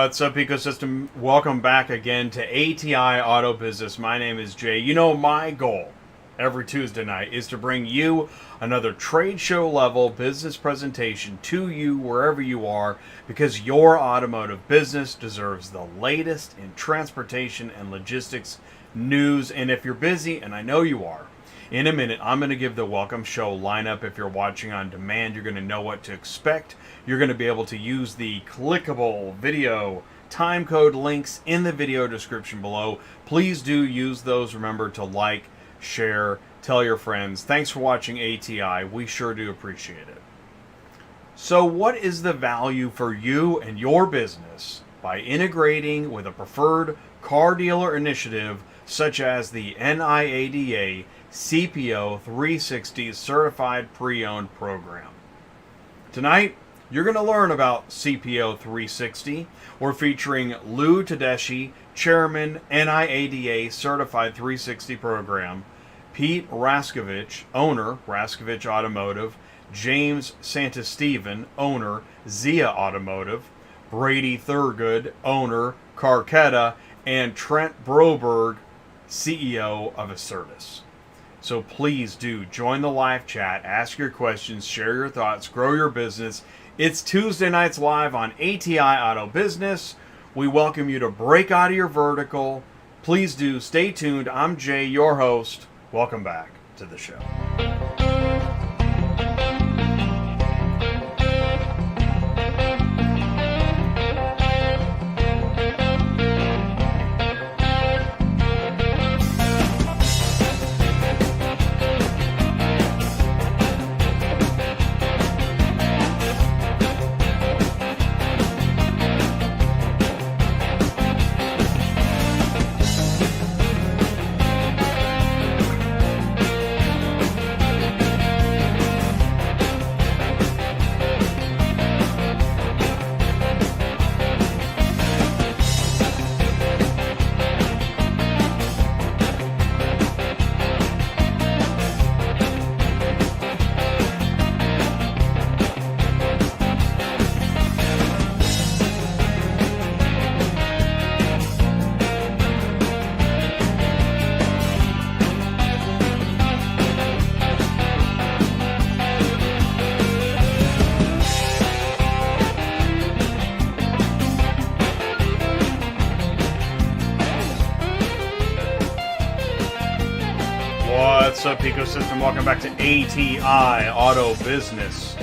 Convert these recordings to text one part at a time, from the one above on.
What's up, ecosystem? Welcome back again to ATI Auto Business. My name is Jay. You know, my goal every Tuesday night is to bring you another trade show level business presentation to you wherever you are, because your automotive business deserves the latest in transportation and logistics news. And if you're busy, and I know you are, in a minute, I'm going to give the welcome show lineup. If you're watching on demand, you're going to know what to expect. You're going to be able to use the clickable video time code links in the video description below. Please do use those. Remember to like, share, tell your friends. Thanks for watching ATI. We sure do appreciate it. So what is the value for you and your business by integrating with a preferred car dealer initiative such as the NIADA CPO 360 Certified Pre-Owned Program? Tonight, you're going to learn about CPO 360. We're featuring Lou Tedeschi, Chairman, NIADA Certified 360 Program, Pete Raskovic, owner, Raskovic Automotive, James Santistevan, owner, Zia Automotive, Brady Thurgood, owner, Carketa, and Trent Broberg, CEO of ACERTUS. So please do join the live chat, ask your questions, share your thoughts, grow your business. It's Tuesday nights live on ATI Auto Business. We welcome you to break out of your vertical. Please do stay tuned. I'm Jay, your host. Welcome back to the show. What's up, ecosystem? Welcome back to ATI Auto Business.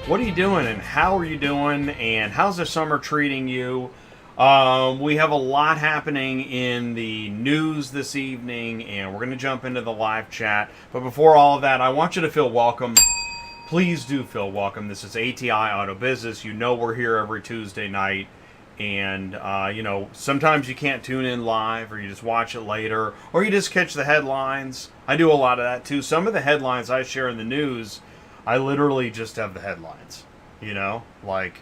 What are you doing, and how are you doing, and how's the summer treating you? We have a lot happening in the news this evening, and we're going to jump into the live chat. But before all of that, I want you to feel welcome. Please do feel welcome. This is ATI Auto Business. You know we're here every Tuesday night. And, you know, sometimes you can't tune in live, or you just watch it later, or you just catch the headlines. I do a lot of that, too. Some of the headlines I share in the news, I literally just have the headlines, you know? Like,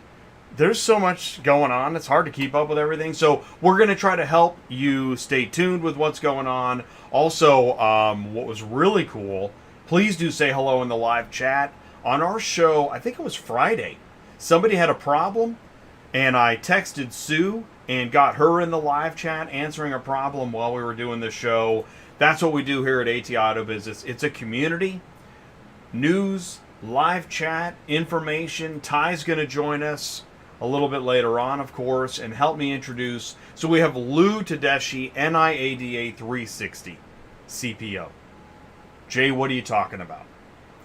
there's so much going on, it's hard to keep up with everything. So we're going to try to help you stay tuned with what's going on. Also, what was really cool, please do say hello in the live chat. On our show, I think it was Friday, somebody had a problem. And I texted Sue and got her in the live chat answering a problem while we were doing the show. That's what we do here at ATI Auto Business. It's a community. News, live chat, information. Ty's going to join us a little bit later on, of course, and help me introduce. So we have Lou Tedeschi, NIADA 360, CPO. Jay, what are you talking about?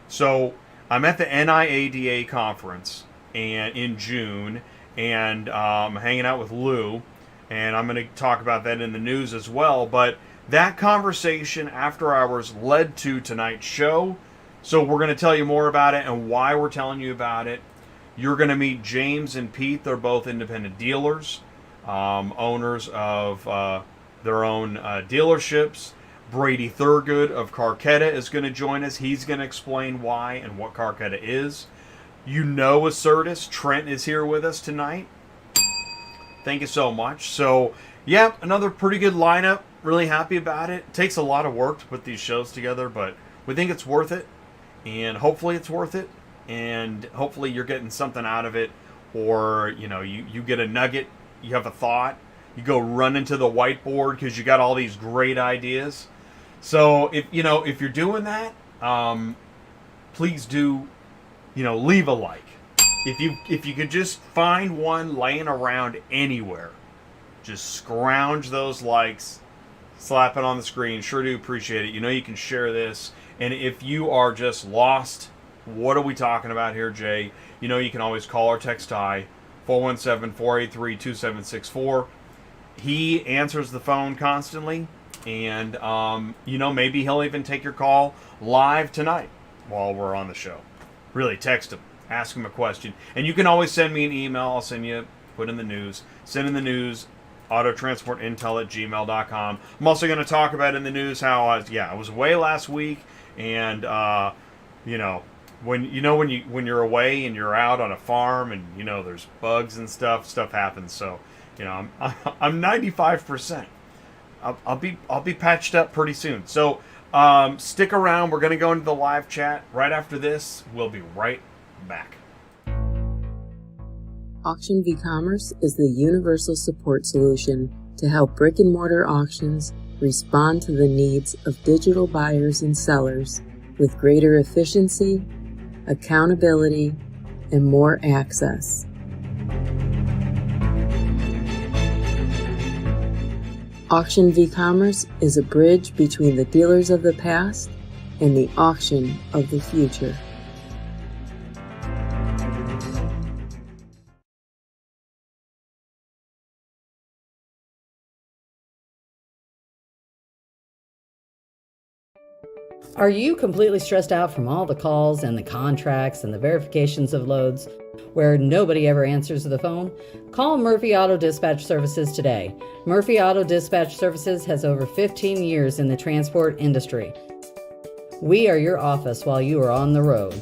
So I'm at the NIADA conference in June, and I'm hanging out with Lou, and I'm going to talk about that in the news as well. But that conversation after hours led to tonight's show, so we're going to tell you more about it and why we're telling you about it. You're going to meet James and Pete. They're both independent dealers, owners of their own dealerships. Brady Thurgood of Carketa is going to join us. He's going to explain why and what Carketa is. You know ACERTUS. Trent is here with us tonight. Thank you so much. So, yeah, another pretty good lineup. Really happy about it. It takes a lot of work to put these shows together, but we think it's worth it. And hopefully it's worth it. And hopefully you're getting something out of it. Or, you know, you get a nugget you have a thought, you go run into the whiteboard because you got all these great ideas. So if you're doing that, please do, leave a like. If you could just find one laying around anywhere, just scrounge those likes, slap it on the screen. Sure do appreciate it. You can share this. And if you are just lost, what are we talking about here, Jay? You can always call or text Ty, 417-483-2764. He answers the phone constantly, and maybe he'll even take your call live tonight while we're on the show. Really, text him, ask him a question, and you can always send me an email. I'll send you, put in the news, send in the news, autotransportintel@gmail.com. I'm also going to talk about in the news how I was away last week, and when you're away and you're out on a farm and there's bugs and stuff happens. So I'm 95%. I'll be patched up pretty soon. So stick around. We're going to go into the live chat right after this. We'll be right back. AuctionVCommerce is the universal support solution to help brick-and-mortar auctions respond to the needs of digital buyers and sellers with greater efficiency, accountability, and more access. AuctionVCommerce is a bridge between the dealers of the past and the auction of the future. Are you completely stressed out from all the calls and the contracts and the verifications of loads where nobody ever answers the phone? Call Murphy Auto Dispatch Services today. Murphy Auto Dispatch Services has over 15 years in the transport industry. We are your office while you are on the road.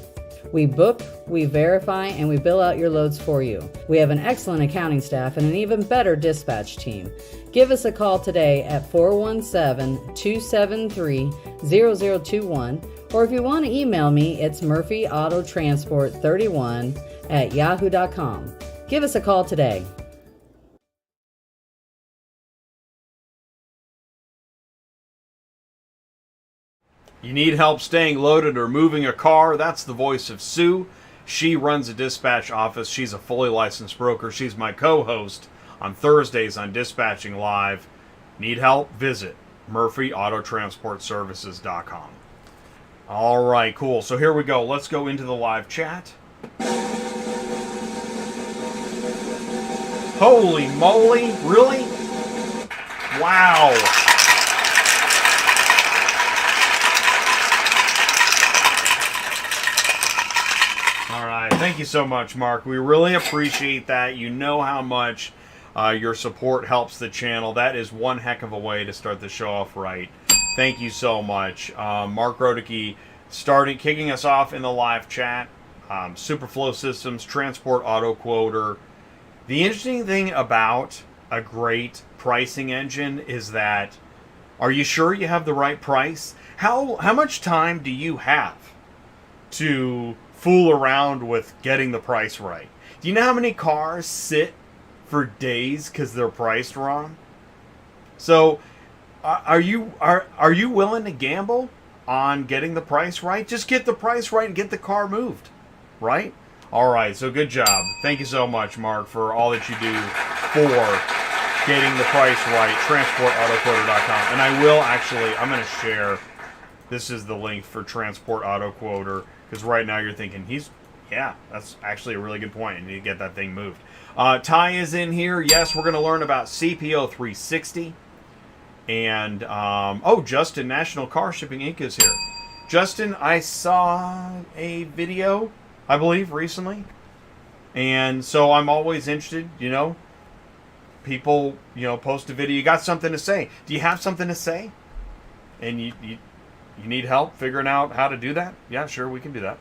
We book, we verify, and we bill out your loads for you. We have an excellent accounting staff and an even better dispatch team. Give us a call today at 417-273-0021, or if you want to email me, it's murphyautotransport31@yahoo.com. Give us a call today. You need help staying loaded or moving a car? That's the voice of Sue. She runs a dispatch office. She's a fully licensed broker. She's my co-host on Thursdays on Dispatching Live. Need help? Visit murphyautotransportservices.com. All right, cool. So here we go. Let's go into the live chat. Holy moly. Really? Wow. All right. Thank you so much, Mark. We really appreciate that. You know how much your support helps the channel. That is one heck of a way to start the show off right. Thank you so much. Mark Rodicke kicking us off in the live chat. Superflow Systems, Transport Auto Quoter. The interesting thing about a great pricing engine is that, are you sure you have the right price? How much time do you have to fool around with getting the price right? Do you know how many cars sit for days because they're priced wrong? So are you willing to gamble on getting the price right? Just get the price right and get the car moved, right? All right, so good job. Thank you so much, Mark, for all that you do for getting the price right. TransportAutoQuoter.com. And I'm going to share, this is the link for Transport Auto Quoter, because right now you're thinking, that's actually a really good point. You need to get that thing moved. Ty is in here. Yes, we're going to learn about CPO 360. And, Justin, National Car Shipping Inc. is here. Justin, I saw a video, I believe, recently. And so I'm always interested, people, post a video. You got something to say. Do you have something to say? And you need help figuring out how to do that? Yeah, sure, we can do that.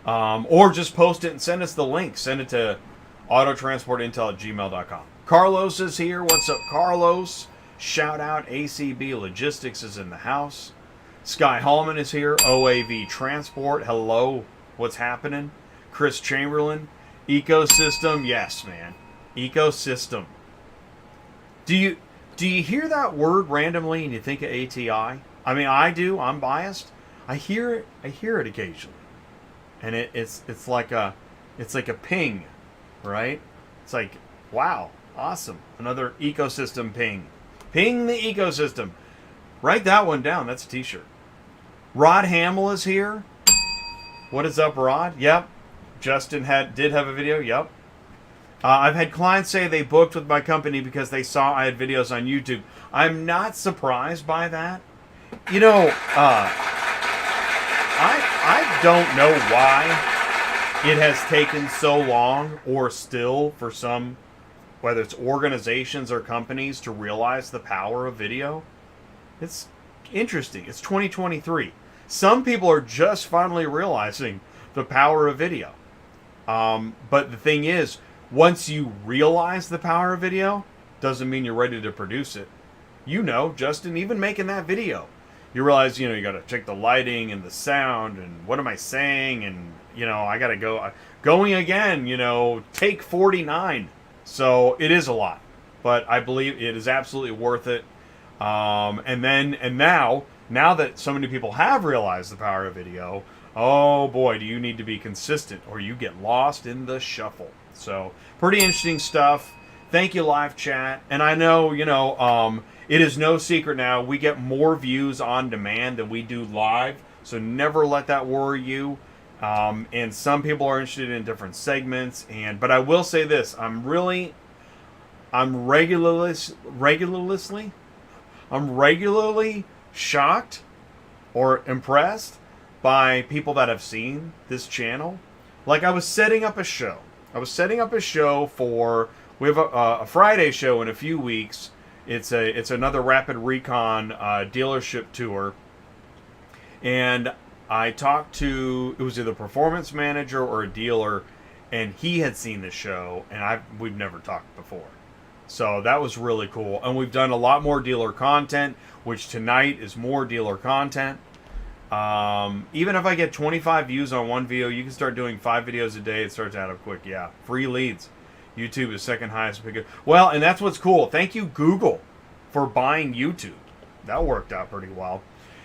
Or just post it and send us the link. Send it to autotransportintel@gmail.com. Carlos is here. What's up, Carlos? Shout out. ACB Logistics is in the house. Sky Hallman is here. OAV Transport. Hello. What's happening? Chris Chamberlain. Ecosystem. Yes, man. Ecosystem. Do you hear that word randomly and you think of ATI? I mean, I do. I'm biased. I hear it occasionally, and it's like a ping, right? It's like, wow, awesome, another ecosystem ping. Ping the ecosystem. Write that one down. That's a t-shirt. Rod Hamill is here. What is up, Rod? Yep. Justin did have a video. Yep. I've had clients say they booked with my company because they saw I had videos on YouTube. I'm not surprised by that. You know, I don't know why it has taken so long, or still for some, whether it's organizations or companies, to realize the power of video. It's interesting. It's 2023. Some people are just finally realizing the power of video. But the thing is, once you realize the power of video, doesn't mean you're ready to produce it. You know, Justin, even making that video, you realize, you know, you got to check the lighting and the sound and what am I saying, and, you know, I got to going again, you know, take 49. So it is a lot, but I believe it is absolutely worth it. And now that so many people have realized the power of video, oh boy, do you need to be consistent or you get lost in the shuffle. So pretty interesting stuff. Thank you, live chat. And I know, you know, it is no secret now, we get more views on demand than we do live. So never let that worry you. And some people are interested in different segments. But I will say this, I'm regularly shocked or impressed by people that have seen this channel. Like, I was setting up a show for, we have a Friday show in a few weeks. It's another Rapid Recon dealership tour, and I talked to, it was either a performance manager or a dealer, and he had seen the show, and we've never talked before. So that was really cool. And we've done a lot more dealer content, which tonight is more dealer content. Even if I get 25 views on one video, you can start doing 5 videos a day. It starts out up quick. Yeah, free leads. YouTube is second highest. Well, and that's what's cool. Thank you, Google, for buying YouTube. That worked out pretty well.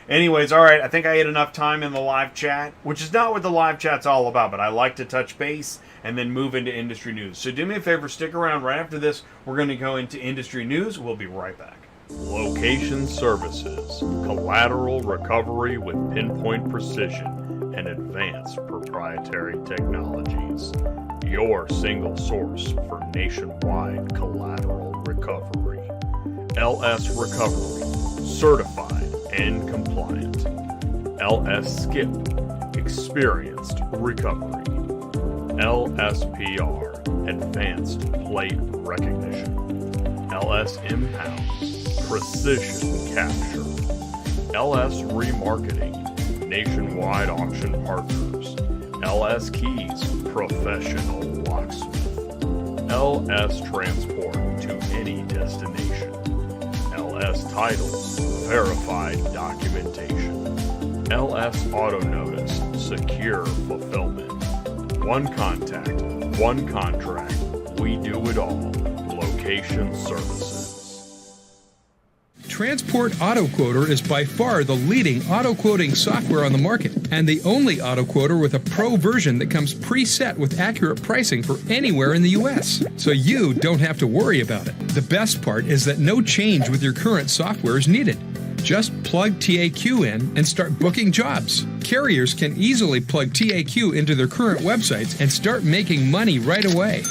Anyways, all right, I think I had enough time in the live chat, which is not what the live chat's all about, but I like to touch base and then move into industry news. So do me a favor, stick around. Right after this, we're going to go into industry news. We'll be right back. Location Services, collateral recovery with pinpoint precision and advanced proprietary technologies. Your single source for nationwide collateral recovery. LS Recovery, certified and compliant. LS Skip, experienced recovery. LSPR, advanced plate recognition. LS Impound, precision capture. LS Remarketing, nationwide auction partners. LS Keys, professional locksmith. LS Transport to any destination. LS Titles, verified documentation. LS Auto Notice, secure fulfillment. One contact, one contract. We do it all. Location Services. Transport Auto Quoter is by far the leading auto quoting software on the market, and the only auto quoter with a pro version that comes preset with accurate pricing for anywhere in the U.S. So you don't have to worry about it. The best part is that no change with your current software is needed. Just plug TAQ in and start booking jobs. Carriers can easily plug TAQ into their current websites and start making money right away.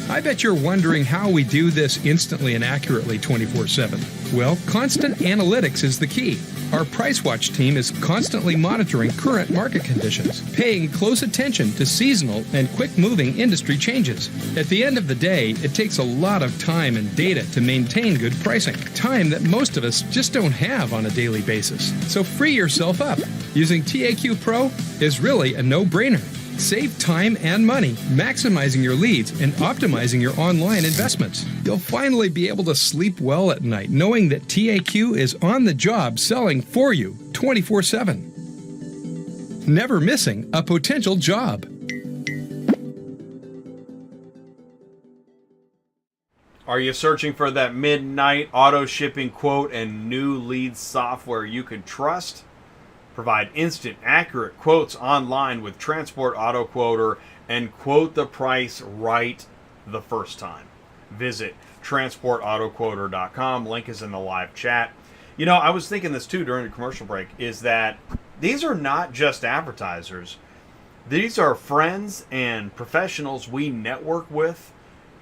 I bet you're wondering how we do this instantly and accurately 24/7. Well, constant analytics is the key. Our PriceWatch team is constantly monitoring current market conditions, paying close attention to seasonal and quick-moving industry changes. At the end of the day, it takes a lot of time and data to maintain good pricing, time that most of us just don't have on a daily basis. So free yourself up. Using TAQ Pro is really a no-brainer. Save time and money, maximizing your leads and optimizing your online investments. You'll finally be able to sleep well at night knowing that TAQ is on the job selling for you 24/7. Never missing a potential job. Are you searching for that midnight auto shipping quote and new lead software you can trust? Provide instant, accurate quotes online with Transport Auto Quoter and quote the price right the first time. Visit transportautoquoter.com. Link is in the live chat. You know, I was thinking this too during the commercial break, is that these are not just advertisers. These are friends and professionals we network with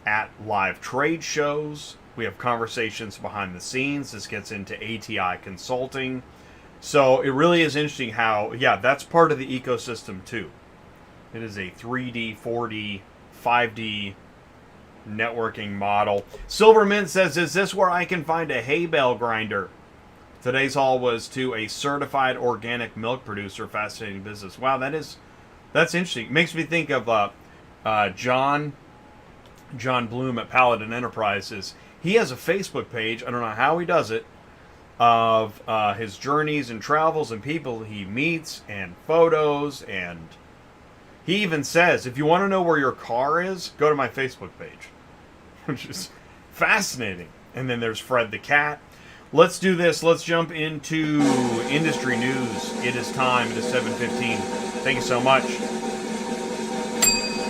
at live trade shows. We have conversations behind the scenes. This gets into ATI Consulting. So it really is interesting how, yeah, that's part of the ecosystem too. It is a 3D, 4D, 5D networking model. Silvermint says, is this where I can find a hay bale grinder? Today's haul was to a certified organic milk producer. Fascinating business. Wow, that's interesting. It makes me think of John Bloom at Paladin Enterprises. He has a Facebook page. I don't know how he does it, of his journeys and travels and people he meets and photos. And he even says, if you want to know where your car is, go to my Facebook page, which is fascinating. And then there's Fred the Cat. Let's do this. Let's jump into industry news. It is time. It is 7:15. Thank you so much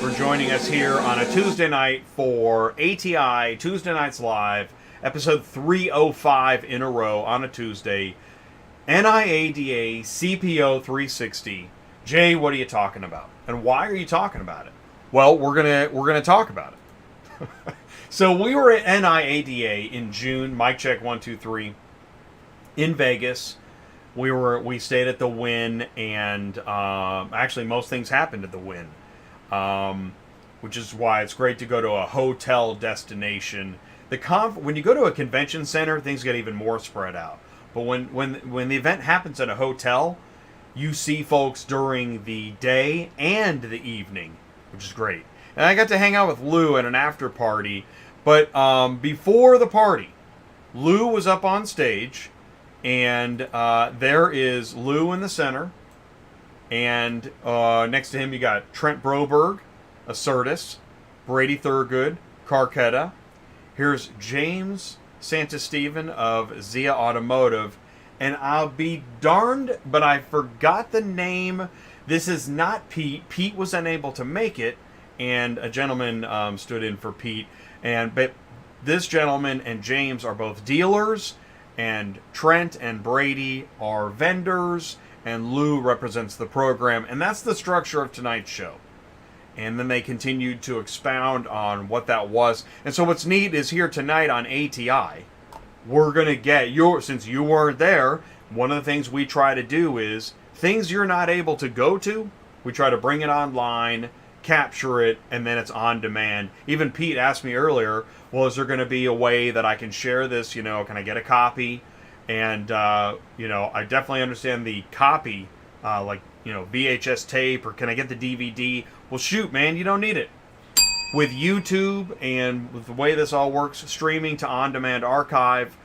for joining us here on a Tuesday night for ATI Tuesday Nights Live, episode 305 in a row on a Tuesday. NIADA CPO 360. Jay, what are you talking about? And why are you talking about it? Well, we're gonna talk about it. So we were at NIADA in June, mic check 1 2 3, in Vegas. We stayed at the Wynn, and actually most things happened at the Wynn, which is why it's great to go to a hotel destination. When you go to a convention center, things get even more spread out. But when the event happens at a hotel, you see folks during the day and the evening, which is great. And I got to hang out with Lou at an after party. But before the party, Lou was up on stage, and there is Lou in the center. And next to him, you got Trent Broberg, ACERTUS, Brady Thurgood, Carketa. Here's James Santistevan of Zia Automotive. And I'll be darned, but I forgot the name. This is not Pete. Pete was unable to make it, and a gentleman stood in for Pete. But this gentleman and James are both dealers, and Trent and Brady are vendors, and Lou represents the program. And that's the structure of tonight's show. And then they continued to expound on what that was. And so what's neat is here tonight on ATI, we're going to get since you weren't there, one of the things we try to do is things you're not able to go to, we try to bring it online, capture it, and then it's on demand. Even Pete asked me earlier, well, is there going to be a way that I can share this? Can I get a copy? And, I definitely understand the copy, VHS tape, or can I get the DVD? Well, shoot, man, you don't need it. With YouTube and with the way this all works, streaming to on-demand archive,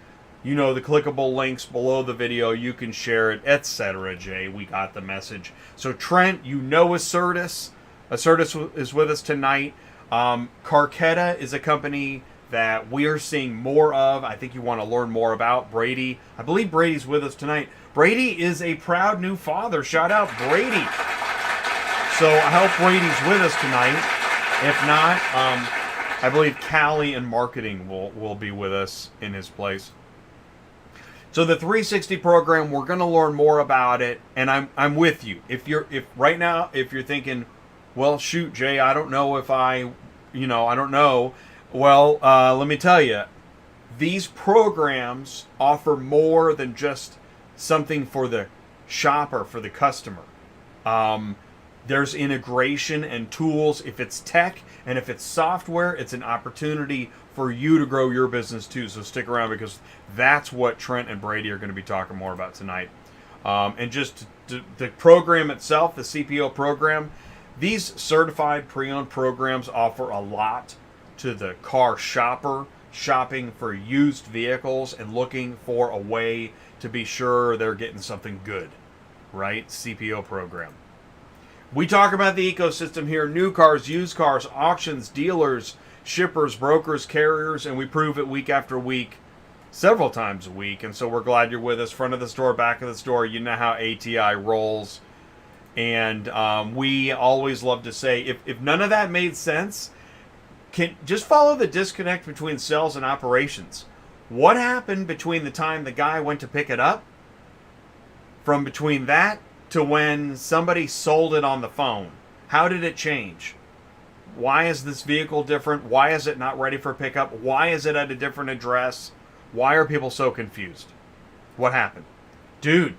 the clickable links below the video, you can share it, etc. Jay, we got the message. So Trent, ACERTUS. ACERTUS is with us tonight. Carketa is a company that we are seeing more of. I think you want to learn more about. Brady, I believe Brady's with us tonight. Brady is a proud new father. Shout out Brady. So I hope Brady's with us tonight. If not, I believe Callie in marketing will be with us in his place. So the 360 program, we're going to learn more about it, and I'm with you. If right now you're thinking, well, shoot, Jay, I don't know if I don't know. Well, let me tell you, these programs offer more than just something for the shopper, for the customer. There's integration and tools. If it's tech and if it's software, it's an opportunity for you to grow your business too. So stick around, because that's what Trent and Brady are going to be talking more about tonight. And just the program itself, the CPO program, these certified pre-owned programs offer a lot to the car shopper, shopping for used vehicles and looking for a way to be sure they're getting something good, right? CPO program. We talk about the ecosystem here: new cars, used cars, auctions, dealers, shippers, brokers, carriers, and we prove it week after week, several times a week. And so we're glad you're with us. Front of the store, back of the store. You know how ATI rolls. And we always love to say, if none of that made sense, just follow the disconnect between sales and operations. What happened between the time the guy went to pick it up, from between that to when somebody sold it on the phone? How did it change? Why is this vehicle different? Why is it not ready for pickup? Why is it at a different address? Why are people so confused? What happened? Dude,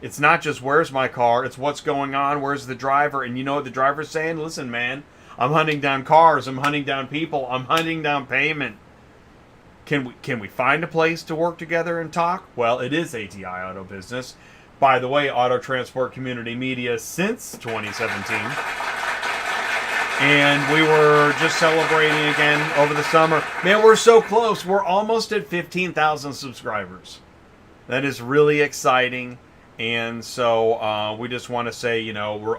it's not just where's my car, it's what's going on, where's the driver, and you know what the driver's saying? Listen, man, I'm hunting down cars, I'm hunting down people, I'm hunting down payment. Can we find a place to work together and talk? Well, it is ATI Auto Business. By the way, Auto Transport Community Media since 2017. And we were just celebrating again over the summer. Man, we're so close. We're almost at 15,000 subscribers. That is really exciting. And so we just want to say,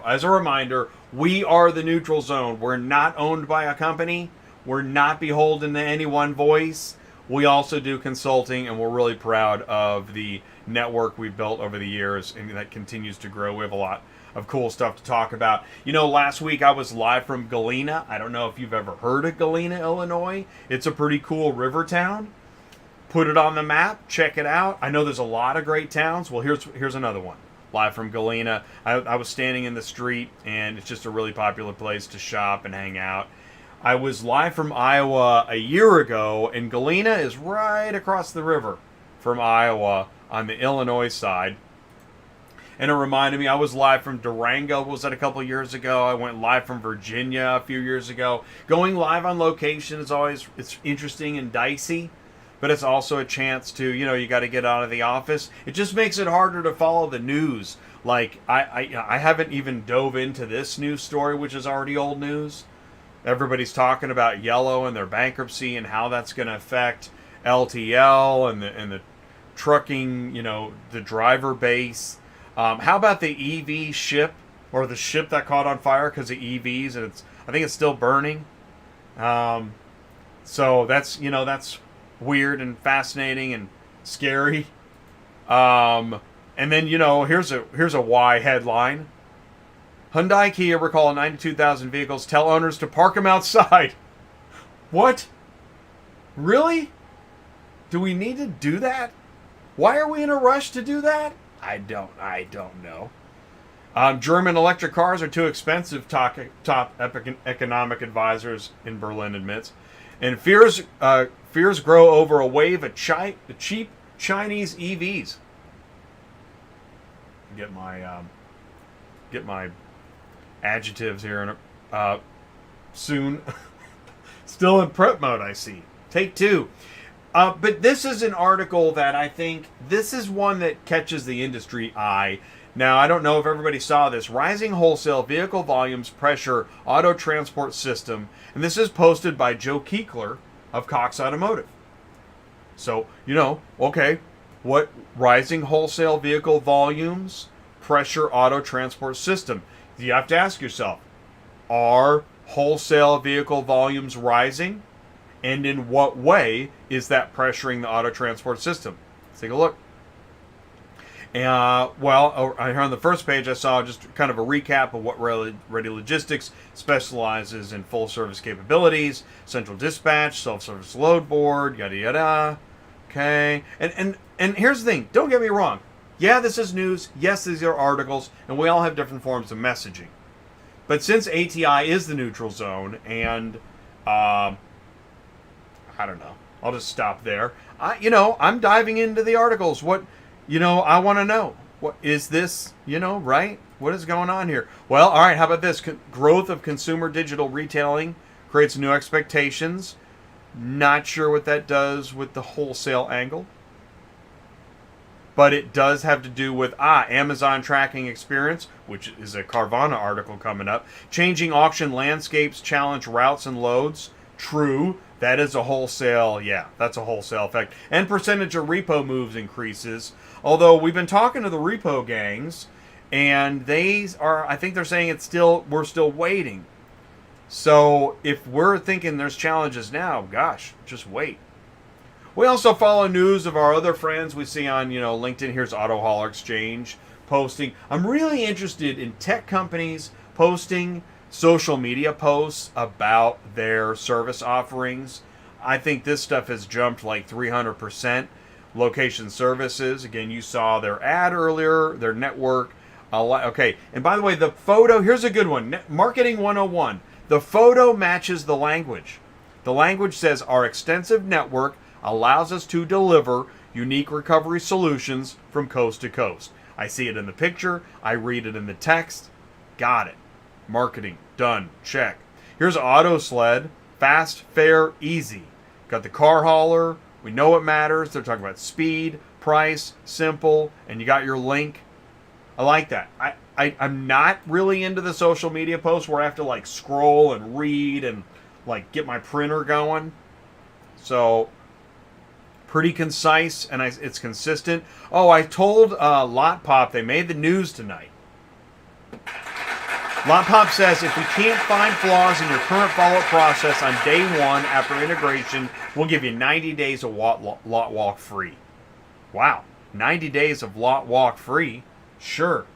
as a reminder, we are the neutral zone. We're not owned by a company. We're not beholden to any one voice. We also do consulting, and we're really proud of the network we've built over the years, and that continues to grow. We have a lot of cool stuff to talk about. Last week I was live from Galena. I don't know if you've ever heard of Galena, Illinois. It's a pretty cool river town. Put it on the map. Check it out. I know there's a lot of great towns. Well, here's another one. Live from Galena. I was standing in the street, and it's just a really popular place to shop and hang out. I was live from Iowa a year ago, and Galena is right across the river from Iowa on the Illinois side. And it reminded me, I was live from Durango, was that a couple years ago? I went live from Virginia a few years ago. Going live on location is always, it's interesting and dicey, but it's also a chance to, you got to get out of the office. It just makes it harder to follow the news. Like, I haven't even dove into this news story, which is already old news. Everybody's talking about Yellow and their bankruptcy and how that's going to affect LTL and the trucking, the driver base. How about the EV ship, or the ship that caught on fire because of EVs, and I think it's still burning. So that's that's weird and fascinating and scary. And then here's a why headline. Hyundai Kia recall 92,000 vehicles, tell owners to park them outside. What? Really? Do we need to do that? Why are we in a rush to do that? I don't know. German electric cars are too expensive, top economic advisors in Berlin admits. And fears grow over a wave of cheap Chinese EVs. Get my adjectives here soon. Still in prep mode, I see. Take two. But this is an article that I think, this is one that catches the industry eye. Now, I don't know if everybody saw this. Rising wholesale vehicle volumes pressure auto transport system. And this is posted by Joe Keekler of Cox Automotive. So, okay, what rising wholesale vehicle volumes pressure auto transport system? You have to ask yourself, are wholesale vehicle volumes rising? And in what way is that pressuring the auto transport system? Let's take a look. Here on the first page, I saw just kind of a recap of what Ready Logistics specializes in: full service capabilities, central dispatch, self-service load board, yada yada. Okay, and here's the thing. Don't get me wrong. Yeah, this is news. Yes, these are articles, and we all have different forms of messaging. But since ATI is the neutral zone, and I don't know, I'll just stop there. I'm diving into the articles. What, I want to know. What is this, right? What is going on here? Well, all right, how about this? Growth of consumer digital retailing creates new expectations. Not sure what that does with the wholesale angle. But it does have to do with Amazon tracking experience, which is a Carvana article coming up. Changing auction landscapes challenge routes and loads. True. That is a wholesale, that's a wholesale effect. And percentage of repo moves increases. Although we've been talking to the repo gangs, and I think they're saying we're still waiting. So if we're thinking there's challenges now, gosh, just wait. We also follow news of our other friends we see on, LinkedIn. Here's Auto Hauler Exchange posting. I'm really interested in tech companies posting social media posts about their service offerings. I think this stuff has jumped like 300%. Location services, again, you saw their ad earlier, their network. Okay, and by the way, the photo, here's a good one. Marketing 101. The photo matches the language. The language says our extensive network allows us to deliver unique recovery solutions from coast to coast. I see it in the picture. I read it in the text. Got it. Marketing. Done. Check. Here's AutoSled. Fast, fair, easy. Got the car hauler. We know what matters. They're talking about speed, price, simple, and you got your link. I like that. I'm not really into the social media posts where I have to like scroll and read and like get my printer going. So pretty concise, and it's consistent. Oh, I told Lot Pop they made the news tonight. Lot Pop says if we can't find flaws in your current follow-up process on day one after integration, we'll give you 90 days of lot walk free. Wow, 90 days of lot walk free? Sure.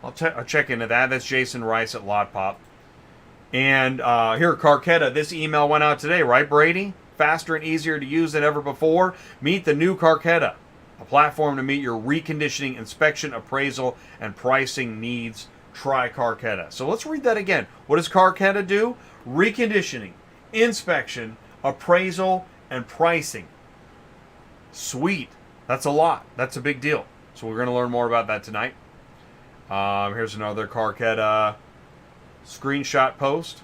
I'll check into that. That's Jason Rice at Lot Pop. And here, Carketa, this email went out today, right, Brady? Faster and easier to use than ever before. Meet the new Carketa, a platform to meet your reconditioning, inspection, appraisal, and pricing needs. Try Carketa. So let's read that again. What does Carketa do? Reconditioning, inspection, appraisal, and pricing. Sweet. That's a lot. That's a big deal. So we're going to learn more about that tonight. Here's another Carketa screenshot post.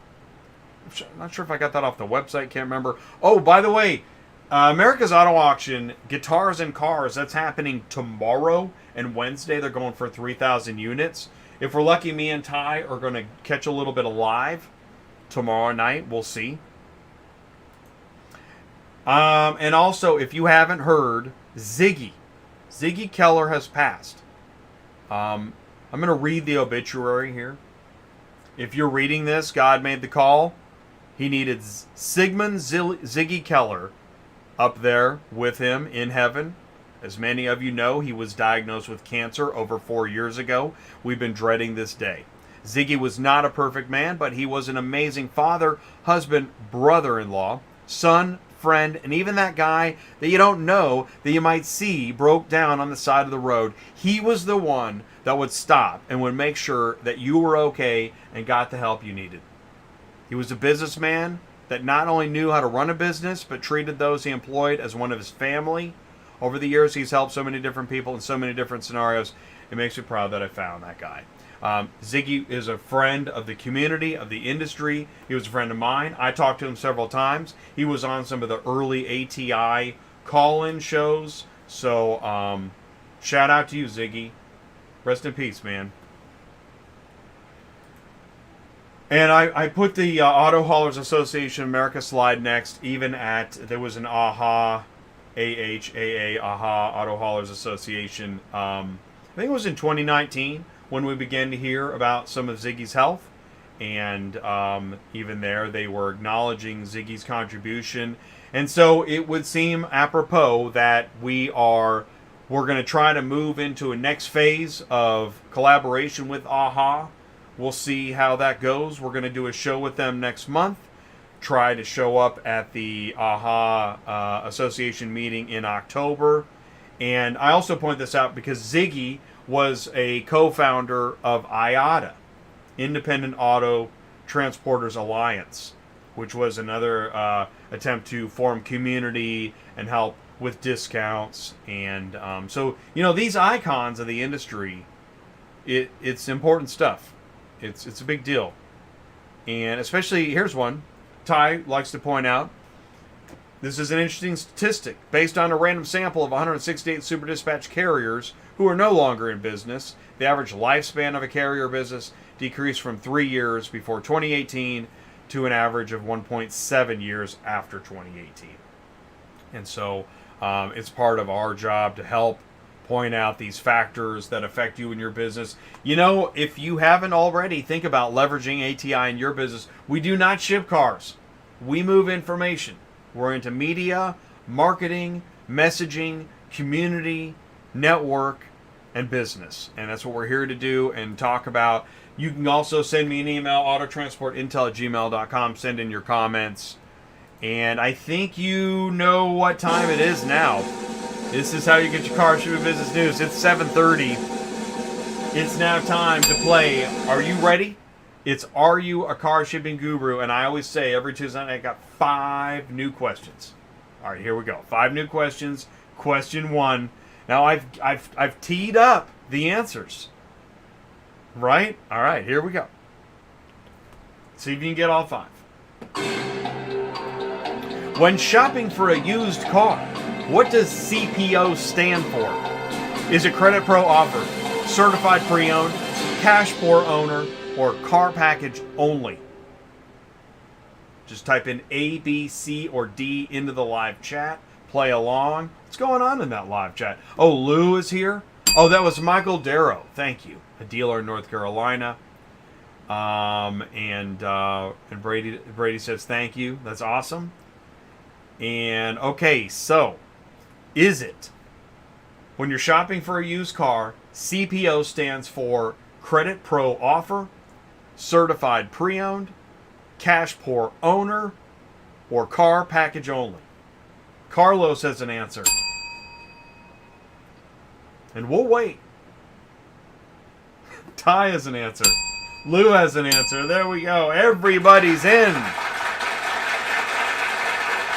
I'm not sure if I got that off the website. Can't remember. Oh, by the way, America's Auto Auction, Guitars and Cars, that's happening tomorrow and Wednesday. They're going for 3,000 units. If we're lucky, me and Ty are going to catch a little bit of live tomorrow night. We'll see. And also, if you haven't heard, Ziggy Keller has passed. I'm going to read the obituary here. If you're reading this, God made the call. He needed Sigmund Ziggy Keller up there with him in heaven. As many of you know, he was diagnosed with cancer over 4 years ago. We've been dreading this day. Ziggy was not a perfect man, but he was an amazing father, husband, brother-in-law, son, friend, and even that guy that you don't know that you might see broke down on the side of the road. He was the one that would stop and would make sure that you were okay and got the help you needed. He was a businessman that not only knew how to run a business, but treated those he employed as one of his family. Over the years, he's helped so many different people in so many different scenarios. It makes me proud that I found that guy. Ziggy is a friend of the community, of the industry. He was a friend of mine. I talked to him several times. He was on some of the early ATI call-in shows. So, shout out to you, Ziggy. Rest in peace, man. And I put the Auto Haulers Association America slide next, even there was an AHA Auto Haulers Association. I think it was in 2019 when we began to hear about some of Ziggy's health. And even there, they were acknowledging Ziggy's contribution. And so it would seem apropos that we're going to try to move into a next phase of collaboration with AHA. We'll see how that goes. We're going to do a show with them next month. Try to show up at the AHA Association meeting in October. And I also point this out because Ziggy was a co-founder of NIADA, Independent Auto Transporters Alliance, which was another attempt to form community and help with discounts. And so, these icons of the industry, it's important stuff. It's a big deal. And especially, here's one Ty likes to point out. This is an interesting statistic. Based on a random sample of 168 super dispatch carriers who are no longer in business, the average lifespan of a carrier business decreased from 3 years before 2018 to an average of 1.7 years after 2018. And so it's part of our job to help point out these factors that affect you and your business. You know, if you haven't already, think about leveraging ATI in your business. We do not ship cars. We move information. We're into media, marketing, messaging, community, network, and business. And that's what we're here to do and talk about. You can also send me an email, autotransportintel@gmail.com. Send in your comments. And I think you know what time it is now. This is how you get your car shipping business news. It's 7:30. It's now time to play. Are you ready? It's Are You a Car Shipping Guru? And I always say every Tuesday night I got 5 new questions. All right, here we go. 5 new questions. Question 1. Now I've teed up the answers. Right? All right, here we go. See if you can get all 5. When shopping for a used car, what does CPO stand for? Is it Credit Pro Offer, Certified Pre-Owned, Cash Poor Owner, or Car Package Only? Just type in A, B, C, or D into the live chat. Play along. What's going on in that live chat? Oh, Lou is here. Oh, that was Michael Darrow. Thank you. A dealer in North Carolina. And Brady says thank you. That's awesome. And okay, so is it when you're shopping for a used car, CPO stands for Credit Pro Offer, Certified Pre-Owned, Cash Poor Owner, or Car Package Only? Carlos has an answer. And we'll wait. Ty has an answer. Lou has an answer. There we go. Everybody's in.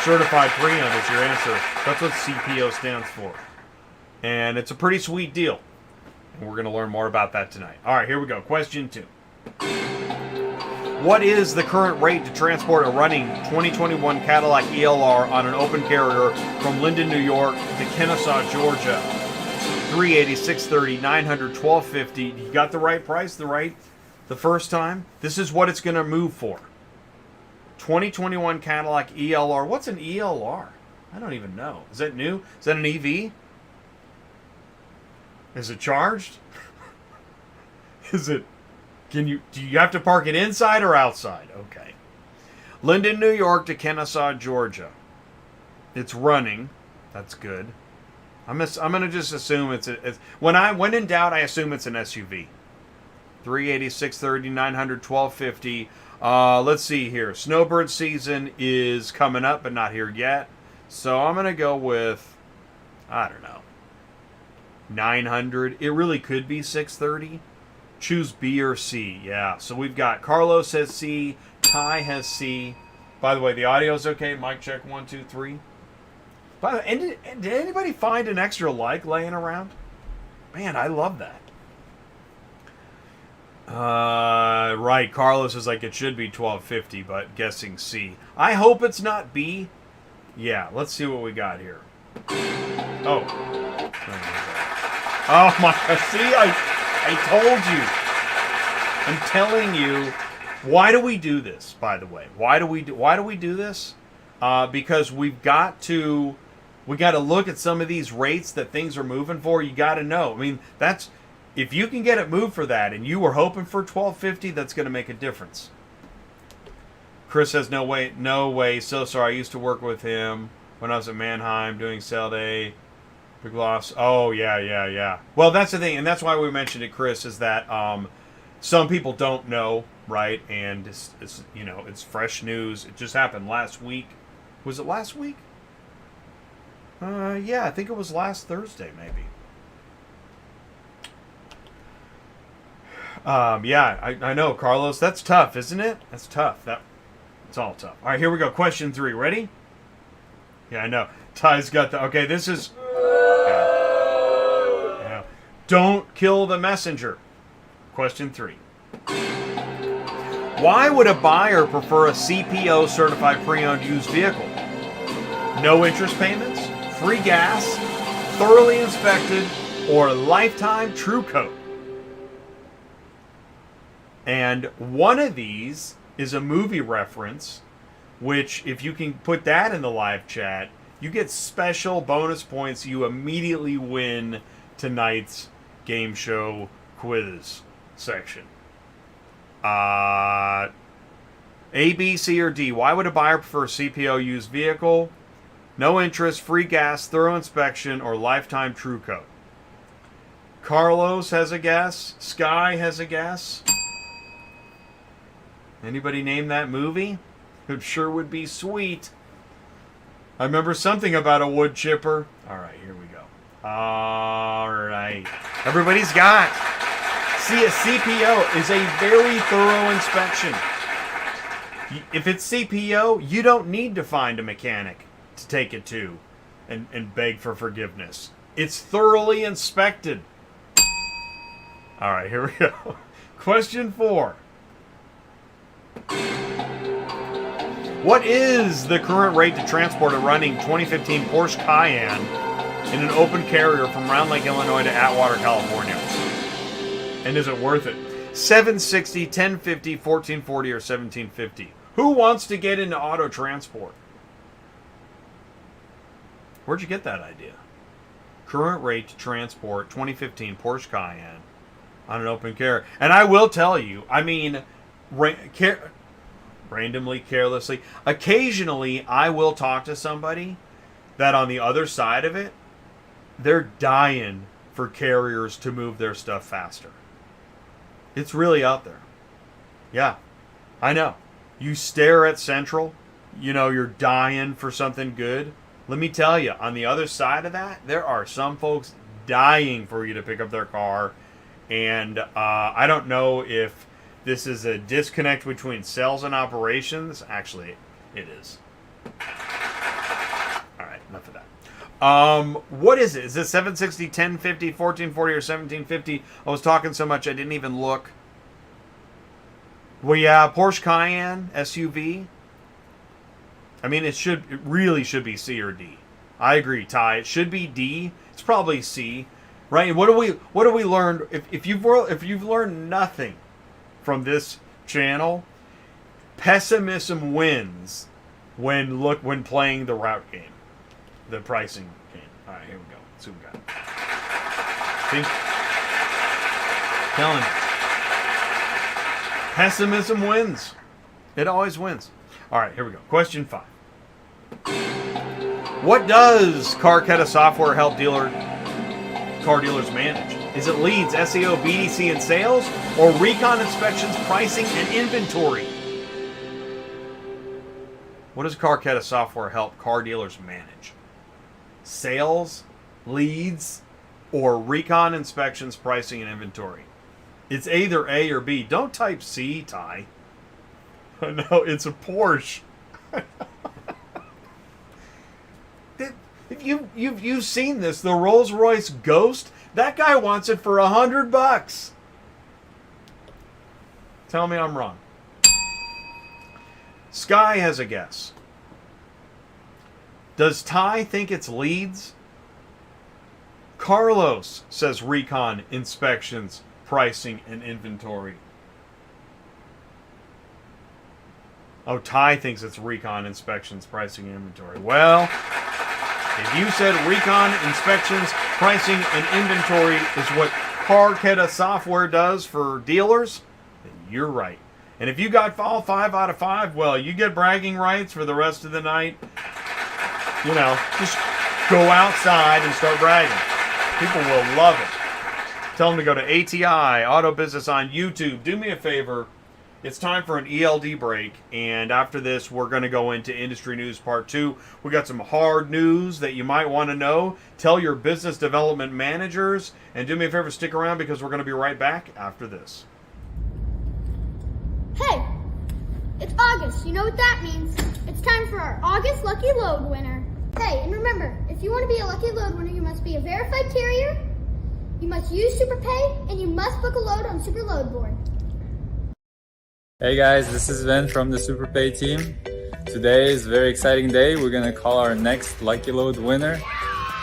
Certified Pre-Owned is your answer. That's what CPO stands for. And it's a pretty sweet deal. And we're going to learn more about that tonight. All right, here we go. Question 2. What is the current rate to transport a running 2021 Cadillac ELR on an open carrier from Linden, New York to Kennesaw, Georgia? $380, $630, $900, $1,250. You got the right price, the first time? This is what it's going to move for. 2021 Cadillac ELR. What's an ELR? I don't even know. Is that new? Is that an EV? Is it charged? Is it... do you have to park it inside or outside? Okay. Linden, New York to Kennesaw, Georgia. It's running. That's good. I'm going to just assume it's when in doubt, I assume it's an SUV. $380, $630, $900, $1,250. Let's see here. Snowbird season is coming up, but not here yet. So I'm going to go with, I don't know, $900. It really could be $630. Choose B or C. Yeah. So we've got Carlos has C. Ty has C. By the way, the audio's okay. Mic check 1, 2, 3. By the way, and did anybody find an extra like laying around? Man, I love that. Right. Carlos is like, it should be $1,250, but guessing C. I hope it's not B. Yeah. Let's see what we got here. Oh. Oh my. See, I told you. I'm telling you. Why do we do this, by the way? Why do we do this? Because we got to look at some of these rates that things are moving for. You got to know. I mean, that's if you can get it moved for that, and you were hoping for $1,250, that's going to make a difference. Chris says, no way. So sorry. I used to work with him when I was at Mannheim doing sale day. Big loss. Oh, yeah. Well, that's the thing, and that's why we mentioned it, Chris, is that some people don't know, right? And it's fresh news. It just happened last week. Was it last week? Yeah, I think it was last Thursday, maybe. Yeah, I know, Carlos. That's tough, isn't it? That's tough. It's all tough. All right, here we go. Question 3. Ready? Yeah, I know. Ty's got the... Okay, this is... Yeah. Don't kill the messenger. Question 3. Why would a buyer prefer a CPO certified pre-owned used vehicle? No interest payments, free gas, thoroughly inspected, or lifetime true coat? And one of these is a movie reference, which if you can put that in the live chat, you get special bonus points. You immediately win tonight's game show quiz section. A, B, C, or D. Why would a buyer prefer a CPO used vehicle? No interest, free gas, thorough inspection, or lifetime true coat? Carlos has a guess. Sky has a guess. Anybody name that movie? It sure would be sweet. I remember something about a wood chipper. All right, here we go. All right. Everybody's got. See, a CPO is a very thorough inspection. If it's CPO, you don't need to find a mechanic to take it to and beg for forgiveness. It's thoroughly inspected. All right, here we go. Question 4. What is the current rate to transport a running 2015 Porsche Cayenne in an open carrier from Round Lake, Illinois to Atwater, California? And is it worth it? $760, $1050, $1440, or $1750? Who wants to get into auto transport? Where'd you get that idea? Current rate to transport 2015 Porsche Cayenne on an open carrier. And I will tell you, I mean, randomly, carelessly, occasionally I will talk to somebody that on the other side of it, they're dying for carriers to move their stuff faster. It's really out there. Yeah, I know. You stare at Central, you know, you're dying for something good. Let me tell you, on the other side of that, there are some folks dying for you to pick up their car. And I don't know if this is a disconnect between sales and operations. Actually, it is. All right, enough of that. What is it? Is it $760, $1050, $1440, or $1750? I was talking so much I didn't even look. Well, yeah, Porsche Cayenne SUV. I mean, it really should be C or D. I agree, Ty. It should be D. It's probably C, right? What do we learn? If you've learned nothing from this channel, pessimism wins when playing the route game, the pricing game. All right, here we go. Let's see what we got. See? Telling you. Pessimism wins. It always wins. All right, here we go. Question 5. What does Carketa software help car dealers manage? Is it leads, SEO, BDC, and sales, or recon inspections, pricing, and inventory? What does Carketa software help car dealers manage? Sales, leads, or recon inspections, pricing, and inventory? It's either A or B. Don't type C, Ty. No, it's a Porsche. If you've seen this, the Rolls-Royce Ghost, that guy wants it for $100. Tell me I'm wrong. Sky has a guess. Does Ty think it's leads? Carlos says recon, inspections, pricing, and inventory. Oh, Ty thinks it's recon, inspections, pricing, and inventory. Well, if you said recon, inspections, pricing, and inventory is what Carketa software does for dealers, then you're right. And if you got all 5 out of 5, well, you get bragging rights for the rest of the night. You know, just go outside and start bragging. People will love it. Tell them to go to ATI Auto Business on YouTube. Do me a favor. It's time for an ELD break, and after this, we're going to go into Industry News Part 2. We got some hard news that you might want to know. Tell your business development managers, and do me a favor, stick around because we're going to be right back after this. Hey, it's August. You know what that means. It's time for our August Lucky Load winner. Hey, and remember, if you want to be a Lucky Load winner, you must be a verified carrier, you must use SuperPay, and you must book a load on Super Load Board. Hey guys, this is Vin from the SuperPay team. Today is a very exciting day. We're gonna call our next Lucky Load winner.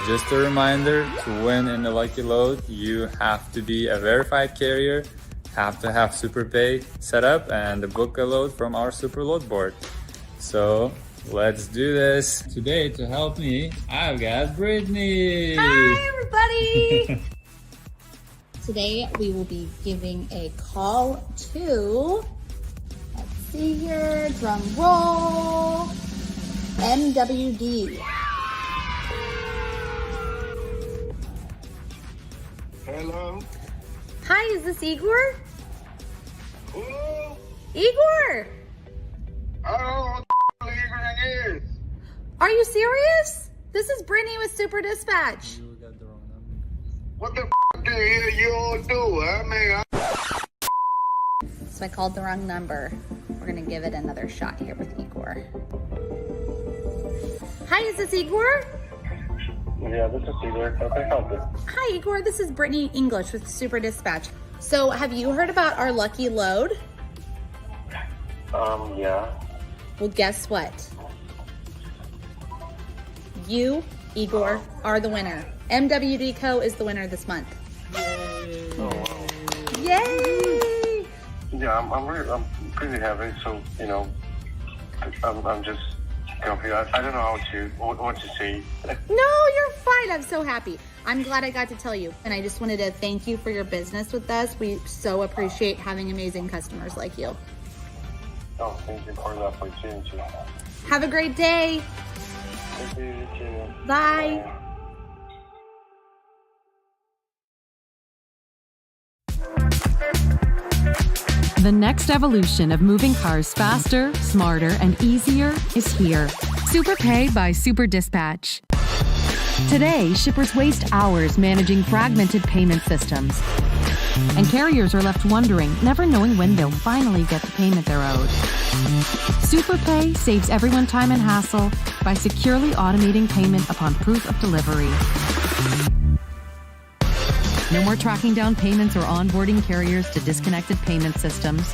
Just a reminder, to win in the Lucky Load, you have to be a verified carrier, have to have SuperPay set up, and book a load from our Super Load Board. So let's do this. Today, to help me, I've got Brittany. Hi everybody! Today we will be giving a call to, let's see here, drum roll, MWD. Hello? Hi, is this Igor? Who? Igor! I don't know what the Igor is. Are you serious? This is Brittany with Super Dispatch. What the the hell you all do, huh, man? So I called the wrong number. We're gonna give it another shot here with Igor. Hi, is this Igor? Yeah, this is Igor. How can I help you? Hi, Igor. This is Brittany English with Super Dispatch. So have you heard about our lucky load? Yeah. Well, guess what? You, Igor, are the winner. MWD Co. is the winner this month. Oh, wow. Yay! Yeah, I'm pretty happy. So, you know, I'm just confused. I don't know what to say. No, you're fine. I'm so happy. I'm glad I got to tell you. And I just wanted to thank you for your business with us. We so appreciate having amazing customers like you. Oh, thank you for the opportunity. Have a great day. Thank you, you too. Bye. The next evolution of moving cars faster, smarter, and easier is here. SuperPay by Super Dispatch. Today, shippers waste hours managing fragmented payment systems. And carriers are left wondering, never knowing when they'll finally get the payment they're owed. SuperPay saves everyone time and hassle by securely automating payment upon proof of delivery. No more tracking down payments or onboarding carriers to disconnected payment systems.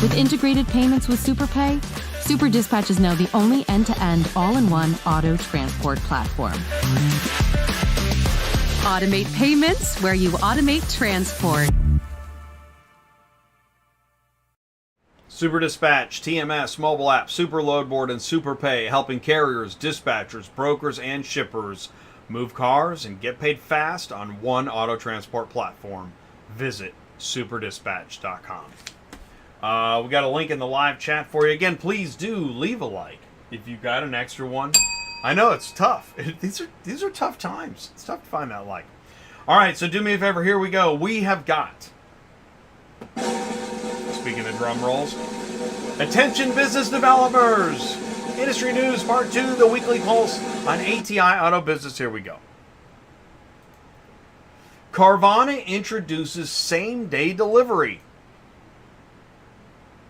With integrated payments with SuperPay, Super Dispatch is now the only end-to-end, all-in-one auto transport platform. Automate payments where you automate transport. Super Dispatch, TMS, mobile app, Super Loadboard, and SuperPay, helping carriers, dispatchers, brokers, and shippers move cars and get paid fast on one auto transport platform. Visit superdispatch.com. We got a link in the live chat for you. Again, please do leave a like if you've got an extra one. I know it's tough. These are tough times. It's tough to find that like. All right, so do me a favor. Here we go. We have got, speaking of drum rolls, attention business developers. Industry News Part 2, the weekly pulse on ATI Auto Business. Here we go. Carvana introduces same-day delivery.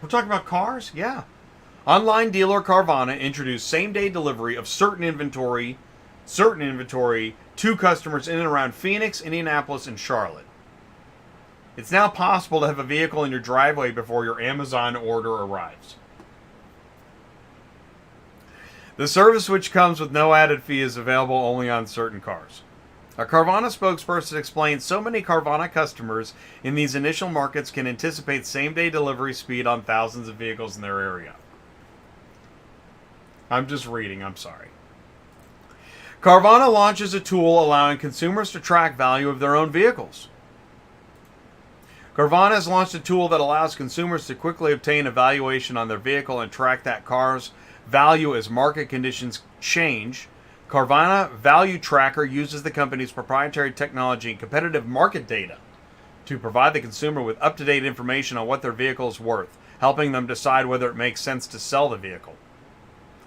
We're talking about cars? Yeah. Online dealer Carvana introduced same-day delivery of certain inventory to customers in and around Phoenix, Indianapolis, and Charlotte. It's now possible to have a vehicle in your driveway before your Amazon order arrives. The service, which comes with no added fee, is available only on certain cars. A Carvana spokesperson explained so many Carvana customers in these initial markets can anticipate same-day delivery speed on thousands of vehicles in their area. I'm just reading, I'm sorry. Carvana launches a tool allowing consumers to track value of their own vehicles. Carvana has launched a tool that allows consumers to quickly obtain a valuation on their vehicle and track that car's value as market conditions change. Carvana Value Tracker uses the company's proprietary technology and competitive market data to provide the consumer with up-to-date information on what their vehicle is worth, helping them decide whether it makes sense to sell the vehicle.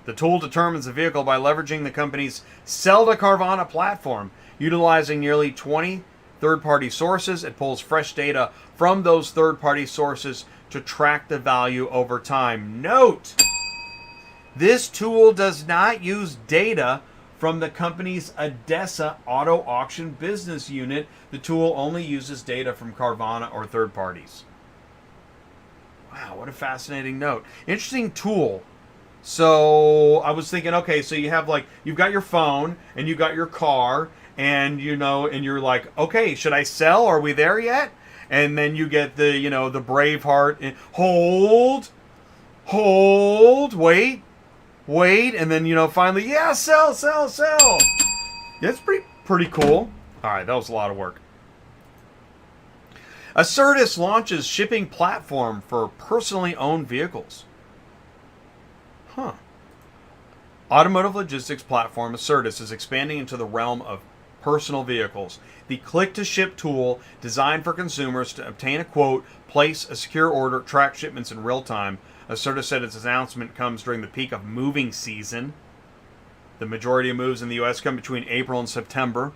The tool determines the vehicle by leveraging the company's Sell to Carvana platform. Utilizing nearly 20 third-party sources, it pulls fresh data from those third-party sources to track the value over time. Note: this tool does not use data from the company's ADESA Auto Auction Business Unit. The tool only uses data from Carvana or third parties. Wow, what a fascinating note. Interesting tool. So I was thinking, okay, so you've got your phone and you got your car, and and you're like, okay, should I sell? Are we there yet? And then you get the the Braveheart and hold, wait, and then finally, yeah, sell. That's pretty cool. All right, that was a lot of work. ACERTUS launches shipping platform for personally owned vehicles. Huh. Automotive logistics platform ACERTUS is expanding into the realm of personal vehicles. The click-to-ship tool designed for consumers to obtain a quote, place a secure order, track shipments in real time. ACERTUS said its announcement comes during the peak of moving season. The majority of moves in the U.S. come between April and September.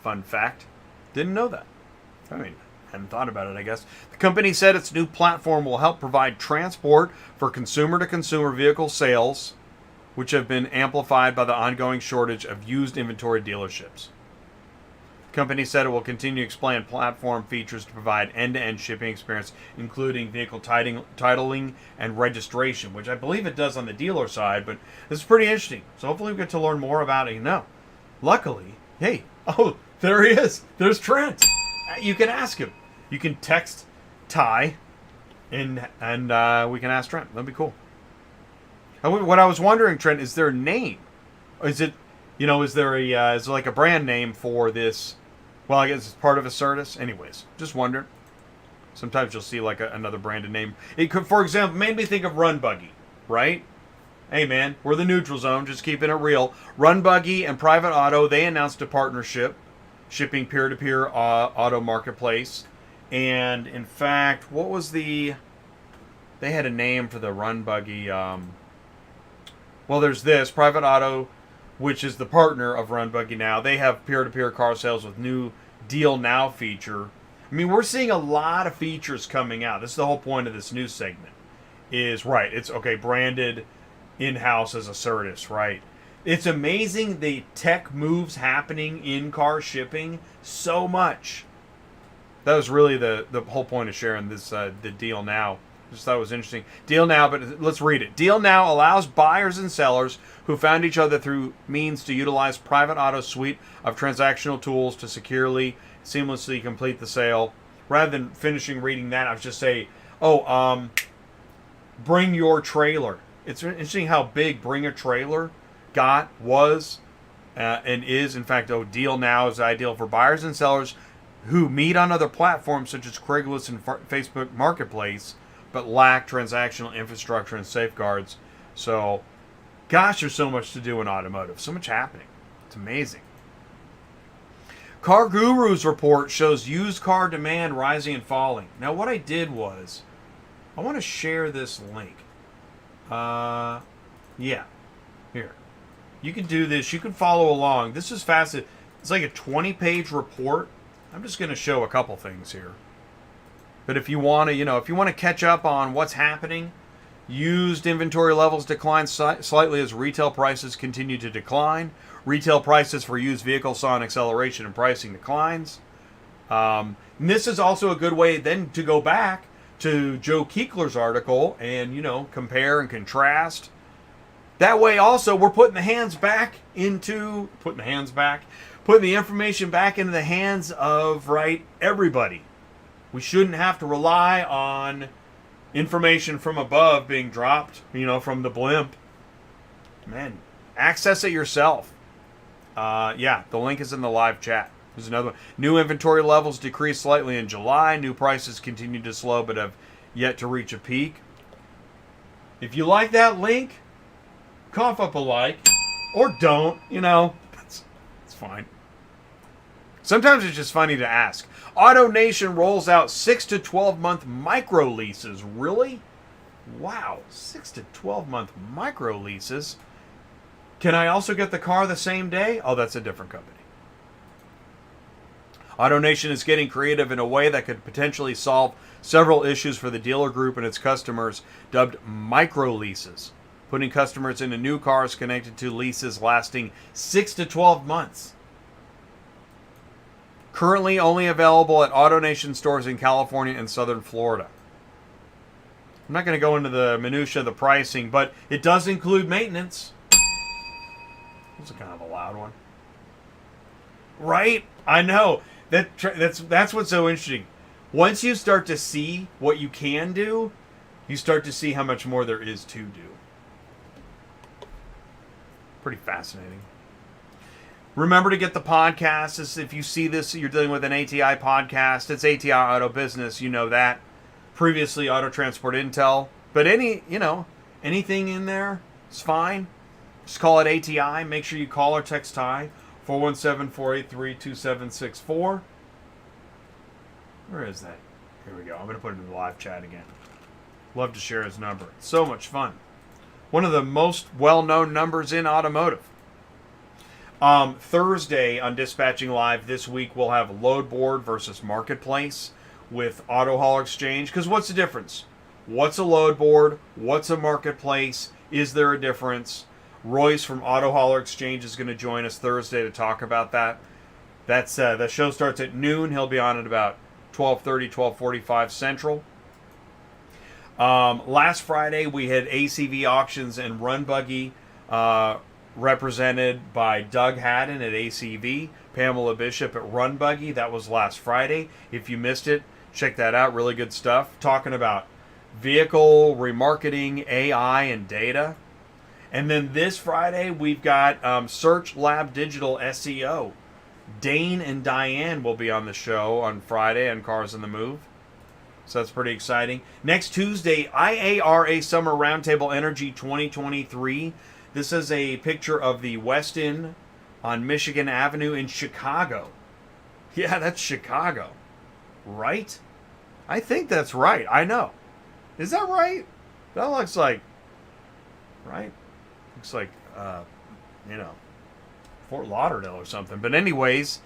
Fun fact. Didn't know that. I mean, hadn't thought about it, I guess. The company said its new platform will help provide transport for consumer-to-consumer vehicle sales, which have been amplified by the ongoing shortage of used inventory dealerships. The company said it will continue to expand platform features to provide end-to-end shipping experience, including vehicle titling and registration, which I believe it does on the dealer side, but this is pretty interesting. So hopefully we get to learn more about it. No. Luckily, hey, oh, there he is. There's Trent. You can ask him. You can text Ty, and we can ask Trent. That'd be cool. What I was wondering, Trent, is there a name? Is it, is there like a brand name for this? Well, I guess it's part of ACERTUS. Anyways, just wondering. Sometimes you'll see like another branded name. It could, for example, made me think of RunBuggy, right? Hey man, we're the neutral zone, just keeping it real. RunBuggy and Private Auto, they announced a partnership, shipping peer-to-peer auto marketplace. And in fact, what was they had a name for the RunBuggy. Well, there's this, Private Auto, which is the partner of RunBuggy now. They have peer-to-peer car sales with new DealNow feature. I mean, we're seeing a lot of features coming out. This is the whole point of this news segment. It's okay, branded in-house as ACERTUS, right? It's amazing the tech moves happening in car shipping so much. That was really the whole point of sharing this the DealNow. Just thought it was interesting. DealNow, but let's read it. DealNow allows buyers and sellers who found each other through means to utilize Private Auto's suite of transactional tools to securely, seamlessly complete the sale. Rather than finishing reading that, I was just say, bring your trailer. It's interesting how big bring a trailer was, and is. In fact, DealNow is ideal for buyers and sellers who meet on other platforms such as Craigslist and Facebook Marketplace, but lack transactional infrastructure and safeguards. So, gosh, there's so much to do in automotive. So much happening. It's amazing. CarGurus report shows used car demand rising and falling. Now, what I did was, I want to share this link. Yeah. Here. You can do this. You can follow along. This is fast. It's like a 20-page report. I'm just going to show a couple things here. But if you want to, catch up on what's happening, used inventory levels decline slightly as retail prices continue to decline. Retail prices for used vehicles saw an acceleration in pricing declines. And this is also a good way then to go back to Joe Keekler's article and, compare and contrast. That way also we're putting the information back into the hands of, everybody. We shouldn't have to rely on information from above being dropped, from the blimp. Man, access it yourself. The link is in the live chat. There's another one. New inventory levels decreased slightly in July. New prices continue to slow but have yet to reach a peak. If you like that link, cough up a like. Or don't, it's fine. Sometimes it's just funny to ask. AutoNation rolls out 6 to 12 month micro leases. Really? Wow, 6 to 12 month micro leases. Can I also get the car the same day? Oh, that's a different company. AutoNation is getting creative in a way that could potentially solve several issues for the dealer group and its customers, dubbed micro leases, putting customers into new cars connected to leases lasting 6 to 12 months. Currently only available at AutoNation stores in California and Southern Florida. I'm not going to go into the minutia of the pricing, but it does include maintenance. That's kind of a loud one. Right? I know. That's what's so interesting. Once you start to see what you can do, you start to see how much more there is to do. Pretty fascinating. Remember to get the podcast. If you see this, you're dealing with an ATI podcast. It's ATI Auto Business. You know that. Previously, Auto Transport Intel. But anything in there is fine. Just call it ATI. Make sure you call or text Ty. 417-483-2764. Where is that? Here we go. I'm going to put it in the live chat again. Love to share his number. It's so much fun. One of the most well-known numbers in automotive. Thursday on Dispatching Live this week, we'll have load board versus marketplace with Auto Haul Exchange. Because what's the difference? What's a load board? What's a marketplace? Is there a difference? Royce from Auto Haul Exchange is going to join us Thursday to talk about that. The show starts at noon. He'll be on at about 12:30, 12:45 Central. Last Friday, we had ACV Auctions and RunBuggy represented by Doug Haddon at ACV, Pamela Bishop at RunBuggy. That was last Friday. If you missed it, check that out. Really good stuff. Talking about vehicle remarketing, AI, and data. And then this Friday, we've got Search Lab Digital SEO. Dane and Diane will be on the show on Friday on Cars on the Move. So that's pretty exciting. Next Tuesday, IARA Summer Roundtable Energy 2023. This is a picture of the Westin on Michigan Avenue in Chicago. Yeah, that's Chicago. Right? I think that's right. I know. Is that right? That looks like... Right? Looks like, Fort Lauderdale or something. But anyways,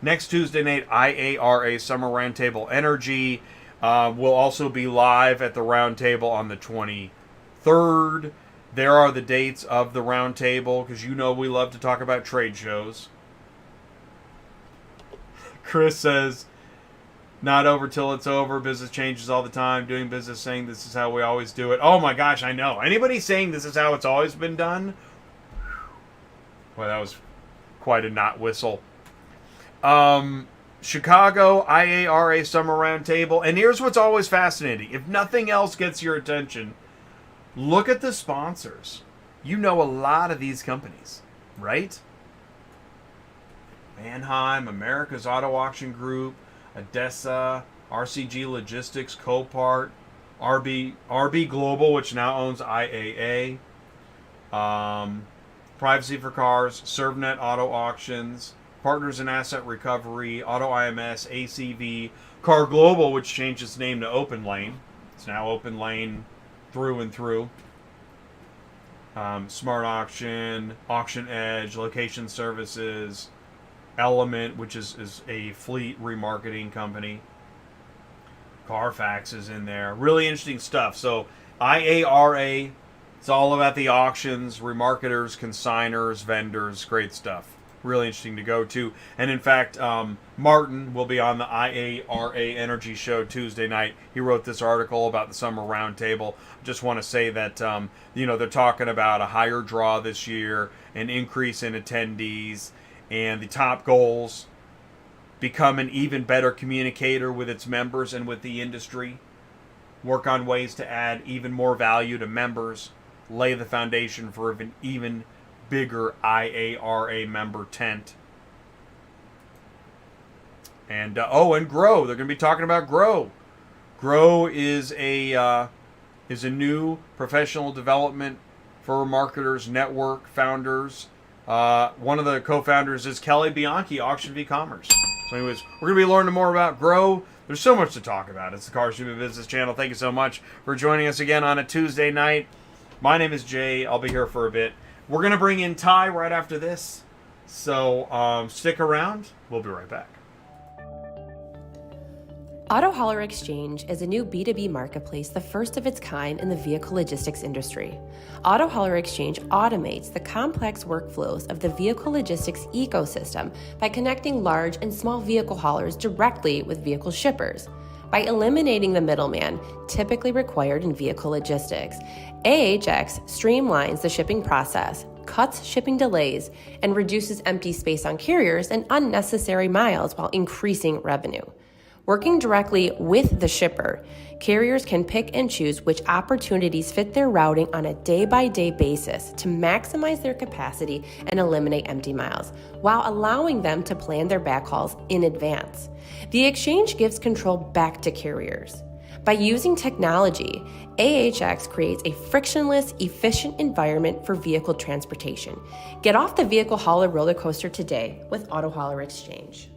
next Tuesday night, IARA Summer Roundtable Energy. We'll also be live at the Roundtable on the 23rd. There are the dates of the Roundtable, because you know we love to talk about trade shows. Chris says, not over till it's over. Business changes all the time. Doing business saying this is how we always do it. Oh my gosh, I know. Anybody saying this is how it's always been done? Well, that was quite a not whistle. Chicago, IARA Summer Roundtable. And here's what's always fascinating. If nothing else gets your attention, look at the sponsors. You know a lot of these companies, right? Manheim, America's Auto Auction Group, ADESA, RCG Logistics, Copart, RB Global, which now owns IAA, Privacy for Cars, ServNet Auto Auctions, Partners in Asset Recovery, Auto IMS, ACV, Car Global, which changed its name to Open Lane. It's now Open Lane through and through. Smart Auction, Auction Edge, Location Services, Element, which is a fleet remarketing company. Carfax is in there. Really interesting stuff. So IARA, it's all about the auctions, remarketers, consigners, vendors. Great stuff. Really interesting to go to. And in fact, Martin will be on the IARA Energy Show Tuesday night. He wrote this article about the Summer Roundtable. Just want to say that, they're talking about a higher draw this year, an increase in attendees, and the top goals: become an even better communicator with its members and with the industry, work on ways to add even more value to members, lay the foundation for an even bigger IARA member tent. And and Grow. They're going to be talking about Grow. Grow is a new professional development for marketers network founders. One of the co-founders is Kelly Bianchi, AuctionVCommerce. So anyways, we're going to be learning more about Grow. There's so much to talk about. It's the Cars Human Business channel. Thank you so much for joining us again on a Tuesday night. My name is Jay. I'll be here for a bit. We're going to bring in Ty right after this. So stick around. We'll be right back. Auto Hauler Exchange is a new B2B marketplace, the first of its kind in the vehicle logistics industry. Auto Hauler Exchange automates the complex workflows of the vehicle logistics ecosystem by connecting large and small vehicle haulers directly with vehicle shippers. By eliminating the middleman typically required in vehicle logistics, AHX streamlines the shipping process, cuts shipping delays, and reduces empty space on carriers and unnecessary miles while increasing revenue. Working directly with the shipper, carriers can pick and choose which opportunities fit their routing on a day-by-day basis to maximize their capacity and eliminate empty miles, while allowing them to plan their backhauls in advance. The exchange gives control back to carriers. By using technology, AHX creates a frictionless, efficient environment for vehicle transportation. Get off the vehicle hauler roller coaster today with Auto Hauler Exchange.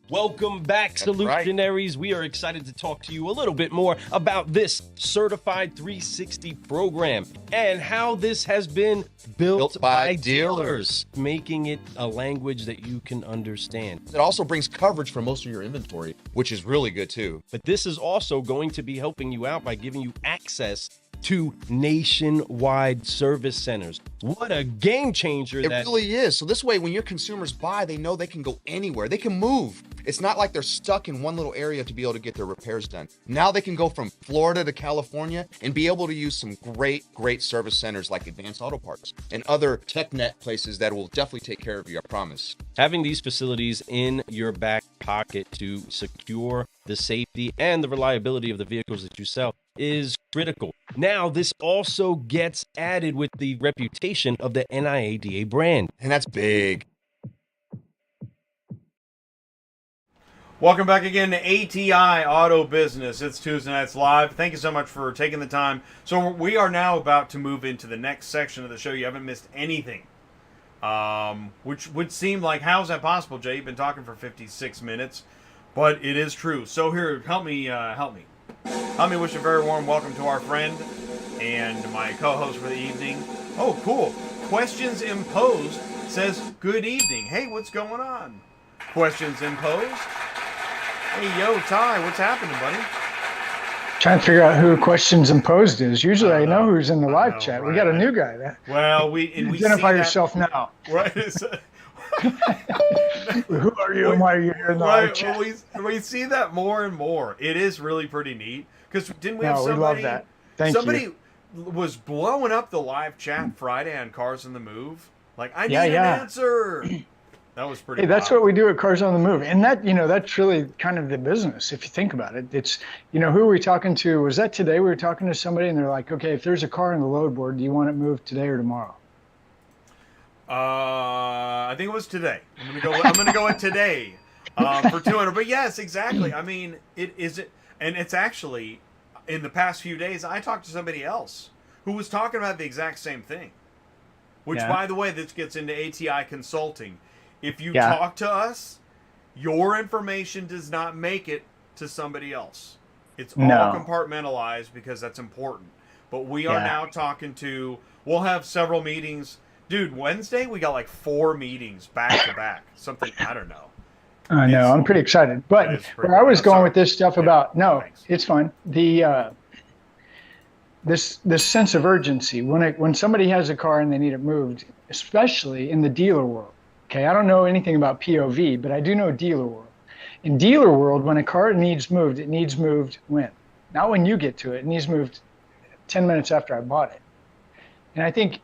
Welcome back, Solutionaries. We are excited to talk to you a little bit more about this Certified 360 program and how this has been built by dealers, making it a language that you can understand. It also brings coverage for most of your inventory, which is really good too. But this is also going to be helping you out by giving you access to nationwide service centers. What a game changer it really is. So this way, when your consumers buy, they know they can go anywhere. They can move. It's not like they're stuck in one little area to be able to get their repairs done. Now they can go from Florida to California and be able to use some great service centers like Advanced Auto Parts and other TechNet places that will definitely take care of you, I promise. Having these facilities in your back pocket to secure the safety and the reliability of the vehicles that you sell is critical. Now, this also gets added with the reputation of the NIADA brand. And that's big. Welcome back again to ATI Auto Business. It's Tuesday Nights Live. Thank you so much for taking the time. So we are now about to move into the next section of the show. You haven't missed anything. Which would seem like, how's that possible, Jay? You've been talking for 56 minutes. But it is true. So here, help me wish a very warm welcome to our friend and my co-host for the evening. Oh, cool. Questions Imposed says, good evening. Hey, what's going on? Questions Imposed. Hey, yo, Ty, what's happening, buddy? Trying to figure out who Questions Imposed is. Usually I know who's in the live chat. Right. We got a new guy. Well, we identify yourself now. Right. Who are you and why are you here in the live chat? Well, we see that more and more. It is really pretty neat. Because didn't we have somebody? We love that. Somebody was blowing up the live chat Friday on Cars on the Move. Like, I need an answer. That was pretty. Hey, that's what we do at Cars on the Move, and that's really kind of the business if you think about it. It's who are we talking to? Was that today? We were talking to somebody, and they're like, "Okay, if there's a car on the load board, do you want it moved today or tomorrow?" I think it was today. I'm gonna go with today for 200. But yes, exactly. I mean, and it's actually in the past few days I talked to somebody else who was talking about the exact same thing. Which, by the way, this gets into ATI Consulting. If you talk to us, your information does not make it to somebody else. It's all compartmentalized because that's important. But we are now talking to, we'll have several meetings. Dude, Wednesday we got like 4 meetings back to back. Something, I don't know. I know, I'm pretty excited. But where I was going with this stuff about, it's fine. The this sense of urgency, when somebody has a car and they need it moved, especially in the dealer world. Okay, I don't know anything about POV, but I do know dealer world. In dealer world, when a car needs moved, it needs moved when? Not when you get to it. It needs moved 10 minutes after I bought it. And I think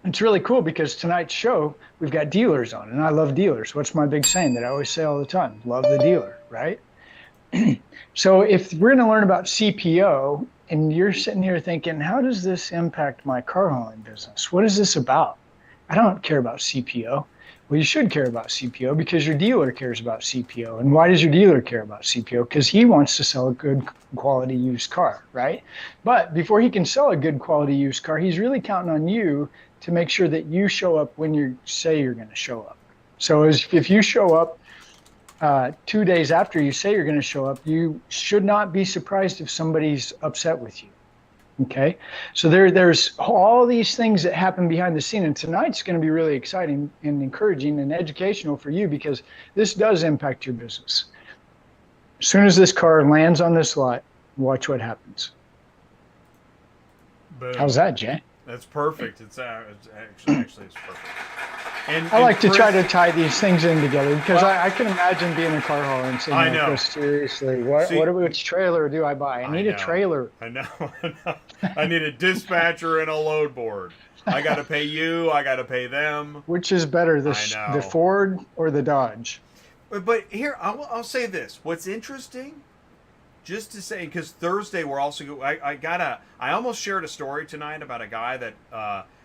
it's really cool because tonight's show, we've got dealers on, and I love dealers. What's my big saying that I always say all the time? Love the dealer, right? So if we're going to learn about CPO, and you're sitting here thinking, how does this impact my car hauling business? What is this about? I don't care about CPO. Well, you should care about CPO because your dealer cares about CPO. And why does your dealer care about CPO? Because he wants to sell a good quality used car, right? But before he can sell a good quality used car, he's really counting on you to make sure that you show up when you say you're going to show up. So if you show up 2 days after you say you're going to show up, you should not be surprised if somebody's upset with you. Okay, so there's all these things that happen behind the scene, and tonight's going to be really exciting and encouraging and educational for you because this does impact your business. As soon as this car lands on this lot, watch what happens. Boom. How's that, Jay? That's perfect. It's actually it's perfect. I like to try to tie these things in together because I can imagine being a car hauler and saying, I know. Seriously, which trailer do I buy? I need a trailer. I know. I need a dispatcher and a load board. I got to pay you. I got to pay them. Which is better, the Ford or the Dodge? But here, I'll say this. What's interesting, just to say, because Thursday we're also, I almost shared a story tonight about a guy that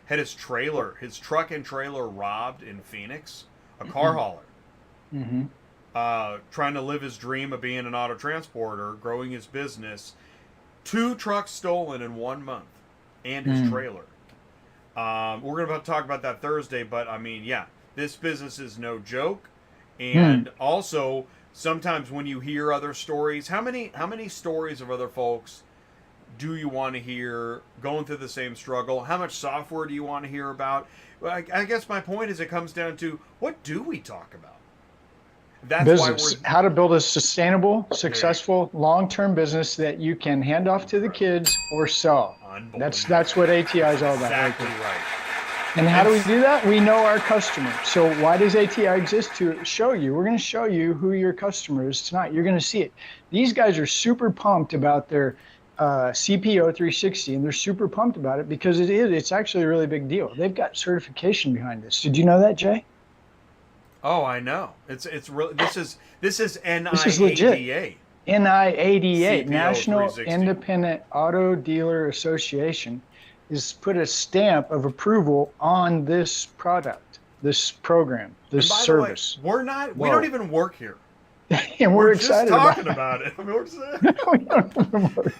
had his truck and trailer robbed in Phoenix, a car hauler. Trying to live his dream of being an auto transporter, growing his business. 2 trucks stolen in 1 month, and his trailer. We're going to talk about that Thursday, but I mean, yeah, this business is no joke. And also, sometimes when you hear other stories, how many stories of other folks do you want to hear going through the same struggle? How much software do you want to hear about? I guess my point is it comes down to, what do we talk about? That's business. How to build a sustainable, successful, long-term business that you can hand off to the kids or sell. That's what ATI is all about. Exactly right. And how do we do that? We know our customer. So why does ATI exist? To show you. We're going to show you who your customer is tonight. You're going to see it. These guys are super pumped about their CPO 360, and they're super pumped about it because it's actually a really big deal. They've got certification behind this. Did you know that, Jay? Oh, I know. It's really this is NIADA. This is legit. NIADA, CPO National 360. Independent Auto Dealer Association, is put a stamp of approval on this product, this program, this service. The way, we don't even work here. And we're excited just talking about it. I mean, we don't even work.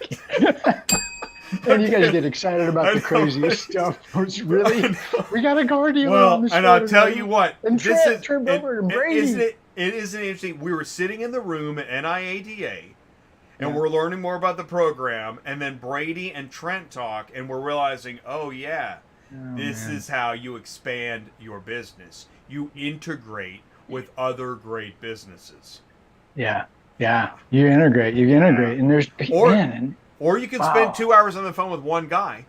And you guys get excited about the craziest stuff. It's really, we got a car dealer on the show. And I'll tell you what, and Trent Broberg and Brady. It is interesting. We were sitting in the room at NIADA, and we're learning more about the program, and then Brady and Trent talk, and we're realizing, this is how you expand your business. You integrate with other great businesses. Yeah. You integrate, and there's or you can spend 2 hours on the phone with one guy.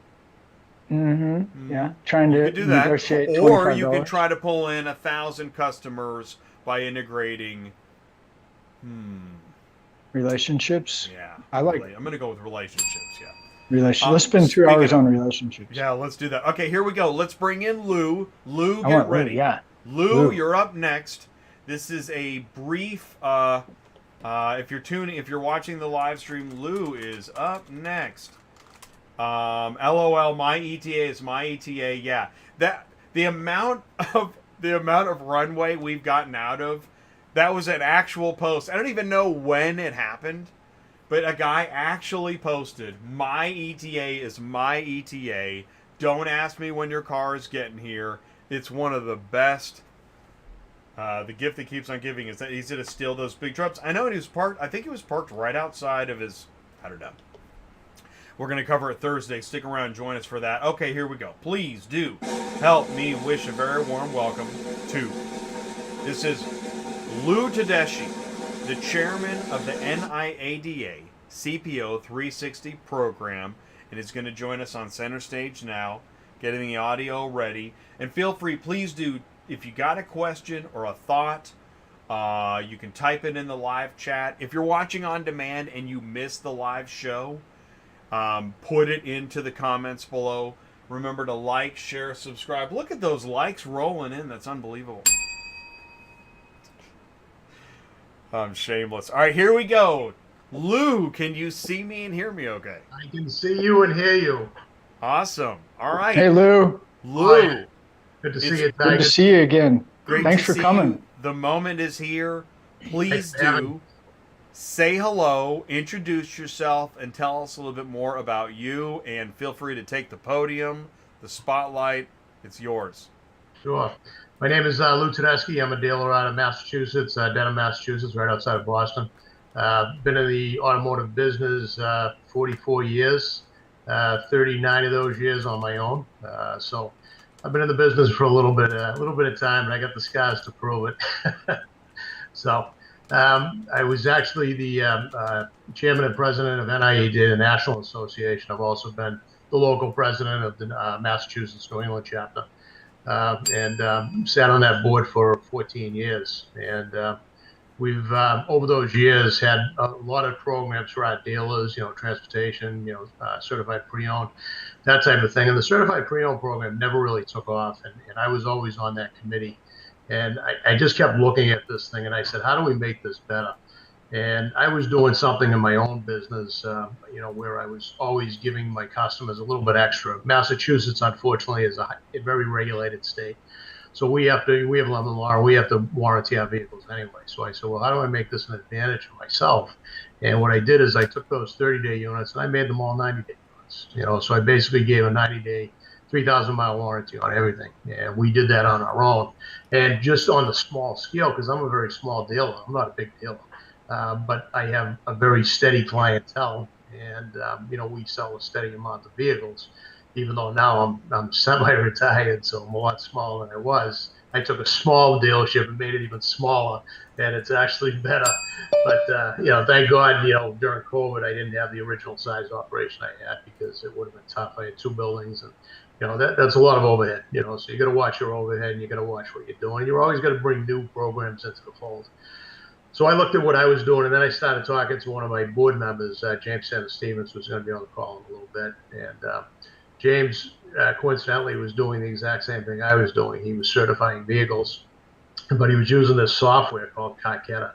Yeah, trying to do that. negotiate Or you can try to pull in 1,000 customers by integrating relationships. Yeah, I'm going to go with relationships. Yeah, Let's spend 2 hours on relationships. Yeah, let's do that. Okay, here we go. Let's bring in Lou. Lou, get ready. Lou, you're up next. This is a brief. If you're watching the live stream, Lou is up next. LOL, my ETA is my ETA. Yeah, the amount of runway we've gotten out of, that was an actual post. I don't even know when it happened, but a guy actually posted, my ETA is my ETA. Don't ask me when your car is getting here. It's one of the best. The gift that keeps on giving is that he's going to steal those big trucks. I know he was parked. I think he was parked right outside of his. I don't know. We're going to cover it Thursday. Stick around and join us for that. Okay, here we go. Please do help me wish a very warm welcome to. This is Lou Tedeschi, the chairman of the NIADA CPO 360 program, and is going to join us on center stage now, getting the audio ready. And feel free, please do. If you got a question or a thought, you can type it in the live chat. If you're watching on demand and you missed the live show, put it into the comments below. Remember to like, share, subscribe. Look at those likes rolling in. That's unbelievable. I'm shameless. All right, here we go. Lou, can you see me and hear me okay? I can see you and hear you. Awesome. All right. Hey, Lou. Lou. Good to see you, Tiger. Good to see you again. Great Thanks to for see coming. You. The moment is here. Please do say hello, introduce yourself, and tell us a little bit more about you. And feel free to take the podium, the spotlight. It's yours. Sure. My name is Lou Tedeschi. I'm a dealer out of Massachusetts, Dedham, Massachusetts, right outside of Boston. Been in the automotive business 44 years, 39 of those years on my own. So I've been in the business for a little bit of time, and I got the scars to prove it. So I was actually the chairman and president of NIADA, the National Association. I've also been the local president of the Massachusetts New England chapter. and sat on that board for 14 years. And we've, over those years, had a lot of programs for our dealers, transportation, certified pre-owned, that type of thing. And the certified pre-owned program never really took off. And I was always on that committee. And I just kept looking at this thing, and I said, how do we make this better? And I was doing something in my own business, where I was always giving my customers a little bit extra. Massachusetts, unfortunately, is a very regulated state. So we have London law, we have to warranty our vehicles anyway. So I said, well, how do I make this an advantage for myself? And what I did is I took those 30-day units and I made them all 90-day units. So I basically gave a 90-day, 3,000-mile warranty on everything. And we did that on our own. And just on the small scale, because I'm a very small dealer, I'm not a big dealer. But I have a very steady clientele, and we sell a steady amount of vehicles. Even though now I'm semi-retired, so I'm a lot smaller than I was. I took a small dealership and made it even smaller, and it's actually better. But thank God, during COVID, I didn't have the original size operation I had, because it would have been tough. I had 2 buildings, and that's a lot of overhead. So you got to watch your overhead, and you got to watch what you're doing. You're always got to bring new programs into the fold. So I looked at what I was doing, and then I started talking to one of my board members, James Santistevan, who's going to be on the call in a little bit. And James, coincidentally, was doing the exact same thing I was doing. He was certifying vehicles, but he was using this software called Carketa.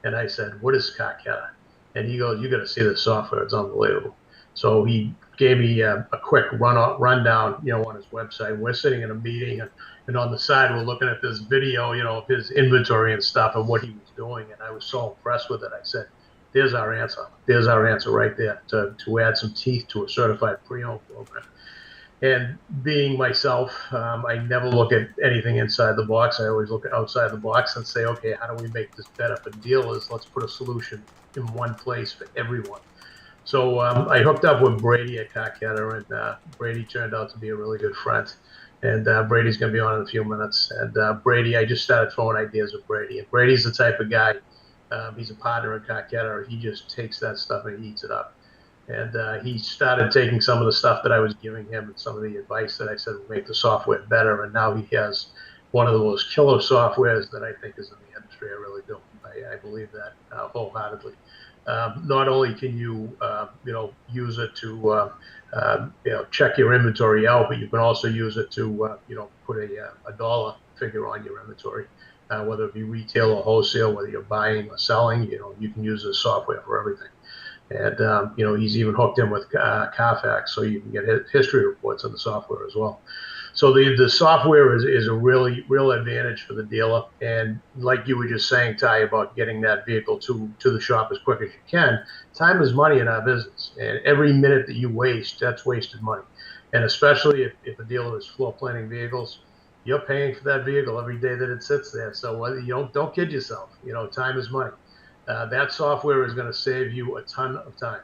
And I said, what is Carketa? And he goes, you got to see this software. It's unbelievable. So he gave me a quick rundown, on his website. We're sitting in a meeting, and on the side, we're looking at this video, of his inventory and stuff and what he was doing. And I was so impressed with it. I said, there's our answer. There's our answer right there to add some teeth to a certified pre-owned program. And being myself, I never look at anything inside the box. I always look outside the box and say, okay, how do we make this better for dealers? Let's put a solution in one place for everyone. So I hooked up with Brady at Carketa, and Brady turned out to be a really good friend. And Brady's going to be on in a few minutes. And Brady, I just started throwing ideas with Brady. And Brady's the type of guy, he's a partner in Carketa. He just takes that stuff and he eats it up. And he started taking some of the stuff that I was giving him and some of the advice that I said would make the software better. And now he has one of the most killer softwares that I think is in the industry. I really do. I believe that wholeheartedly. Not only can you, use it to, check your inventory out, but you can also use it to, put a dollar figure on your inventory, whether it be retail or wholesale, whether you're buying or selling, you can use this software for everything. And, he's even hooked in with Carfax, so you can get history reports on the software as well. So the software is a real advantage for the dealer. And like you were just saying, Ty, about getting that vehicle to the shop as quick as you can, time is money in our business. And every minute that you waste, that's wasted money. And especially if a dealer is floor planning vehicles, you're paying for that vehicle every day that it sits there. So whether don't kid yourself, time is money. That software is going to save you a ton of time.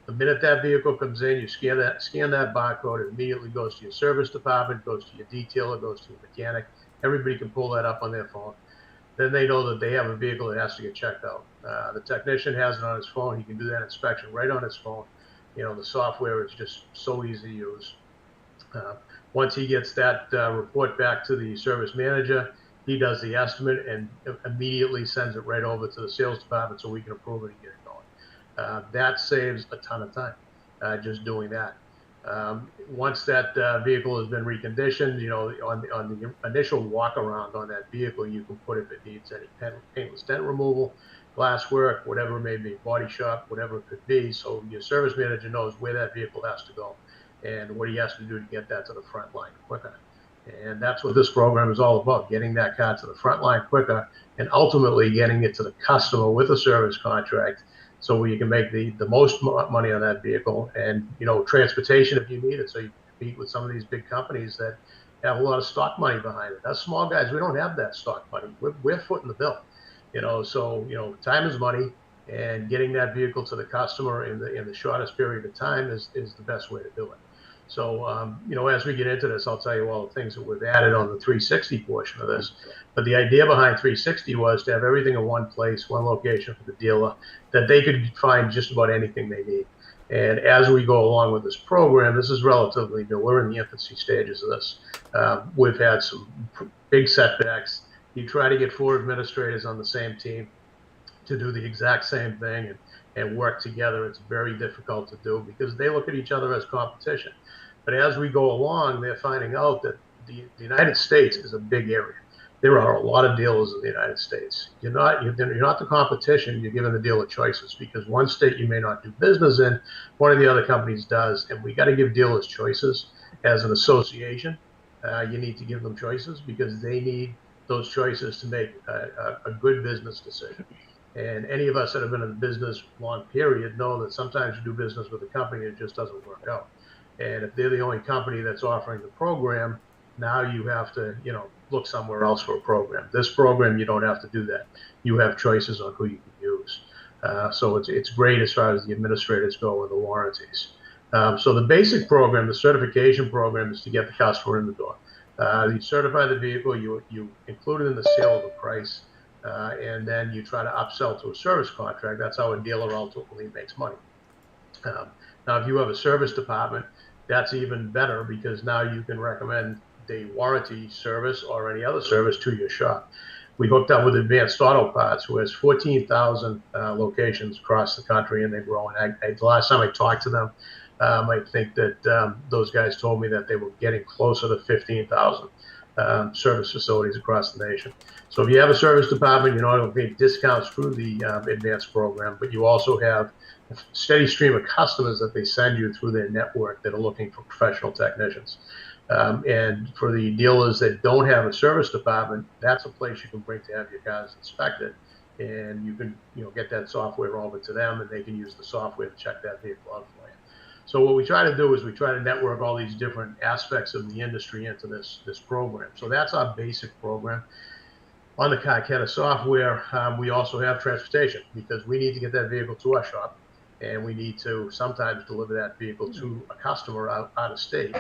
The minute that vehicle comes in, you scan that barcode, it immediately goes to your service department, goes to your detailer, goes to your mechanic. Everybody can pull that up on their phone. Then they know that they have a vehicle that has to get checked out. The technician has it on his phone. He can do that inspection right on his phone. The software is just so easy to use. Once he gets that report back to the service manager, he does the estimate and immediately sends it right over to the sales department so we can approve it and get it going. That saves a ton of time, just doing that. Once that vehicle has been reconditioned, on the initial walk around on that vehicle, you can put if it needs any paintless dent removal, glass work, whatever it may be, body shop, whatever it could be. So your service manager knows where that vehicle has to go and what he has to do to get that to the front line quicker. And that's what this program is all about, getting that car to the front line quicker and ultimately getting it to the customer with a service contract so you can make the most money on that vehicle. And, transportation if you need it, so you compete with some of these big companies that have a lot of stock money behind it. Us small guys, we don't have that stock money. We're footing the bill, so, time is money, and getting that vehicle to the customer in the shortest period of time is the best way to do it. So, as we get into this, I'll tell you all the things that we've added on the 360 portion of this. But the idea behind 360 was to have everything in one place, one location for the dealer, that they could find just about anything they need. And as we go along with this program, this is relatively new. We're in the infancy stages of this. We've had some big setbacks. You try to get 4 administrators on the same team to do the exact same thing and work together. It's very difficult to do because they look at each other as competition. But as we go along, they're finding out that the United States is a big area. There are a lot of dealers in the United States. You're not the competition. You're giving the dealer choices because one state you may not do business in, one of the other companies does, and we got to give dealers choices. As an association, you need to give them choices because they need those choices to make a good business decision. And any of us that have been in the business long period know that sometimes you do business with a company and it just doesn't work out. And if they're the only company that's offering the program, now you have to, look somewhere else for a program. This program, you don't have to do that. You have choices on who you can use. So it's great as far as the administrators go and the warranties. So the basic program, the certification program, is to get the customer in the door. You certify the vehicle, you include it in the sale of the price, and then you try to upsell to a service contract. That's how a dealer ultimately makes money. Now, if you have a service department, that's even better because now you can recommend the warranty service or any other service to your shop. We hooked up with Advanced Auto Parts, who has 14,000 locations across the country, and they're growing. The last time I talked to them, I think that those guys told me that they were getting closer to 15,000 service facilities across the nation. So if you have a service department, you not only get discounts through the advanced program, but you also have a steady stream of customers that they send you through their network that are looking for professional technicians. And for the dealers that don't have a service department, that's a place you can bring to have your cars inspected, and you can get that software over to them, and they can use the software to check that vehicle out for you. So what we try to do is we try to network all these different aspects of the industry into this program. So that's our basic program. On the Carketa software, we also have transportation because we need to get that vehicle to our shop, and we need to sometimes deliver that vehicle to a customer out of state.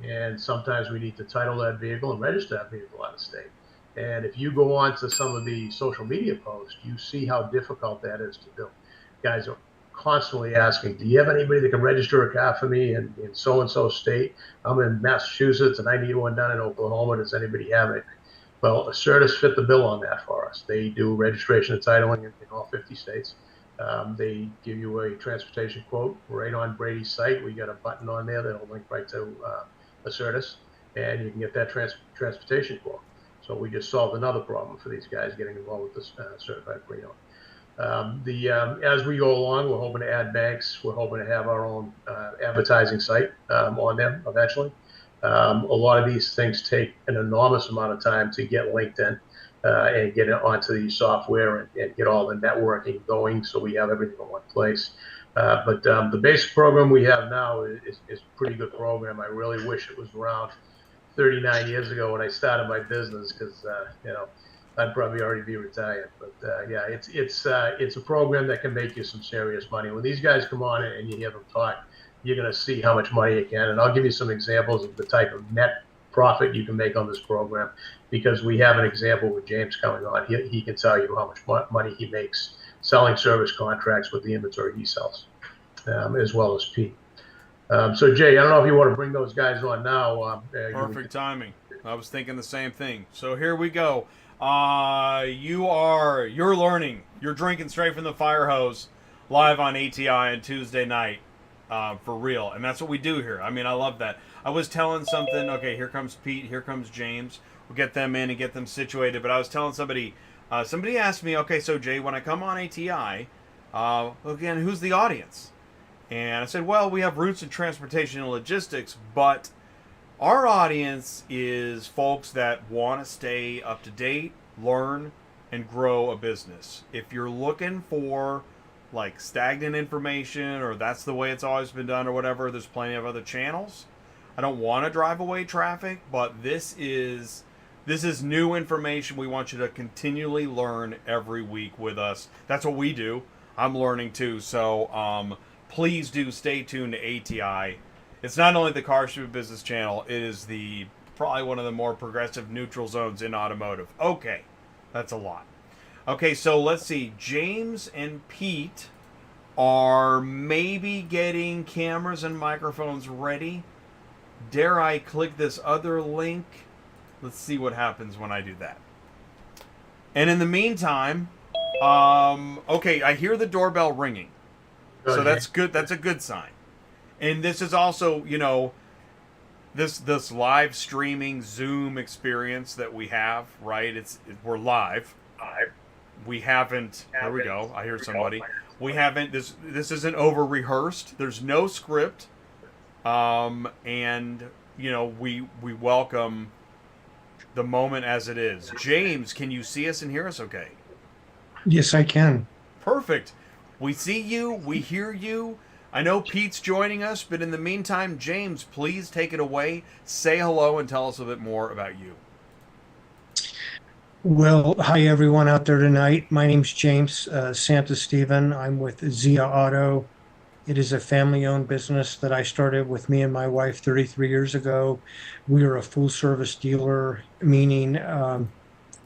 And sometimes we need to title that vehicle and register that vehicle out of state. And if you go on to some of the social media posts, you see how difficult that is to do. Guys are constantly asking, do you have anybody that can register a car for me in so-and-so state? I'm in Massachusetts and I need one down in Oklahoma. Does anybody have it? Well, ACERTUS fit the bill on that for us. They do registration and titling in all 50 states. They give you a transportation quote right on Brady's site. We got a button on there that'll link right to ACERTUS, and you can get that transportation quote. So we just solved another problem for these guys getting involved with this certified pre-owned. As we go along, we're hoping to add banks. We're hoping to have our own advertising site on them eventually. A lot of these things take an enormous amount of time to get linked in and get it onto the software and get all the networking going so we have everything in one place. But the basic program we have now is a pretty good program. I really wish it was around 39 years ago when I started my business because, I'd probably already be retired. But yeah, it's a program that can make you some serious money. When these guys come on and you hear them talk, you're going to see how much money you can. And I'll give you some examples of the type of net profit you can make on this program because we have an example with James coming on. He can tell you how much money he makes selling service contracts with the inventory he sells, as well as Pete. So Jay, I don't know if you want to bring those guys on now. Perfect timing. I was thinking the same thing. So here we go. You're learning. You're drinking straight from the fire hose live on ATI on Tuesday night, for real. And that's what we do here. I mean, I love that. I was telling something. Okay, here comes Pete. Here comes James. We'll get them in and get them situated. But I was telling somebody. Somebody asked me, okay, so Jay, when I come on ATI, again, who's the audience? And I said, well, we have roots in transportation and logistics, but our audience is folks that want to stay up to date, learn, and grow a business. If you're looking for like stagnant information or that's the way it's always been done or whatever, there's plenty of other channels. I don't want to drive away traffic, but this is new information. We want you to continually learn every week with us. That's what we do. I'm learning too. So please do stay tuned to ATI. It's not only the Car Stupid Business channel, it is probably one of the more progressive neutral zones in automotive. Okay, that's a lot. Okay, so let's see. James and Pete are maybe getting cameras and microphones ready. Dare I click this other link? Let's see what happens when I do that. And in the meantime, okay, I hear the doorbell ringing. So that's good. That's a good sign. And this is also, you know, this live streaming Zoom experience that we have, right? We're live. We haven't. There we go. I hear somebody. We haven't. This isn't over rehearsed. There's no script. And you know, we welcome the moment as it is. James, can you see us and hear us? Okay. Yes, I can. Perfect. We see you. We hear you. I know Pete's joining us, but in the meantime, James, please take it away. Say hello and tell us a bit more about you. Well, hi everyone out there tonight. My name's James Santistevan. I'm with Zia Auto. It is a family-owned business that I started with me and my wife 33 years ago. We are a full-service dealer, meaning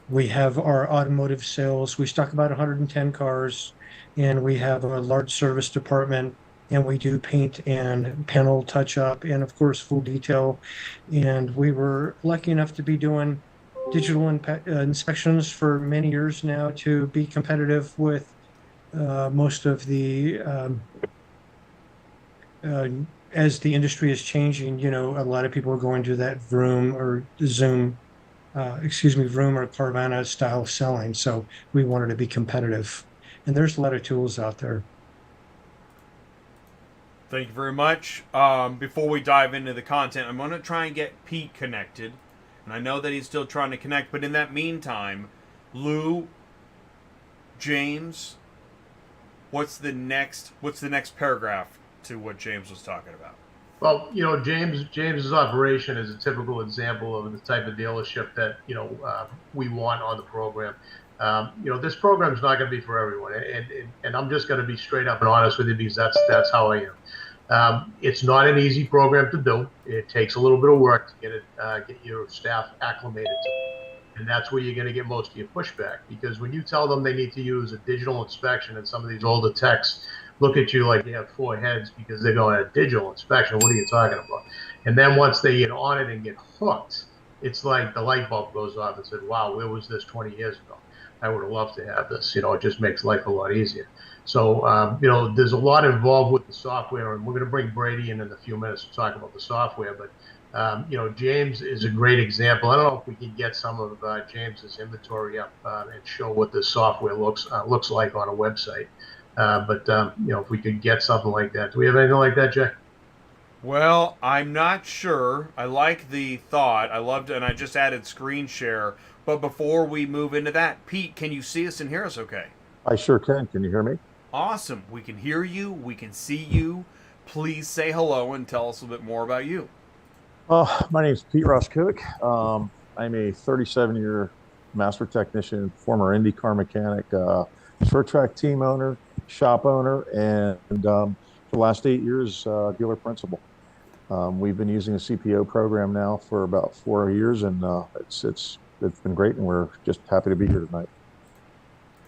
we have our automotive sales. We stock about 110 cars, and we have a large service department, and we do paint and panel touch-up, and of course, full detail. And we were lucky enough to be doing digital inspections for many years now to be competitive with most of the as the industry is changing, you know, a lot of people are going to that Vroom or Zoom, Vroom or Carvana style selling. So we wanted to be competitive. And there's a lot of tools out there. Thank you very much. Before we dive into the content, I'm going to try and get Pete connected. And I know that he's still trying to connect. But in that meantime, Lou, James, what's the next paragraph to what James was talking about? Well, you know, James's operation is a typical example of the type of dealership that, you know, we want on the program. You know, this program is not going to be for everyone, and I'm just going to be straight up and honest with you because that's how I am. It's not an easy program to do. It takes a little bit of work to get your staff acclimated to it. And that's where you're going to get most of your pushback, because when you tell them they need to use a digital inspection, and some of these older techs look at you like they have four heads because they're going a digital inspection. What are you talking about? And then once they get on it and get hooked, it's like the light bulb goes off and said, wow, where was this 20 years ago? I would have loved to have this. You know, it just makes life a lot easier. So, you know, there's a lot involved with the software, and we're going to bring Brady in a few minutes to talk about the software. But, you know, James is a great example. I don't know if we can get some of James's inventory up and show what the software looks like on a website. But you know, if we could get something like that. Do we have anything like that, Jay? Well, I'm not sure. I like the thought. I loved it, and I just added screen share. But before we move into that, Pete, can you see us and hear us okay? I sure can. Can you hear me? Awesome. We can hear you. We can see you. Please say hello and tell us a bit more about you. My name is Pete Raskovic. I'm a 37-year master technician, former IndyCar mechanic, short track team owner, shop owner, and for the last 8 years, dealer principal. We've been using a CPO program now for about 4 years, and it's been great, and we're just happy to be here tonight.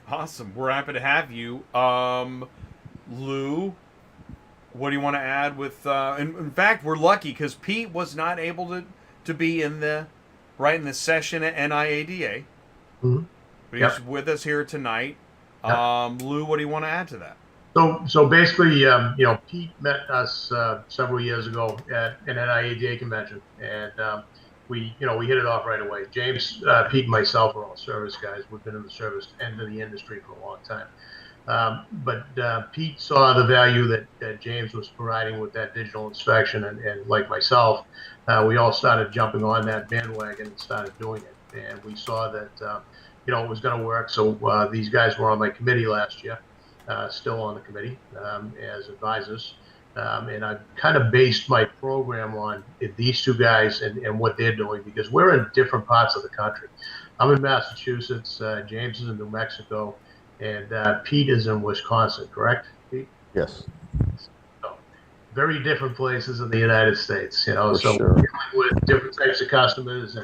Awesome. We're happy to have you. Lou, what do you want to add with in fact, we're lucky because Pete was not able to be in the session at NIADA. Mm-hmm. But he's with us here tonight. Lou, what do you want to add to that? So basically, you know, Pete met us several years ago at an NIADA convention, and we hit it off right away. James, Pete, and myself are all service guys. We've been in the service end of the industry for a long time. But Pete saw the value that James was providing with that digital inspection, and like myself, we all started jumping on that bandwagon and started doing it. And we saw that you know, it was going to work. So these guys were on my committee last year, still on the committee as advisors. And I kind of based my program on these two guys and what they're doing, because we're in different parts of the country. I'm in Massachusetts, James is in New Mexico, and Pete is in Wisconsin, correct, Pete? Yes. So, very different places in the United States, you know, so sure. We're dealing with different types of customers,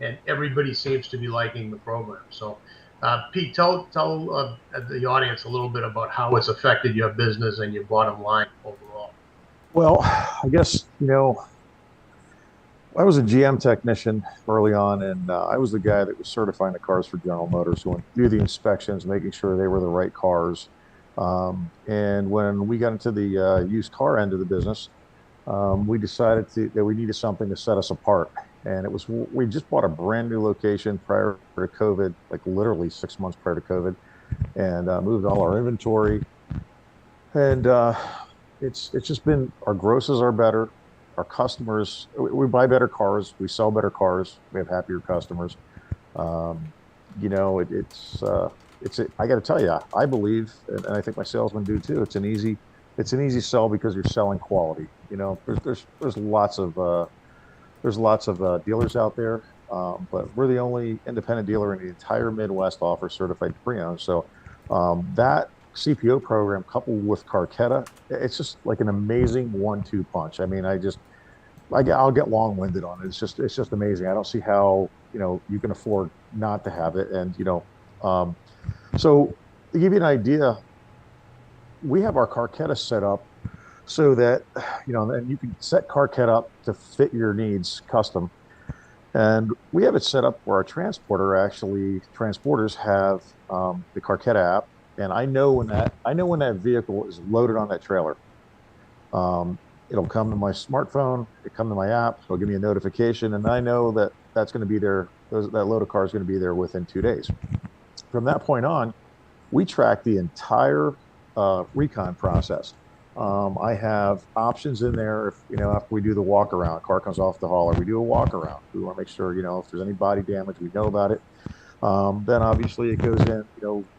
and everybody seems to be liking the program. So Pete, tell the audience a little bit about how it's affected your business and your bottom line overall. Well, I guess, I was a GM technician early on, and I was the guy that was certifying the cars for General Motors, going through the inspections, making sure they were the right cars. And when we got into the used car end of the business, we decided that we needed something to set us apart. And we just bought a brand new location prior to COVID, like literally 6 months prior to COVID, and moved all our inventory. And it's just been, our grosses are better. Our customers, we buy better cars, we sell better cars, we have happier customers. I got to tell you, I believe, and I think my salesmen do too, it's an easy sell because you're selling quality. There's lots of dealers out there, but we're the only independent dealer in the entire Midwest to offer certified pre-owned. So that CPO program coupled with Carketa, it's just like an amazing 1-2 punch. I mean, I'll get long-winded on it. It's just amazing. I don't see how, you can afford not to have it. And, so to give you an idea, we have our Carketa set up so that, and you can set Carketa up to fit your needs custom. And we have it set up where our transporters have the Carketa app. And I know when that vehicle is loaded on that trailer. It'll come to my smartphone, it'll come to my app, it'll give me a notification, and I know that that's going to be there, that load of cars is going to be there within 2 days. From that point on, we track the entire recon process. I have options in there if, after we do the walk around, car comes off the hauler, we do a walk around. We want to make sure, if there's any body damage, we know about it. Then obviously it goes in,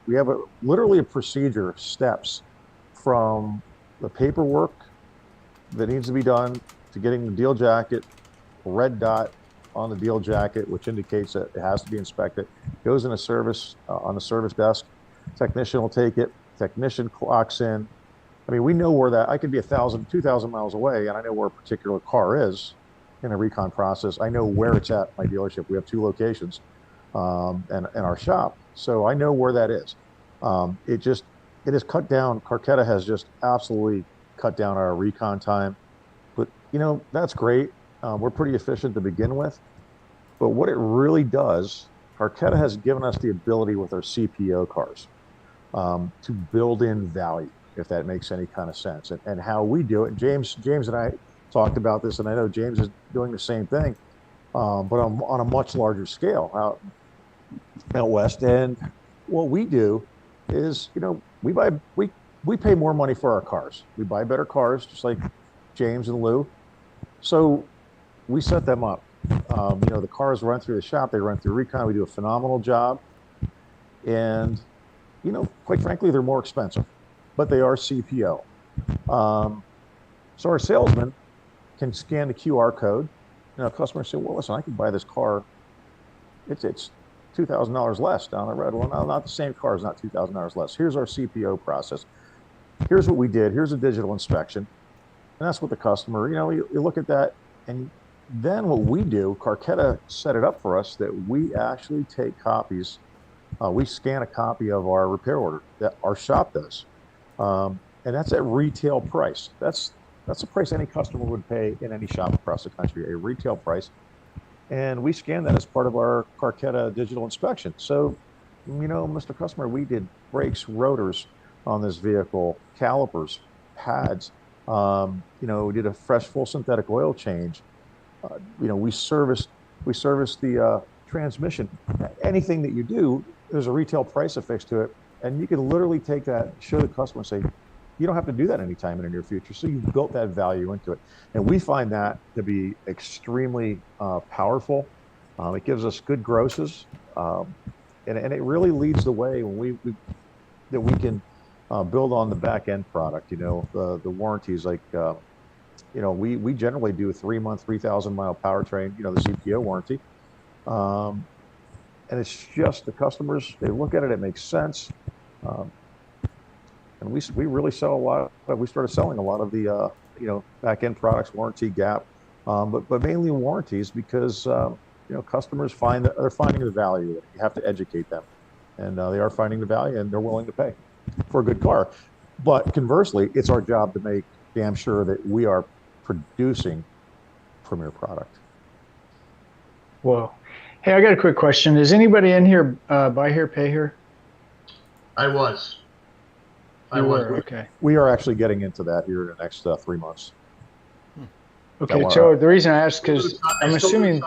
we have literally a procedure, steps from the paperwork that needs to be done to getting the deal jacket, red dot on the deal jacket, which indicates that it has to be inspected, goes in a service on the service desk. Technician will take it, technician clocks in. I mean, we know where that, I could be 1,000, 2,000 miles away, and I know where a particular car is in a recon process. I know where it's at my dealership. We have 2 locations. And our shop. So I know where that is. It has cut down, Carketa has just absolutely cut down our recon time. But, that's great. We're pretty efficient to begin with. But what it really does, Carketa has given us the ability with our CPO cars to build in value, if that makes any kind of sense. And how we do it, James and I talked about this, and I know James is doing the same thing, but on a much larger scale out west. And what we do is, we pay more money for our cars. We buy better cars, just like James and Lou. So we set them up. The cars run through the shop, they run through recon. We do a phenomenal job. And, quite frankly, they're more expensive, but they are CPO. So our salesman can scan the QR code. Customers say, well, listen, I can buy this car. It's $2,000 less down the road. Well, no, not the same car is not $2,000 less. Here's our CPO process. Here's what we did. Here's a digital inspection. And that's what the customer, you look at that. And then what we do, Carketa set it up for us that we actually take copies. We scan a copy of our repair order that our shop does. And that's at retail price. That's the price any customer would pay in any shop across the country, a retail price. And we scan that as part of our Carketa digital inspection. So, Mr. Customer, we did brakes, rotors on this vehicle, calipers, pads. We did a fresh full synthetic oil change. We serviced the transmission. Anything that you do, there's a retail price affixed to it. And you can literally take that, show the customer and say, you don't have to do that anytime in the near future. So you've built that value into it. And we find that to be extremely powerful. It gives us good grosses. And it really leads the way when we can build on the back end product, the warranties, like, we generally do a 3-month, 3,000 mile powertrain, the CPO warranty. And it's just the customers, they look at it, it makes sense. And we really sell a lot. We started selling a lot of the back end products, warranty gap, but mainly warranties because customers find that they're finding the value. You have to educate them. and they are finding the value, and they're willing to pay for a good car. But conversely, it's our job to make damn sure that we are producing premier product. Well, hey, I got a quick question. Is anybody in here buy here, pay here? I was. Okay. We are actually getting into that here in the next 3 months. Okay, so the reason I asked because I'm assuming.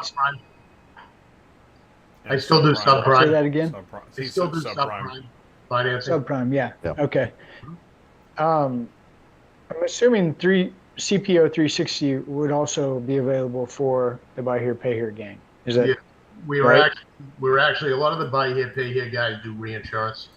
I still do subprime. Say that again. I still do subprime financing. Subprime, yeah. Okay. I'm assuming CPO 360 would also be available for the buy here, pay here gang. Is that? Yeah, we were right? actually a lot of the buy here, pay here guys do reinsurance.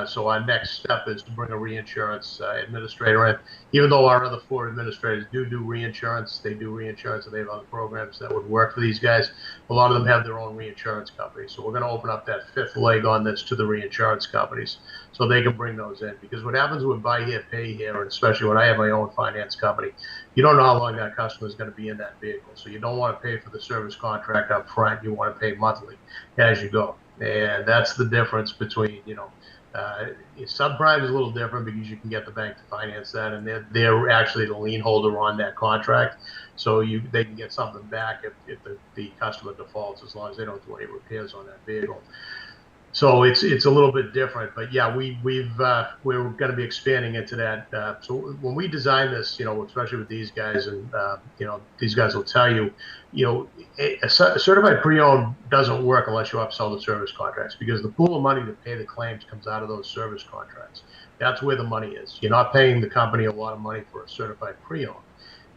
So our next step is to bring a reinsurance administrator in. Even though our other 4 administrators do reinsurance, they do reinsurance and they have other programs that would work for these guys. A lot of them have their own reinsurance companies. So we're going to open up that 5th leg on this to the reinsurance companies so they can bring those in. Because what happens with buy here, pay here, and especially when I have my own finance company, you don't know how long that customer is going to be in that vehicle. So you don't want to pay for the service contract up front. You want to pay monthly as you go. And that's the difference between, subprime is a little different because you can get the bank to finance that, and they're actually the lien holder on that contract, so they can get something back if the customer defaults, as long as they don't do any repairs on that vehicle. So it's a little bit different, but yeah, we're going to be expanding into that. So when we design this, especially with these guys, and these guys will tell you, a certified pre-owned doesn't work unless you upsell the service contracts, because the pool of money to pay the claims comes out of those service contracts. That's where the money is. You're not paying the company a lot of money for a certified pre-owned.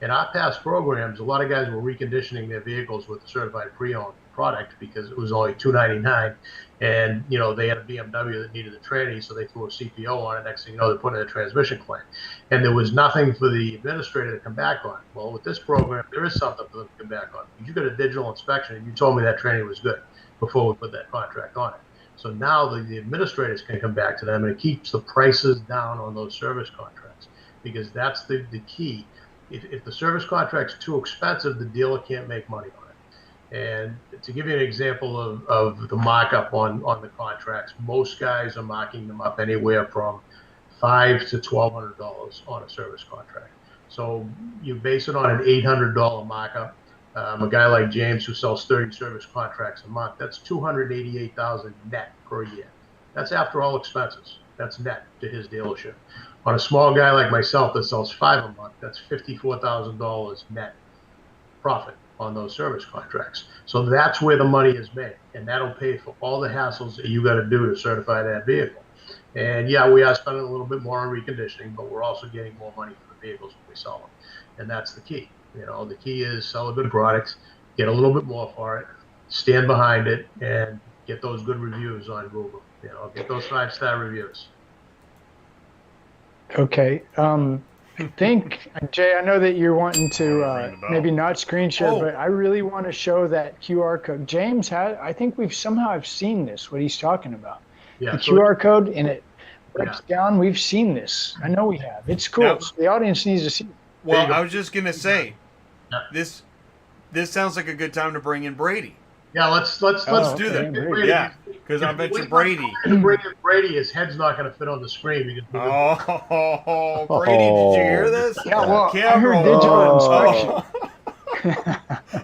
In our past programs, a lot of guys were reconditioning their vehicles with the certified pre-owned product because it was only $299, and they had a BMW that needed a tranny, so they threw a CPO on it. Next thing you know, they're putting in a transmission claim, and there was nothing for the administrator to come back on. Well, with this program, there is something for them to come back on. You got a digital inspection, and you told me that tranny was good before we put that contract on it. So now the administrators can come back to them, and it keeps the prices down on those service contracts, because that's the key. If the service contract's too expensive, the dealer can't make money on it. And to give you an example of the markup on the contracts, most guys are marking them up anywhere from $500 to $1,200 on a service contract. So you base it on an $800 markup. A guy like James, who sells 30 service contracts a month, that's $288,000 net per year. That's after all expenses. That's net to his dealership. On a small guy like myself that sells 5 a month, that's $54,000 net profit on those service contracts. So that's where the money is made, and that'll pay for all the hassles that you got to do to certify that vehicle. And yeah, we are spending a little bit more on reconditioning, but we're also getting more money for the vehicles when we sell them, and that's the key. The key is sell a good product, get a little bit more for it, stand behind it, and get those good reviews on Google. Get those 5-star reviews. Okay. I think, Jay, I know that you're wanting to maybe not screen share, but I really want to show that QR code. James I think I've seen this, what he's talking about. Yeah, the QR code, and it breaks down. We've seen this. I know we have. It's cool. Now, so the audience needs to see it. Well, I was just going to say, this sounds like a good time to bring in Brady. Yeah, let's do that. Brady. Yeah, because I bet you Brady. Brady, his head's not going to fit on the screen. Because Brady, did you hear this? Yeah, well, I heard digital inspection.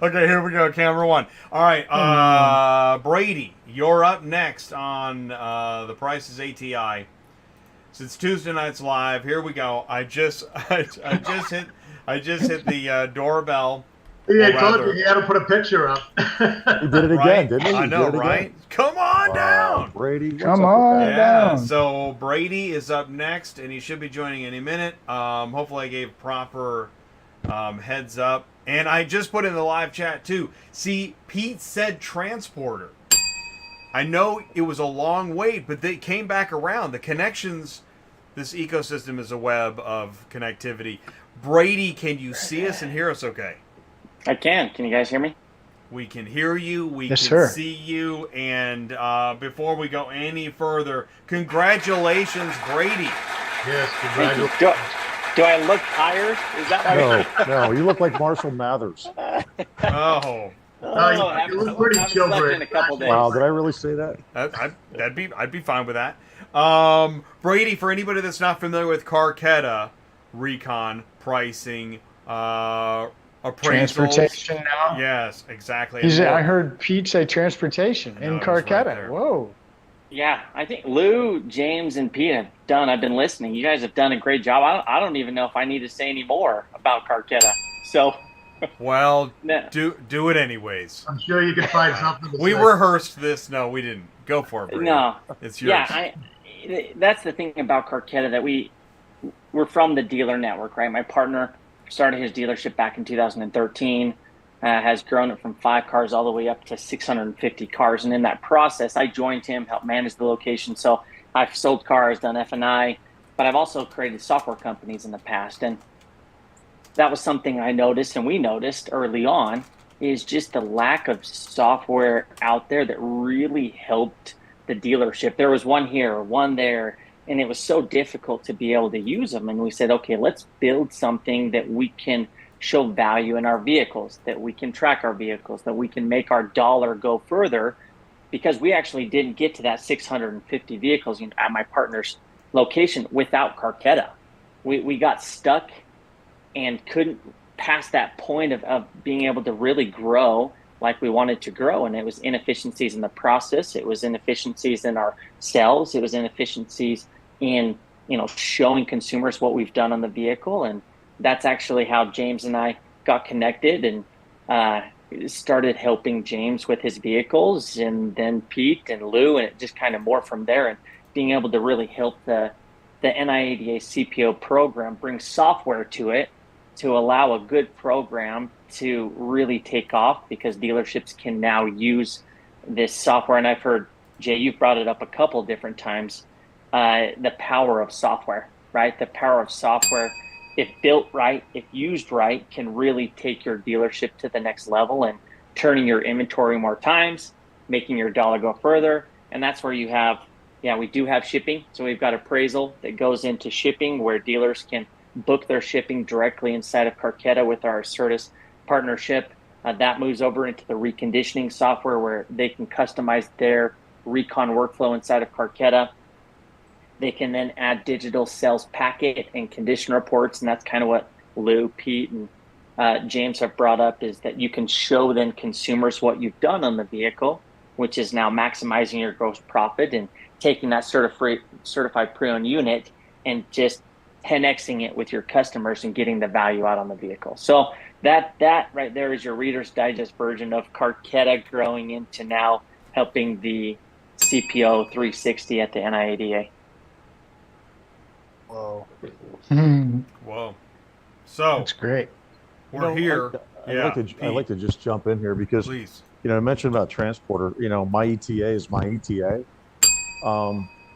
Okay, here we go. Camera 1. All right, Brady, you're up next on The Price is ATI. Since Tuesday night's live, here we go. I just hit the doorbell. Yeah, I told you he had to put a picture up. He did it again, didn't he? I know, right? Come on down, Brady. Come on down. So Brady is up next, and he should be joining any minute. Hopefully, I gave proper heads up, and I just put in the live chat too. See, Pete said transporter. I know it was a long wait, but they came back around. The connections, this ecosystem is a web of connectivity. Brady, can you see us and hear us okay? I can. Can you guys hear me? We can hear you. We Yes, can sir. see you. And before we go any further, congratulations, Brady. Yes, Thank you. congratulations. Do I look tired? Is that why? No, you look like Marshall Mathers. Oh, It was pretty chill. In a couple days. Wow, did I really say that? I'd be fine with that. Brady, for anybody that's not familiar with Carketa, recon, pricing, appraisals. Transportation now. Yes, exactly. I heard Pete say transportation in Carketa. Right. Whoa. Yeah, I think Lou, James, and Pete have done. I've been listening. You guys have done a great job. I don't even know if I need to say any more about Carketa. So, well, do it anyways. I'm sure you can find something to We say. rehearsed this. No, we didn't. Go for it, Brady. No, it's yours. Yeah, that's the thing about Carketa, that we're from the dealer network, right? My partner started his dealership back in 2013. Has grown it from 5 cars all the way up to 650 cars. And in that process, I joined him, helped manage the location. So I've sold cars, done F&I, but I've also created software companies in the past. And that was something I noticed, and we noticed early on, is just the lack of software out there that really helped the dealership. There was one here, one there, and it was so difficult to be able to use them. And we said, okay, let's build something that we can show value in our vehicles, that we can track our vehicles, that we can make our dollar go further, because we actually didn't get to that 650 vehicles at my partner's location without Carketa. We got stuck and couldn't pass that point of being able to really grow like we wanted to grow. And it was inefficiencies in the process. It was inefficiencies in our sales. It was inefficiencies in, showing consumers what we've done on the vehicle. And that's actually how James and I got connected, and started helping James with his vehicles, and then Pete and Lou, and it just kind of morphed from there. And being able to really help the NIADA CPO program bring software to it to allow a good program to really take off, because dealerships can now use this software. And I've heard, Jay, you've brought it up a couple different times, the power of software, right? The power of software, if built right, if used right, can really take your dealership to the next level, and turning your inventory more times, making your dollar go further. And that's where you have, we do have shipping. So we've got appraisal that goes into shipping, where dealers can book their shipping directly inside of Carketa with our ACERTUS partnership. That moves over into the reconditioning software, where they can customize their recon workflow inside of Carketa. They can then add digital sales packet and condition reports, and that's kind of what Lou, Pete, and James have brought up, is that you can show then consumers what you've done on the vehicle, which is now maximizing your gross profit and taking that certified pre-owned unit and just 10xing it with your customers and getting the value out on the vehicle. So that right there is your Reader's Digest version of Carketa growing into now helping the CPO 360 at the NIADA. Whoa. Hmm. Whoa. So that's great. We're here. I'd like to just jump in here, because please. I mentioned about transporter. My ETA is my ETA.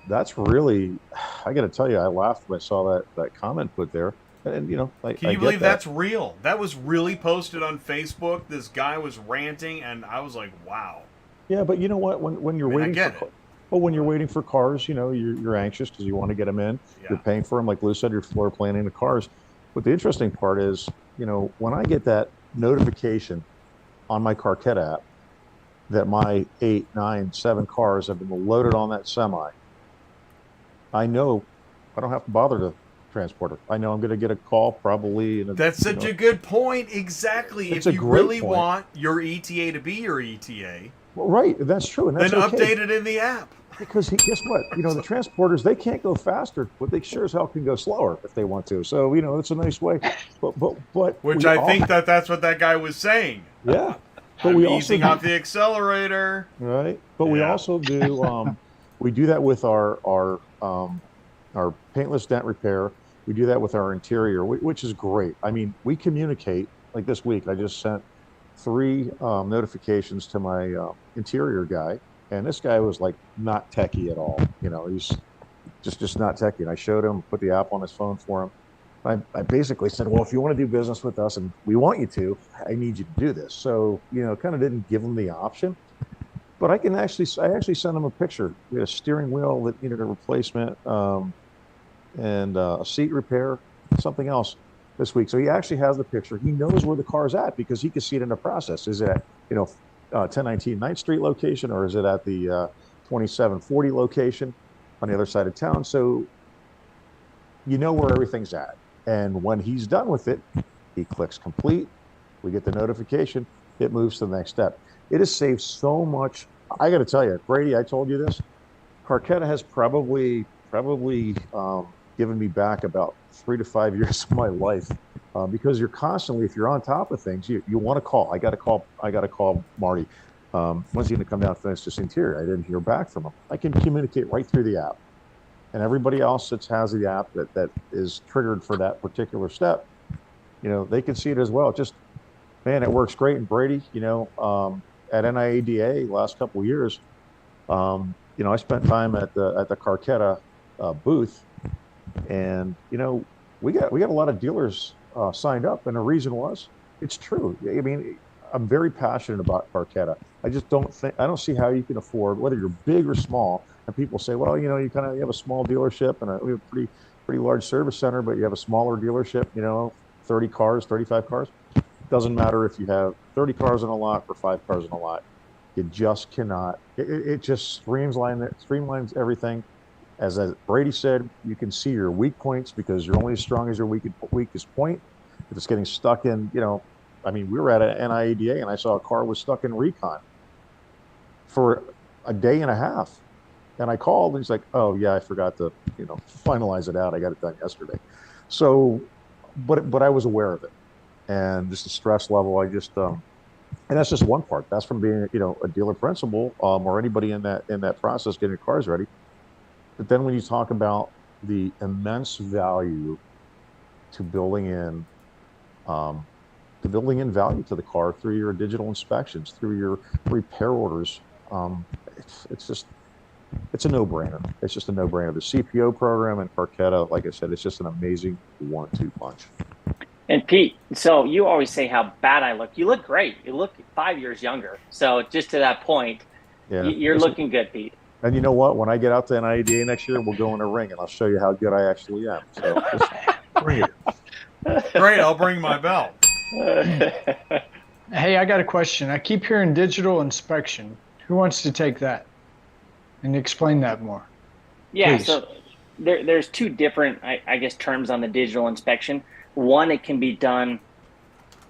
That's really, I got to tell you, I laughed when I saw that comment put there. And can you believe that's real? That was really posted on Facebook. This guy was ranting, and I was like, wow. Yeah, but you know what? When you're waiting for, when you're waiting for cars, you're anxious because you want to get them in. Yeah. You're paying for them, like Lou said. You're floor planning the cars. But the interesting part is, when I get that notification on my Carketa app that my 8, 9, 7 cars have been loaded on that semi, I know I don't have to bother the transporter. I know I'm going to get a call probably. That's such a good point. Exactly. If you really want your ETA to be your ETA, well, right, that's true. And that's then update it in the app. Because guess what? The transporters, they can't go faster, but they sure as hell can go slower if they want to. So it's a nice way. But which I think that's what that guy was saying. Yeah. But we easing off the accelerator. Right. But we also do we do that with our paintless dent repair. We do that with our interior, which is great. I mean, we communicate. Like this week, I just sent 3 notifications to my interior guy, and this guy was like not techie at all. He's just not techie. And I showed him, put the app on his phone for him. I basically said, well, if you want to do business with us, and we want you to, I need you to do this. So kind of didn't give him the option. But I actually sent him a picture. We had a steering wheel that needed a replacement, and a seat repair, something else this week. So he actually has the picture. He knows where the car's at because he can see it in the process. Is it at 1019 9th Street location, or is it at the 2740 location on the other side of town? So you know where everything's at. And when he's done with it, he clicks complete. We get the notification. It moves to the next step. It has saved so much. I got to tell you, Brady, I told you this. Carketa has probably given me back about 3 to 5 years of my life, because you're constantly, if you're on top of things, you want to call. I got to call Marty. When's he going to come down and finish this interior? I didn't hear back from him. I can communicate right through the app, and everybody else that has the app that is triggered for that particular step, they can see it as well. Just, man, it works great. And Brady, at NIADA last couple of years, I spent time at the Carketa booth, and we got a lot of dealers signed up, and the reason was, it's true. I mean, I'm very passionate about Carketa. I don't see how you can afford, whether you're big or small. And people say, well, you have a small dealership and we have a pretty large service center, but you have a smaller dealership, 30 cars, 35 cars. Doesn't matter if you have 30 cars in a lot or 5 cars in a lot. You just cannot. It just streamlines everything. As Brady said, you can see your weak points because you're only as strong as your weakest point. If it's getting stuck in, we were at an NIADA and I saw a car was stuck in recon for a day and a half. And I called and he's like, oh yeah, I forgot to, finalize it out. I got it done yesterday. So, but I was aware of it. And just the stress level, and that's just one part. That's from being, a dealer principal, or anybody in that process getting cars ready. But then when you talk about the immense value to building in value to the car through your digital inspections, through your repair orders, it's a no-brainer. It's just a no-brainer. The CPO program and Carketa, like I said, it's just an amazing 1-2 punch. And Pete, so you always say how bad I look. You look great. You look 5 years younger. So just to that point, you're looking good, Pete. And you know what? When I get out to NIADA next year, we'll go in a ring and I'll show you how good I actually am. So just bring it. Great. I'll bring my belt. Hey, I got a question. I keep hearing digital inspection. Who wants to take that and explain that more? Yeah, Please. so there's 2 different, I guess, terms on the digital inspection. One, it can be done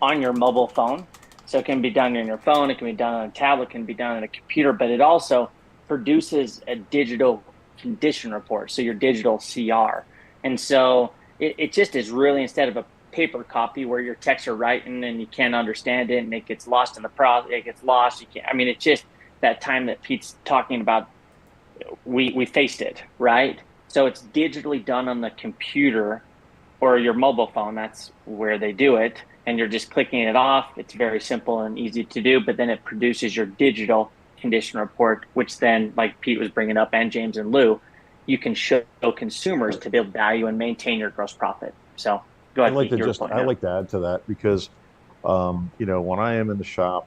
on your mobile phone. So it can be done on your phone, it can be done on a tablet, it can be done on a computer, but it also produces a digital condition report, so your digital CR. And so it just is really, instead of a paper copy where your texts are writing and you can't understand it and it gets lost in the process, it gets lost. It's just that time that Pete's talking about, we faced it, right? So it's digitally done on the computer or your mobile phone. That's where they do it. And you're just clicking it off. It's very simple and easy to do, but then it produces your digital condition report, which then, like Pete was bringing up, and James and Lou, you can show consumers to build value and maintain your gross profit. So go ahead. I like to add to that because, when I am in the shop,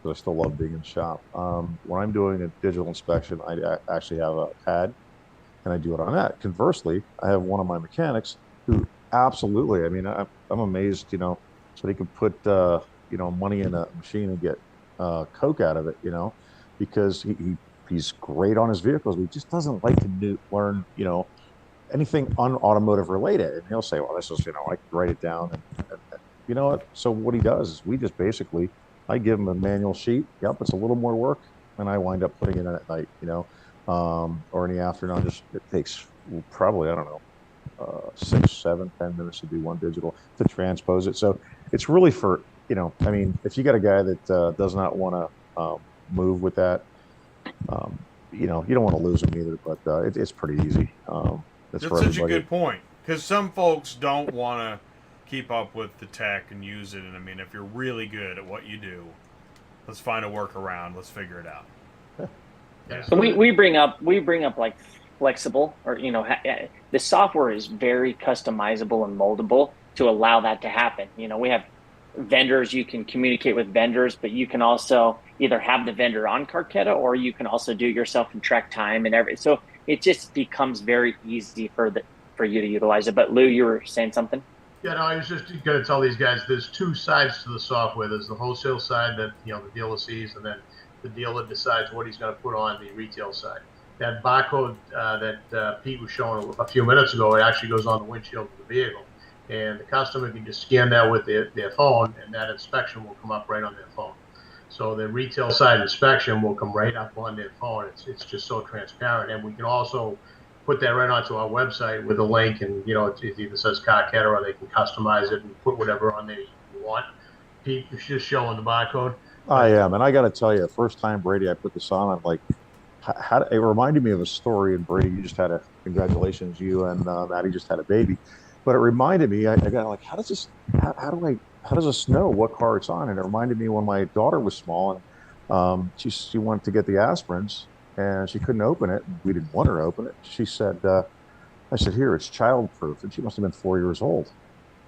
because I still love being in the shop, when I'm doing a digital inspection, I actually have a pad and I do it on that. Conversely, I have one of my mechanics who absolutely, I'm amazed, so he can put, money in a machine and get Coke out of it, because he's great on his vehicles. But he just doesn't like to learn, anything unautomotive related. And he'll say, well, this is, I can write it down. And you know what? So what he does is we just basically, I give him a manual sheet. Yep, it's a little more work. And I wind up putting it in at night, or in the afternoon. It takes probably, 6, 7, 10 minutes to do one digital to transpose it. So it's really for, if you got a guy that does not want to move with that, you don't want to lose him either, but it's pretty easy. That's such a good point, because some folks don't want to keep up with the tech and use it. And if you're really good at what you do, let's find a workaround. Let's figure it out. Yeah. So we bring up like flexible, or the software is very customizable and moldable to allow that to happen. We have vendors, you can communicate with vendors, but you can also either have the vendor on Carketa, or you can also do it yourself and track time and everything. So it just becomes very easy for you to utilize it. But Lou, you were saying something? Yeah, no, I was just going to tell these guys there's two sides to the software. There's the wholesale side that the dealer sees, and then the dealer decides what he's going to put on the retail side. That barcode that Pete was showing a few minutes ago, it actually goes on the windshield of the vehicle, and the customer can just scan that with their phone, and that inspection will come up right on their phone. So the retail side inspection will come right up on their phone. It's just so transparent, and we can also put that right onto our website with a link, and it either says Carketa, or they can customize it and put whatever on there you want. Pete is just showing the barcode. I am, and I got to tell you, first time Brady, I put this on, I'm like, it reminded me of a story. And Brady, you just had congratulations, you and Maddie just had a baby, but it reminded me. I got like, how does this know what car it's on? And it reminded me when my daughter was small, and she wanted to get the aspirins, and she couldn't open it. We didn't want her to open it. She said, I said, here, it's childproof. And she must have been 4 years old.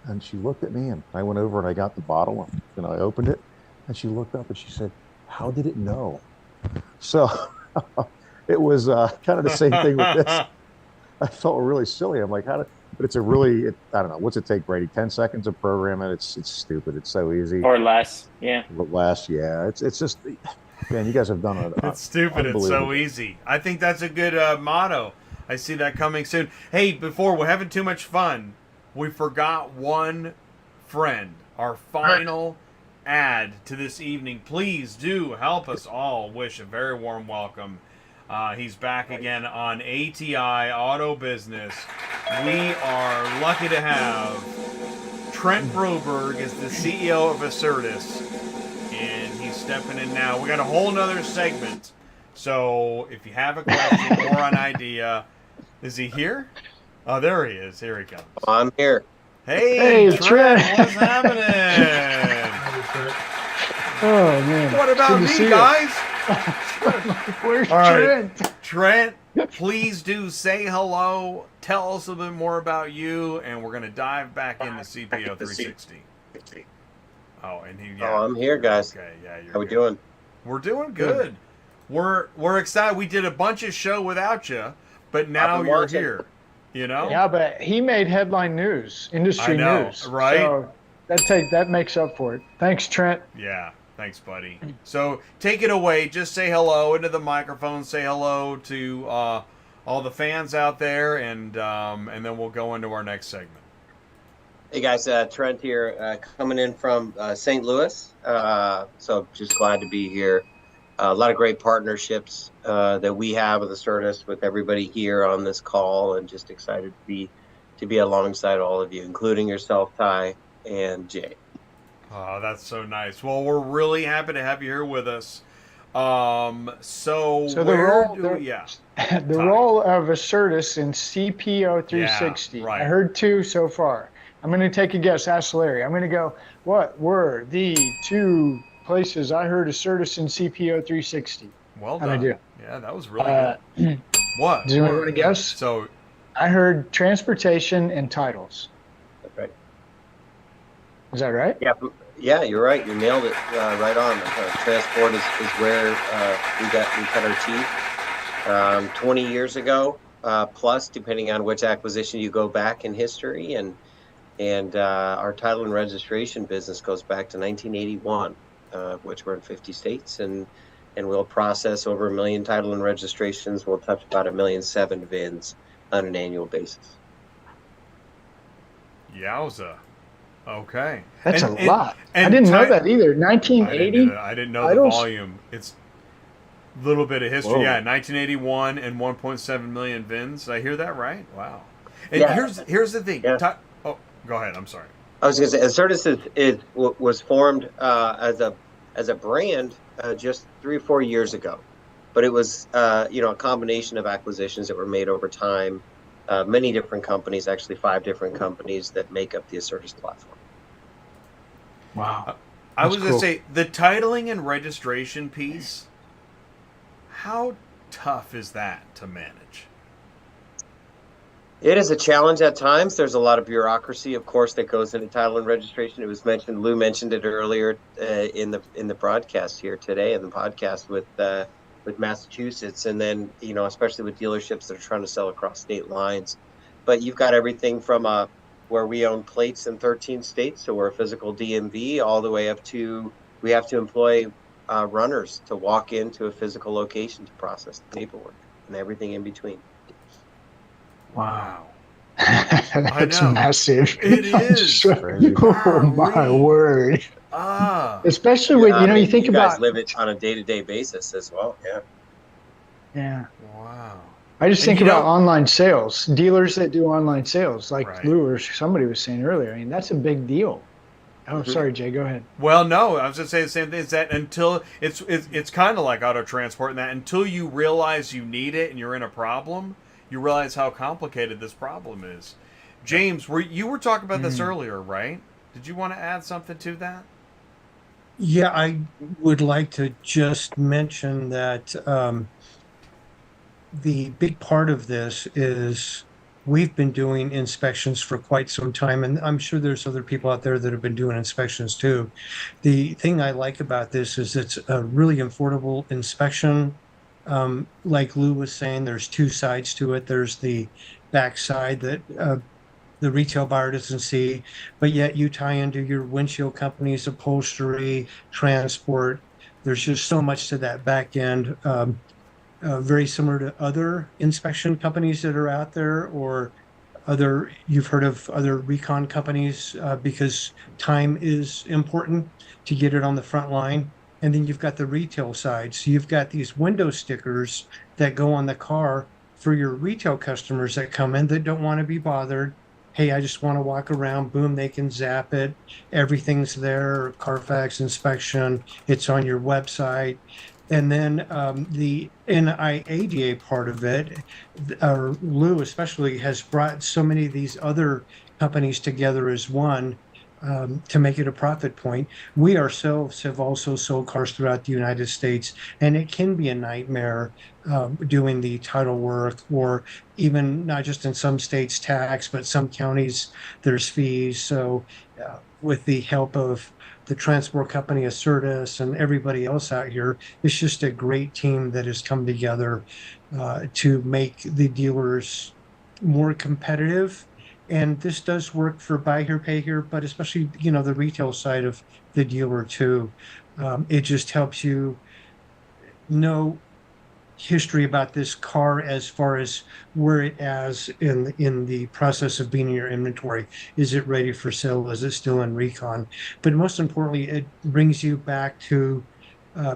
And she looked at me, and I went over and I got the bottle, and I opened it, and she looked up and she said, how did it know? So it was kind of the same thing with this. I felt really silly. I'm like, but it's I don't know, what's it take, Brady? 10 seconds to program it? It's stupid. It's so easy. Or less, yeah. Less, yeah. It's just, man, you guys have done it. It's stupid. It's so easy. I think that's a good motto. I see that coming soon. Hey, before we're having too much fun, we forgot one friend. Our final ad to this evening. Please do help us all wish a very warm welcome. He's back again on ATI Auto Business. We are lucky to have Trent Broberg as the CEO of ACERTUS, and he's stepping in now. We got a whole nother segment, so if you have a question or an idea, is he here? Oh, there he is. Here he comes. I'm here. Hey, Trent, what's happening? Oh, man. What about me, guys? Where's All right. Trent? Trent, please do say hello. Tell us a little bit more about you, and we're going to dive back into CPO 360. Oh, and I'm here, guys. Okay, yeah, how we doing? We're doing good. We're excited. We did a bunch of show without you, but now you're here. Yeah, but he made headline news, industry news, right? So that makes up for it. Thanks, Trent. Yeah, thanks, buddy. So take it away. Just say hello into the microphone. Say hello to all the fans out there, and then we'll go into our next segment. Hey guys, Trent here, coming in from St. Louis. So just glad to be here. A lot of great partnerships that we have with ACERTUS, with everybody here on this call, and just excited to be alongside all of you, including yourself, Ty and Jay. Oh, that's so nice. Well, we're really happy to have you here with us. So the role of ACERTUS in CPO 360. Yeah, right. I heard 2 so far. I'm going to take a guess. Ask Larry. I'm going to go, what were the 2 places I heard ACERTUS in CPO 360? Well done. How'd I do? Yeah, that was really good. What? Do you want to guess? So, I heard transportation and titles. That's right. Is that right? Yeah, you're right. You nailed it right on. Transport is where we cut our teeth 20 years ago, plus, depending on which acquisition you go back in history, and our title and registration business goes back to 1981, which we're in 50 states, and we'll process over 1 million title and registrations. We'll touch about 1.7 million VINs on an annual basis. Yowza. Okay. That's a lot. I didn't know that either. 1980? I didn't know the volume. It's a little bit of history. Whoa. Yeah, 1981 and 1.7 million VINs. Did I hear that right? Wow. And here's the thing. Yeah. Oh, go ahead. I'm sorry. I was going to say, ACERTUS was formed as a brand just 3 or 4 years ago, but it was a combination of acquisitions that were made over time. Many different companies, actually 5 different companies that make up the ACERTUS platform. Wow. I was going to say, the titling and registration piece, how tough is that to manage? It is a challenge at times. There's a lot of bureaucracy, of course, that goes into title and registration. It was mentioned, Lou mentioned it earlier in the broadcast here today, in the podcast with Massachusetts, and then especially with dealerships that are trying to sell across state lines. But you've got everything from where we own plates in 13 states, so we're a physical DMV, all the way up to we have to employ runners to walk into a physical location to process the paperwork and everything in between. Wow. That's massive. It is. Oh my word. Especially when you think you guys about live it on a day-to-day basis as well. Yeah. Yeah. Wow. I just think about online sales, dealers that do online sales, like Lou or somebody was saying earlier. I mean, that's a big deal. Oh, sorry, Jay. Go ahead. Well, no, I was going to say the same thing. Is that until it's kind of like auto transport in that until you realize you need it and you're in a problem, you realize how complicated this problem is. James, you were talking about this earlier, right? Did you want to add something to that? Yeah, I would like to just mention that the big part of this is we've been doing inspections for quite some time, and I'm sure there's other people out there that have been doing inspections too. The thing I like about this is it's a really affordable inspection. Like Lou was saying, there's two sides to it. There's the back side that the retail buyer doesn't see, but yet you tie into your windshield company's upholstery, transport. There's just so much to that back end. Very similar to other inspection companies that are out there, or you've heard of other recon companies, because time is important to get it on the front line. And then you've got the retail side. So you've got these window stickers that go on the car for your retail customers that come in that don't want to be bothered. Hey, I just want to walk around. Boom, they can zap it. Everything's there. Carfax inspection. It's on your website. And then the NIADA part of it, Lou especially, has brought so many of these other companies together as one to make it a profit point. We ourselves have also sold cars throughout the United States, and it can be a nightmare doing the title work, or even not just in some states tax, but some counties there's fees. So with the help of the transport company ACERTUS and everybody else out here, it's just a great team that has come together to make the dealers more competitive. And this does work for buy here, pay here, but especially, the retail side of the dealer too. It just helps you know history about this car as far as where it is in the process of being in your inventory. Is it ready for sale? Is it still in recon? But most importantly, it brings you back to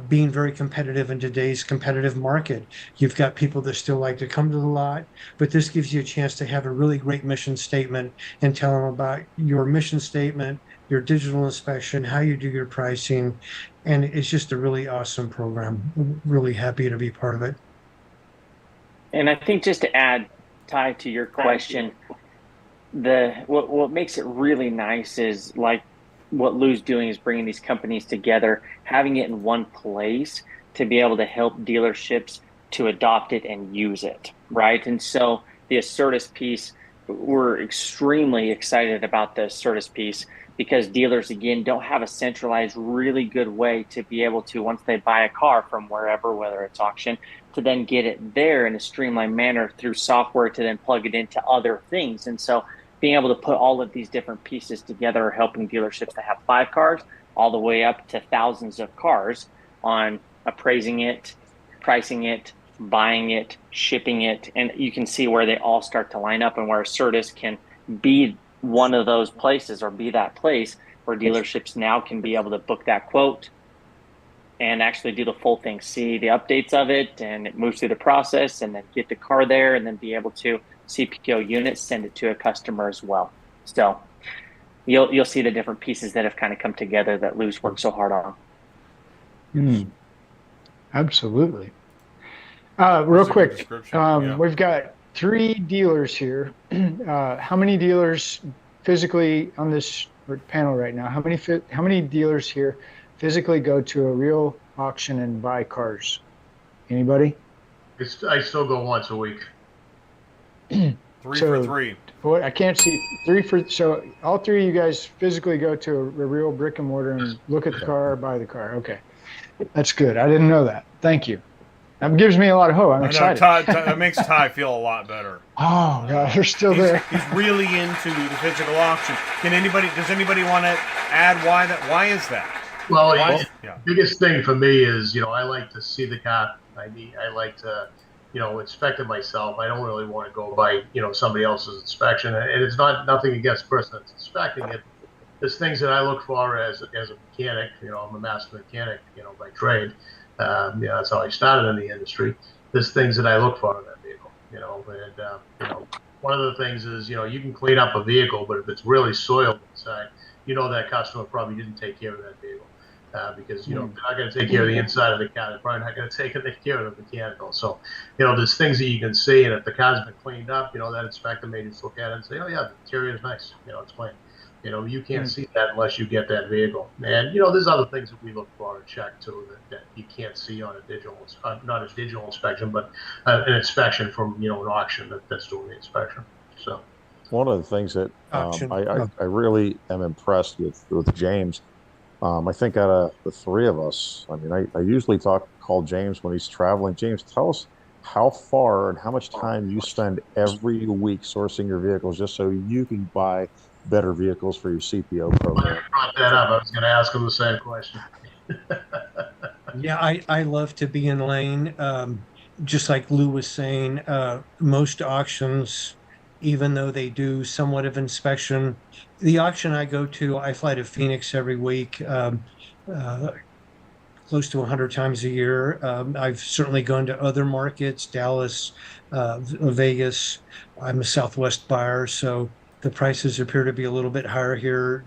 being very competitive in today's competitive market. You've got people that still like to come to the lot, but this gives you a chance to have a really great mission statement and tell them about your mission statement, your digital inspection, how you do your pricing. And it's just a really awesome program. I'm really happy to be part of it. And I think just to add, Ty, to your question, what makes it really nice is like what Lou's doing is bringing these companies together, having it in one place to be able to help dealerships to adopt it and use it, right? And so the ACERTUS piece, we're extremely excited about the ACERTUS piece because dealers, again, don't have a centralized, really good way to be able to, once they buy a car from wherever, whether it's auction, to then get it there in a streamlined manner through software to then plug it into other things. And so being able to put all of these different pieces together are helping dealerships to have 5 cars all the way up to thousands of cars on appraising it, pricing it, buying it, shipping it. And you can see where they all start to line up and where ACERTUS can be one of those places or be that place where dealerships now can be able to book that quote and actually do the full thing, see the updates of it, and it moves through the process and then get the car there and then be able to CPO units, send it to a customer as well. So you'll see the different pieces that have kind of come together that Lou's worked so hard on. Absolutely. Real quick, we've got 3 dealers here. How many dealers physically on this panel right now? How many dealers here physically go to a real auction and buy cars? Anybody? I still go once a week. 3 for 3. What I can't see 3 for. So all 3 of you guys physically go to a real brick and mortar and look at the car, buy the car. Okay, that's good. I didn't know that. Thank you. That gives me a lot of hope. I'm I know excited. that makes Ty feel a lot better. Oh God, they're still there. He's really into the physical auction. Does anybody want to add why is that? Well, biggest thing for me is, I like to see the car. I like to, inspect it myself. I don't really want to go by, somebody else's inspection. And it's nothing against the person that's inspecting it. There's things that I look for as a mechanic. I'm a master mechanic, by trade. That's how I started in the industry. There's things that I look for in that vehicle, and one of the things is, you can clean up a vehicle, but if it's really soiled inside, that customer probably didn't take care of that vehicle. Because they're not going to take care of the inside of the car. They're probably not going to take care of the mechanical. So, there's things that you can see, and if the car's been cleaned up, that inspector may just look at it and say, oh yeah, the interior is nice. It's clean. You can't see that unless you get that vehicle. And there's other things that we look for and check too that you can't see on a digital, not a digital inspection, but an inspection from an auction that's doing the inspection. So, one of the things that I really am impressed with James. I think out of the three of us, I usually call James when he's traveling. James, tell us how far and how much time you spend every week sourcing your vehicles just so you can buy better vehicles for your CPO program. I brought that up. I was going to ask him the same question. Yeah, I love to be in lane. Just like Lou was saying, most auctions, even though they do somewhat of inspection, the auction I go to, I fly to Phoenix every week, close to 100 times a year. I've certainly gone to other markets, Dallas, Vegas. I'm a Southwest buyer, so the prices appear to be a little bit higher here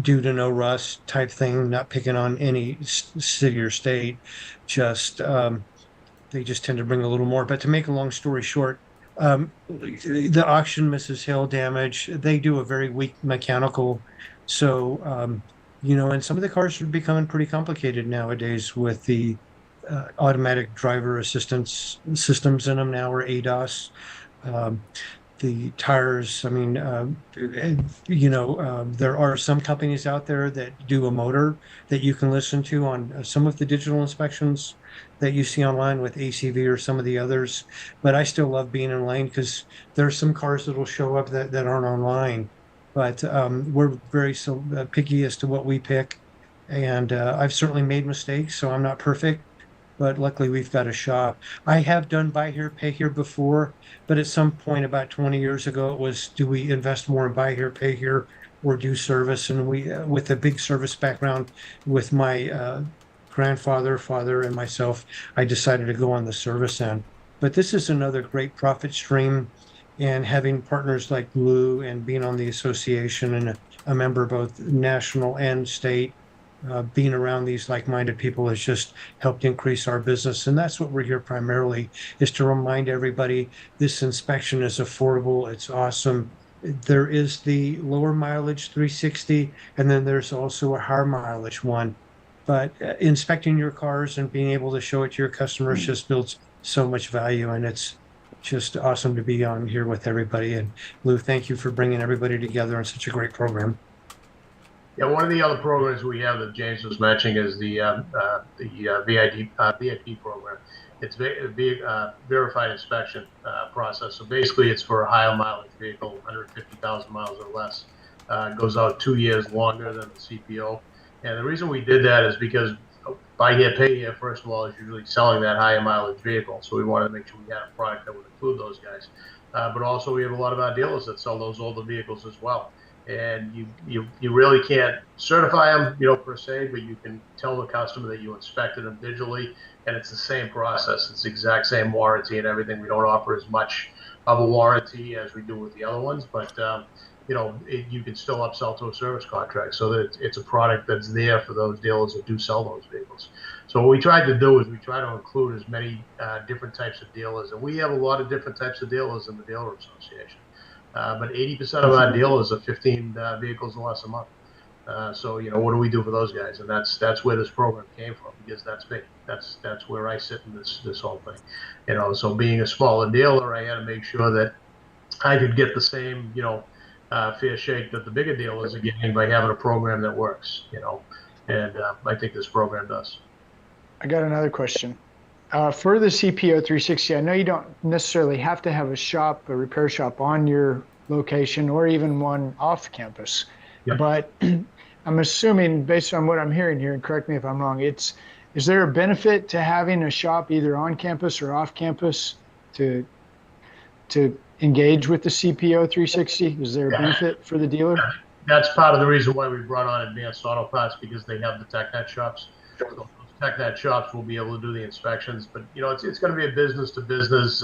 due to no rust type thing, not picking on any city or state, just they just tend to bring a little more. But to make a long story short, the auction misses hail damage. They do a very weak mechanical. So, and some of the cars are becoming pretty complicated nowadays with the automatic driver assistance systems in them now, or ADAS. The tires, there are some companies out there that do a motor that you can listen to on some of the digital inspections that you see online with ACV or some of the others. But I still love being in lane because there are some cars that will show up that aren't online. But we're very picky as to what we pick. And I've certainly made mistakes, so I'm not perfect. But luckily we've got a shop. I have done buy here, pay here before, but at some point about 20 years ago, it was, do we invest more in buy here, pay here, or do service? And we, with a big service background with my grandfather, father, and myself, I decided to go on the service end. But this is another great profit stream, and having partners like Lou and being on the association and a member both national and state, being around these like-minded people has just helped increase our business. And that's what we're here primarily, is to remind everybody this inspection is affordable. It's awesome. There is the lower mileage 360, and then there's also a higher mileage one. But inspecting your cars and being able to show it to your customers just builds so much value. And it's just awesome to be on here with everybody. And Lou, thank you for bringing everybody together in such a great program. Yeah, one of the other programs we have that James was mentioning is the VIP program. It's a verified inspection process. So basically, it's for a higher mileage vehicle, 150,000 miles or less. It goes out 2 years longer than the CPO. And the reason we did that is because buy here, pay here, first of all, is usually selling that higher mileage vehicle. So we wanted to make sure we had a product that would include those guys. But also, we have a lot of our dealers that sell those older vehicles as well. And you really can't certify them, per se, but you can tell the customer that you inspected them digitally, and it's the same process. It's the exact same warranty and everything. We don't offer as much of a warranty as we do with the other ones, but you can still upsell to a service contract. So that it's a product that's there for those dealers that do sell those vehicles. So what we tried to do is we try to include as many different types of dealers, and we have a lot of different types of dealers in the dealer association. But 80% of our dealers are 15 vehicles or less a month. So what do we do for those guys? And that's where this program came from, because that's me. That's where I sit in this whole thing. So being a smaller dealer, I had to make sure that I could get the same fair shake that the bigger dealers are getting by having a program that works. And I think this program does. I got another question. For the CPO 360, I know you don't necessarily have to have a repair shop on your location or even one off campus. Yep. But I'm assuming, based on what I'm hearing here, and correct me if I'm wrong, is there a benefit to having a shop either on campus or off campus to engage with the CPO 360? Is there a benefit for the dealer? That's part of the reason why we brought on Advanced Auto Parts, because they have the TechNet shops. So those TechNet shops will be able to do the inspections. But, it's going to be a business-to-business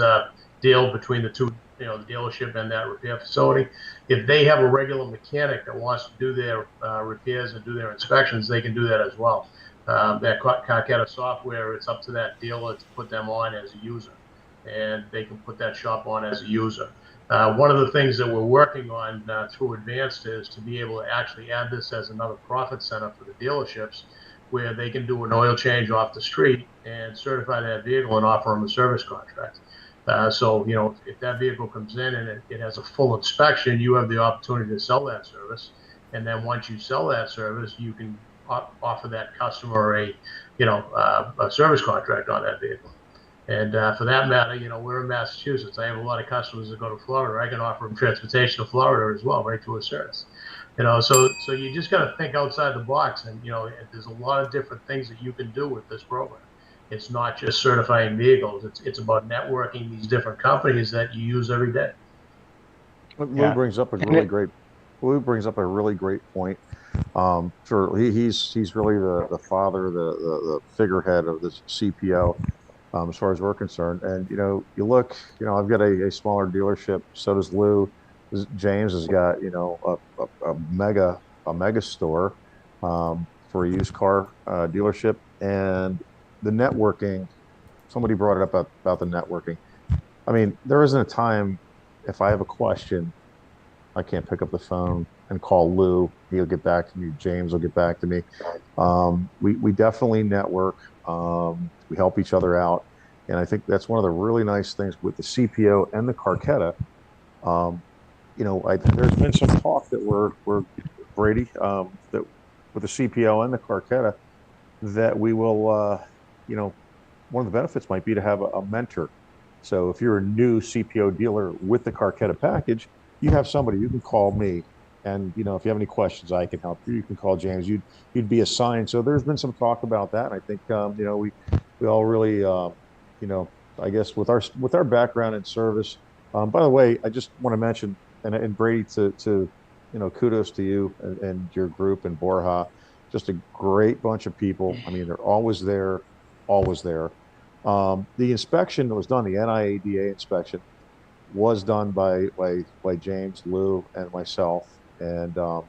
deal between the two, the dealership and that repair facility. If they have a regular mechanic that wants to do their repairs and do their inspections, they can do that as well. That Carketa software, it's up to that dealer to put them on as a user, and they can put that shop on as a user. One of the things that we're working on through Advanced is to be able to actually add this as another profit center for the dealerships, where they can do an oil change off the street and certify that vehicle and offer them a service contract. So, if that vehicle comes in and it has a full inspection, you have the opportunity to sell that service. And then once you sell that service, you can offer that customer a service contract on that vehicle. And for that matter, we're in Massachusetts. I have a lot of customers that go to Florida. I can offer them transportation to Florida as well, right through ACERTUS. So you just got to think outside the box. And, there's a lot of different things that you can do with this program. It's not just certifying vehicles. It's about networking these different companies that you use every day. Lou brings up a really great point. Sure, he's really the father, the figurehead of this CPO. As far as we're concerned, and you look, I've got a smaller dealership. So does Lou. James has got a mega store for a used car dealership, and the networking. Somebody brought it up about the networking. I mean, there isn't a time if I have a question, I can't pick up the phone and call Lou. He'll get back to me. James will get back to me. We definitely network. We help each other out. And I think that's one of the really nice things with the CPO and the Carketa. There's been some talk that we're Brady, that with the CPO and the Carketa, that we will, one of the benefits might be to have a mentor. So if you're a new CPO dealer with the Carketa package, you have somebody, you can call me. And, if you have any questions, I can help you. You can call James. You'd be assigned. So there's been some talk about that. And I think, we all really, I guess with our background in service. By the way, I just want to mention, and Brady, to kudos to you and your group and Borja, just a great bunch of people. I mean, they're always there. The inspection that was done, the NIADA inspection, was done by James, Lou, and myself. And I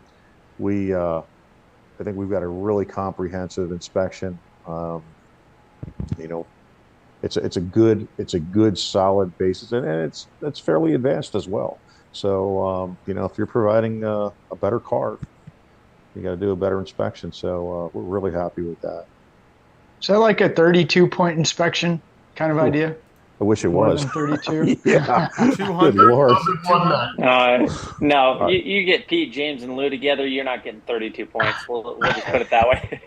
think we've got a really comprehensive inspection. It's a good solid basis, and it's fairly advanced as well. So if you're providing a better car, you got to do a better inspection. So we're really happy with that. Is that like a 32-point inspection kind of idea? I wish it was. More than 32? Yeah. 200? Good Lord. No, you get Pete, James, and Lou together, you're not getting 32 points. We'll just put it that way.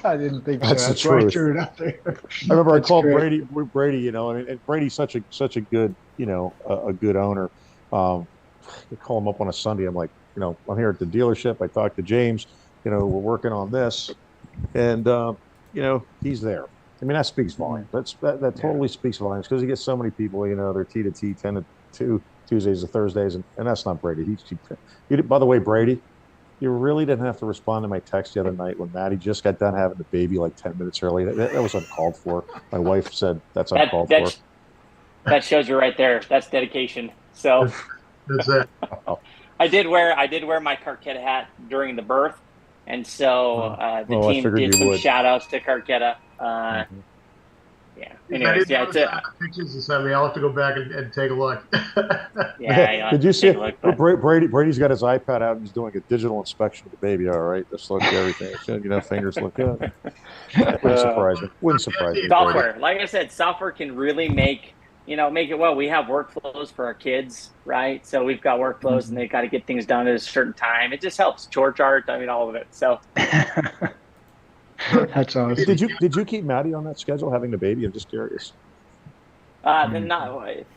I didn't think so. That's That's why I threw it out there. I remember I called great. Brady, and Brady's such a good, a good owner. I call him up on a Sunday. I'm like, I'm here at the dealership. I talked to James, we're working on this, and he's there. I mean, that speaks volumes. That totally speaks volumes, because he gets so many people, they're T to T, 10 to 2, Tuesdays to Thursdays, and that's not Brady. By the way, Brady, you really didn't have to respond to my text the other night when Maddie just got done having the baby like 10 minutes early. That was uncalled for. My wife said that's uncalled for. That shows you right there. That's dedication. So that's it. I did wear my Carketa hat during the birth, and so the team did some shout outs to Carketa. Yeah. Anyways, it's pictures and send me. I'll have to go back and take a look. Yeah. Did you see Brady's got his iPad out and he's doing a digital inspection of the baby. All right, just look at everything. Fingers look good. Wouldn't surprise me. Software, like I said, software can really make it well. We have workflows for our kids, right? So we've got workflows, and they got to get things done at a certain time. It just helps. Chore chart, all of it. So. That's awesome. Did you keep Maddie on that schedule having the baby? I'm just curious. Then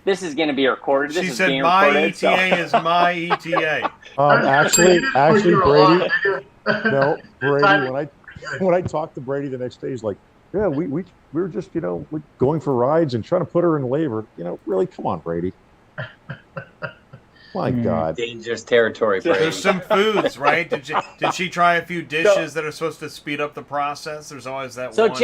this is going to be recorded. This She is said, being "My recorded, ETA so. is my ETA." Actually, Brady. No, Brady. Timing. When I talked to Brady the next day, he's like, "Yeah, we were just we're going for rides and trying to put her in labor. Really, come on, Brady." My God. Dangerous territory, Brady. There's some foods, right? Did she try a few dishes that are supposed to speed up the process? There's always that So one.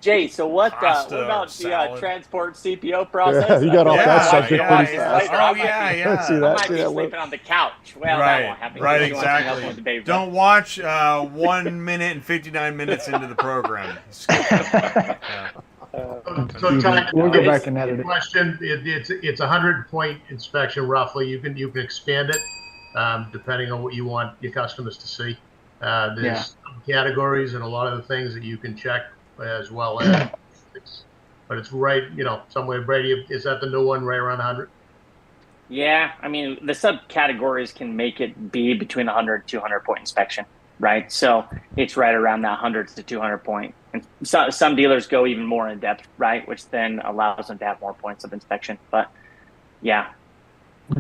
Jay, so what about salad. the transport CPO process? Yeah, you got off that subject pretty fast. Oh, yeah. See that? I might be sleeping on the couch. Well, right, that won't happen. right, You want to hang out with the exactly. baby. Don't watch 1 minute and 59 minutes into the program. Skip it. Yeah. So Ty, We'll go back and edit it. question. It's a 100-point inspection roughly. You can expand it depending on what you want your customers to see. There's some categories and a lot of the things that you can check as well as. But it's right, somewhere. Brady, is that the new one right around 100? Yeah, I mean, the subcategories can make it be between 100 and 200 point inspection, right? So it's right around that 100 to 200 point. And some dealers go even more in depth, right? Which then allows them to have more points of inspection. But yeah.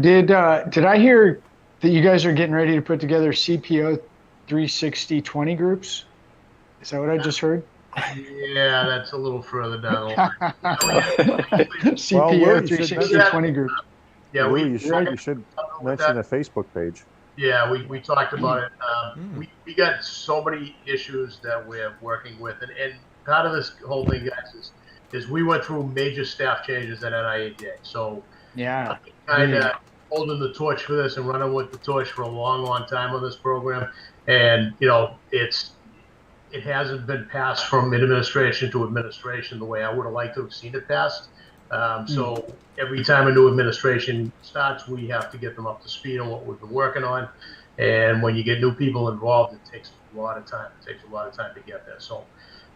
Did I hear that you guys are getting ready to put together CPO 360 groups? Is that what I just heard? Yeah, that's a little further down. CPO 360 group. Yeah, you should mention a Facebook page. Yeah, we talked about it. We got so many issues that we're working with, and part of this whole thing, guys, is we went through major staff changes at NIADA. So yeah, kind of holding the torch for this and running with the torch for a long time on this program, and it hasn't been passed from administration to administration the way I would have liked to have seen it passed. So every time a new administration starts, we have to get them up to speed on what we've been working on. And when you get new people involved, it takes a lot of time. It takes a lot of time to get there. So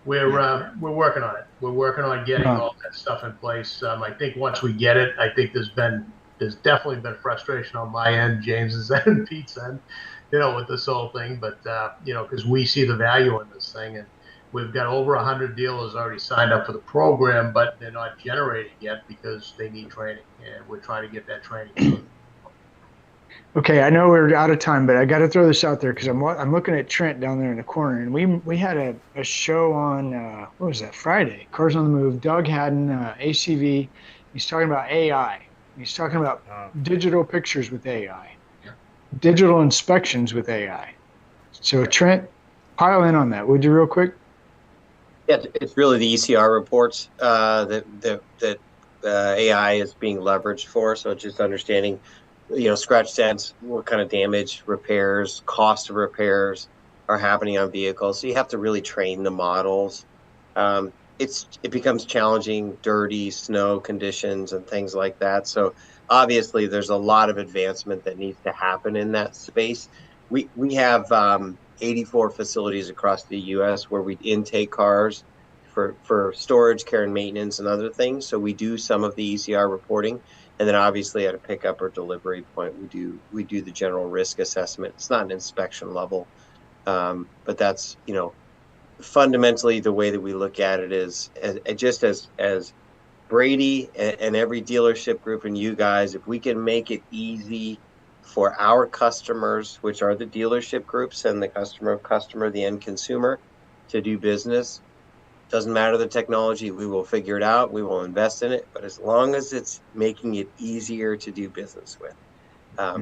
we're working on it. We're working on getting all that stuff in place. I think once we get it, I think there's definitely been frustration on my end, James's end, Pete's end, with this whole thing. But because we see the value in this thing, and we've got over 100 dealers already signed up for the program, but they're not generating yet because they need training, and we're trying to get that training. Okay, I know we're out of time, but I got to throw this out there because I'm looking at Trent down there in the corner, and we had a show on what was that, Friday? Cars on the Move. Doug Haddon, ACV. He's talking about AI. He's talking about digital pictures with AI, digital inspections with AI. So Trent, pile in on that, would you, real quick? Yeah, it's really the ECR reports that AI is being leveraged for. So just understanding, scratch stats, what kind of damage, repairs, cost of repairs are happening on vehicles. So you have to really train the models. It becomes challenging, dirty, snow conditions and things like that. So obviously there's a lot of advancement that needs to happen in that space. We have 84 facilities across the U.S. where we intake cars for storage, care, and maintenance and other things. So we do some of the ECR reporting, and then obviously at a pickup or delivery point, we do the general risk assessment. It's not an inspection level, but that's fundamentally the way that we look at it is just as Brady and every dealership group and you guys, if we can make it easy for our customers, which are the dealership groups and the customer, the end consumer, to do business. Doesn't matter the technology, we will figure it out, we will invest in it, but as long as it's making it easier to do business with,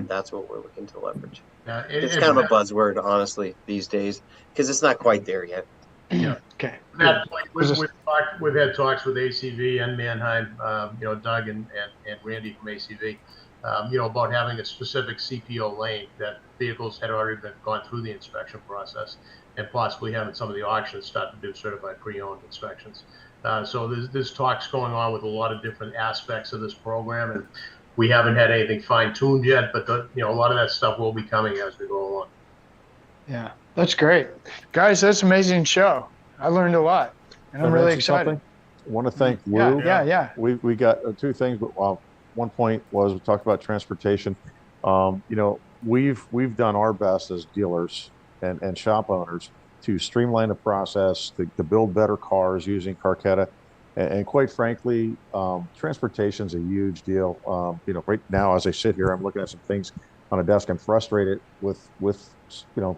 that's what we're looking to leverage. It's kind of a buzzword, honestly, these days, because it's not quite there yet. Yeah. Okay. At that point, we've had talks with ACV and Mannheim, Doug and Randy from ACV, about having a specific CPO lane that vehicles had already gone through the inspection process, and possibly having some of the auctions start to do certified pre-owned inspections. So there's talks going on with a lot of different aspects of this program, and we haven't had anything fine-tuned yet, but a lot of that stuff will be coming as we go along. Yeah, that's great. Guys, that's an amazing show. I learned a lot, and I'm really excited. I want to thank Lou. Yeah. We got two things, but one point was we talked about transportation. We've done our best as dealers and shop owners to streamline the process, to build better cars using Carketa. And quite frankly, transportation is a huge deal. Right now, as I sit here, I'm looking at some things on a desk. I'm frustrated with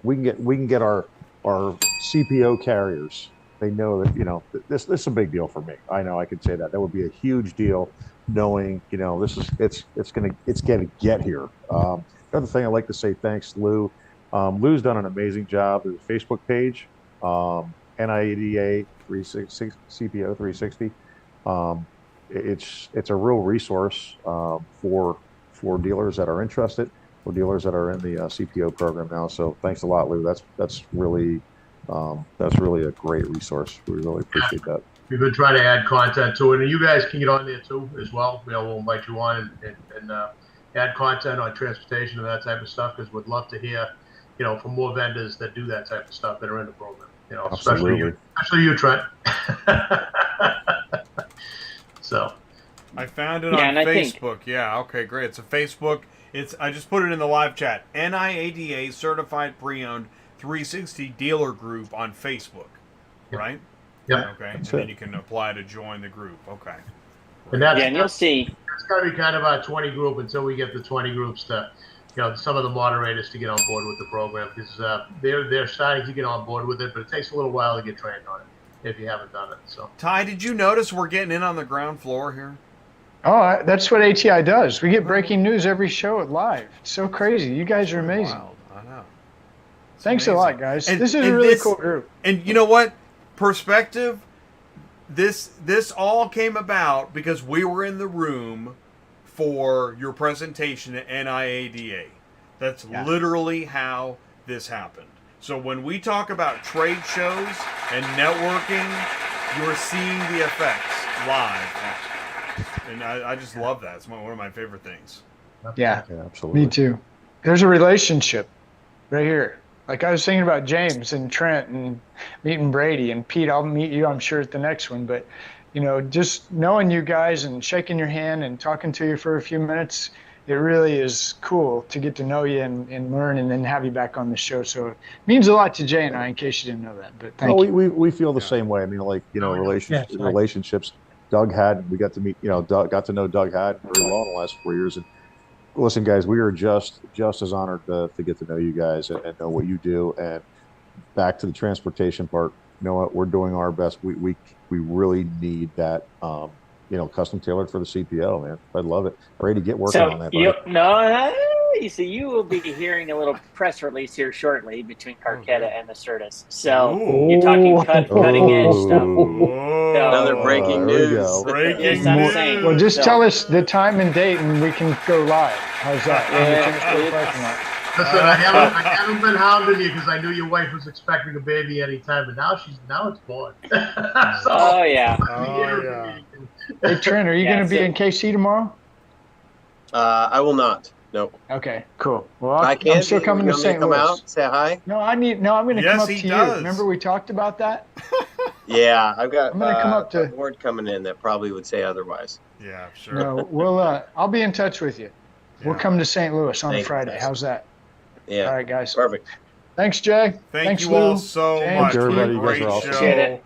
we can get our CPO carriers. They know that this is a big deal for me. I know I could say that would be a huge deal, knowing it's gonna get here. Another thing I'd like to say, thanks, Lou. Lou's done an amazing job. There's a Facebook page, NIADA 360 CPO 360. It's a real resource for dealers that are interested, for dealers that are in the CPO program now. So thanks a lot, Lou. That's really a great resource. We really appreciate that. We've been trying to add content to it, and you guys can get on there too as well. We'll invite you on and add content on transportation and that type of stuff, because we'd love to hear, from more vendors that do that type of stuff that are in the program. Especially you, Trent. So I found it on Facebook. Yeah, okay, great. It's a Facebook. I just put it in the live chat. NIADA Certified Pre-Owned 360 Dealer Group on Facebook, right? Yeah. Okay, and then you can apply to join the group. Okay. And you'll see. It's got to be kind of a 20 group until we get the 20 groups to, some of the moderators to get on board with the program, because they're starting to get on board with it, but it takes a little while to get trained on it if you haven't done it. So, Ty, did you notice we're getting in on the ground floor here? Oh, that's what ATI does. We get breaking news every show live. It's so crazy. You guys are amazing. Wild. I know. Thanks amazing. a lot, guys. This is a really cool group. And you know what? Perspective. This all came about because we were in the room for your presentation at NIADA. That's literally how this happened. So when we talk about trade shows and networking, you're seeing the effects live. And I just love that. It's one of my favorite things. Yeah, absolutely. Me too. There's a relationship right here. Like I was thinking about James and Trent and meeting Brady and Pete. I'll meet you, I'm sure, at the next one. But, just knowing you guys and shaking your hand and talking to you for a few minutes, it really is cool to get to know you and learn and then have you back on the show. So it means a lot to Jay and I, in case you didn't know that. But thank you. We feel the same way. I mean, relationships. Doug Haddon, we got to meet, got to know Doug Haddon very well in the last 4 years. And listen, guys, we are just as honored to get to know you guys and know what you do. And back to the transportation part, you know what, we're doing our best. We really need that, custom tailored for the CPO, man. I love it. Ready to get working on that. So you will be hearing a little press release here shortly between Carketa and ACERTUS. So you're talking cutting edge stuff. Another breaking news. Breaking news. Well, just tell us the time and date and we can go live. How's that? Listen, I haven't been hounding you because I knew your wife was expecting a baby any time, but now it's born. Hey, Trent, are you going to be in KC tomorrow? I will not. No. Okay, cool. Well, I'm still coming to St. Louis. Out, say hi. No, I'm going to come up to you. Remember we talked about that? Yeah, I'm going to come up to a board coming in that probably would say otherwise. Yeah, sure. No, I'll be in touch with you. We'll come to St. Louis on Friday. How's that? Yeah. All right, guys. Perfect. Thanks, Jay. Thanks, you Lou. all so much. Everybody, Great show.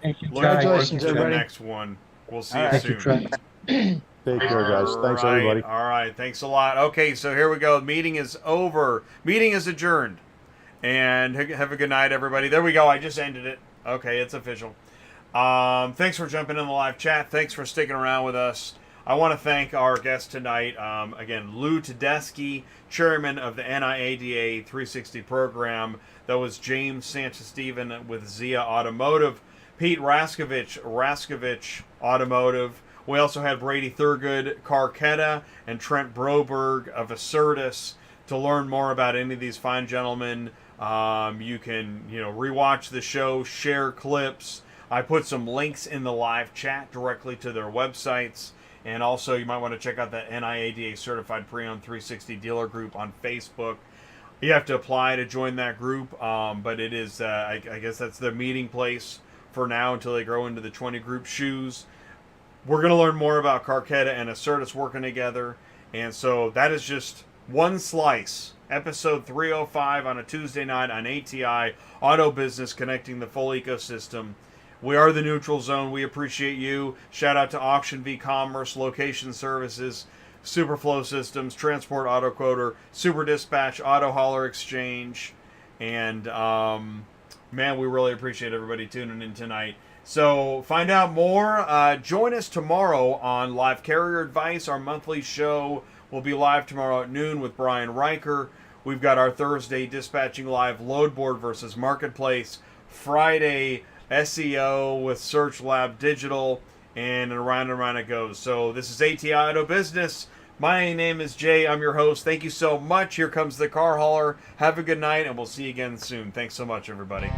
Thank you. Congratulations, everybody. the next one. We'll see you soon. Take care, guys. Thanks, everybody. All right. Thanks a lot. Okay, so here we go. Meeting is over. Meeting is adjourned. And have a good night, everybody. There we go. I just ended it. Okay, it's official. Thanks for jumping in the live chat. Thanks for sticking around with us. I want to thank our guest tonight, again, Lou Tedeschi, chairman of the NIADA 360 program. That was James Santistevan with Zia Automotive, Pete Raskovic Automotive. We also had Brady Thurgood, Carketa, and Trent Broberg of ACERTUS. To learn more about any of these fine gentlemen, you can rewatch the show, share clips. I put some links in the live chat directly to their websites. And also, you might want to check out the NIADA Certified Pre-Owned 360 Dealer Group on Facebook. You have to apply to join that group, but it is, I guess that's the meeting place for now until they grow into the 20-group shoes. We're going to learn more about Carketa and ACERTUS working together. And so that is just one slice Episode 305 on a Tuesday night on ATI Auto Business, connecting the full ecosystem. We are the neutral zone. We appreciate you. Shout out to AuctionVCommerce, Location Services, Superflow Systems, Transport Auto Quoter, Super Dispatch, Auto Hauler Exchange, and man, we really appreciate everybody tuning in tonight. So find out more. Join us tomorrow on Live Carrier Advice. Our monthly show will be live tomorrow at noon with Brian Riker. We've got our Thursday Dispatching Live Load Board versus Marketplace. Friday SEO with Search Lab Digital, and around it goes. So this is ATI Auto Business. My name is Jay. I'm your host. Thank you so much. Here comes the car hauler. Have a good night, and we'll see you again soon. Thanks so much, everybody.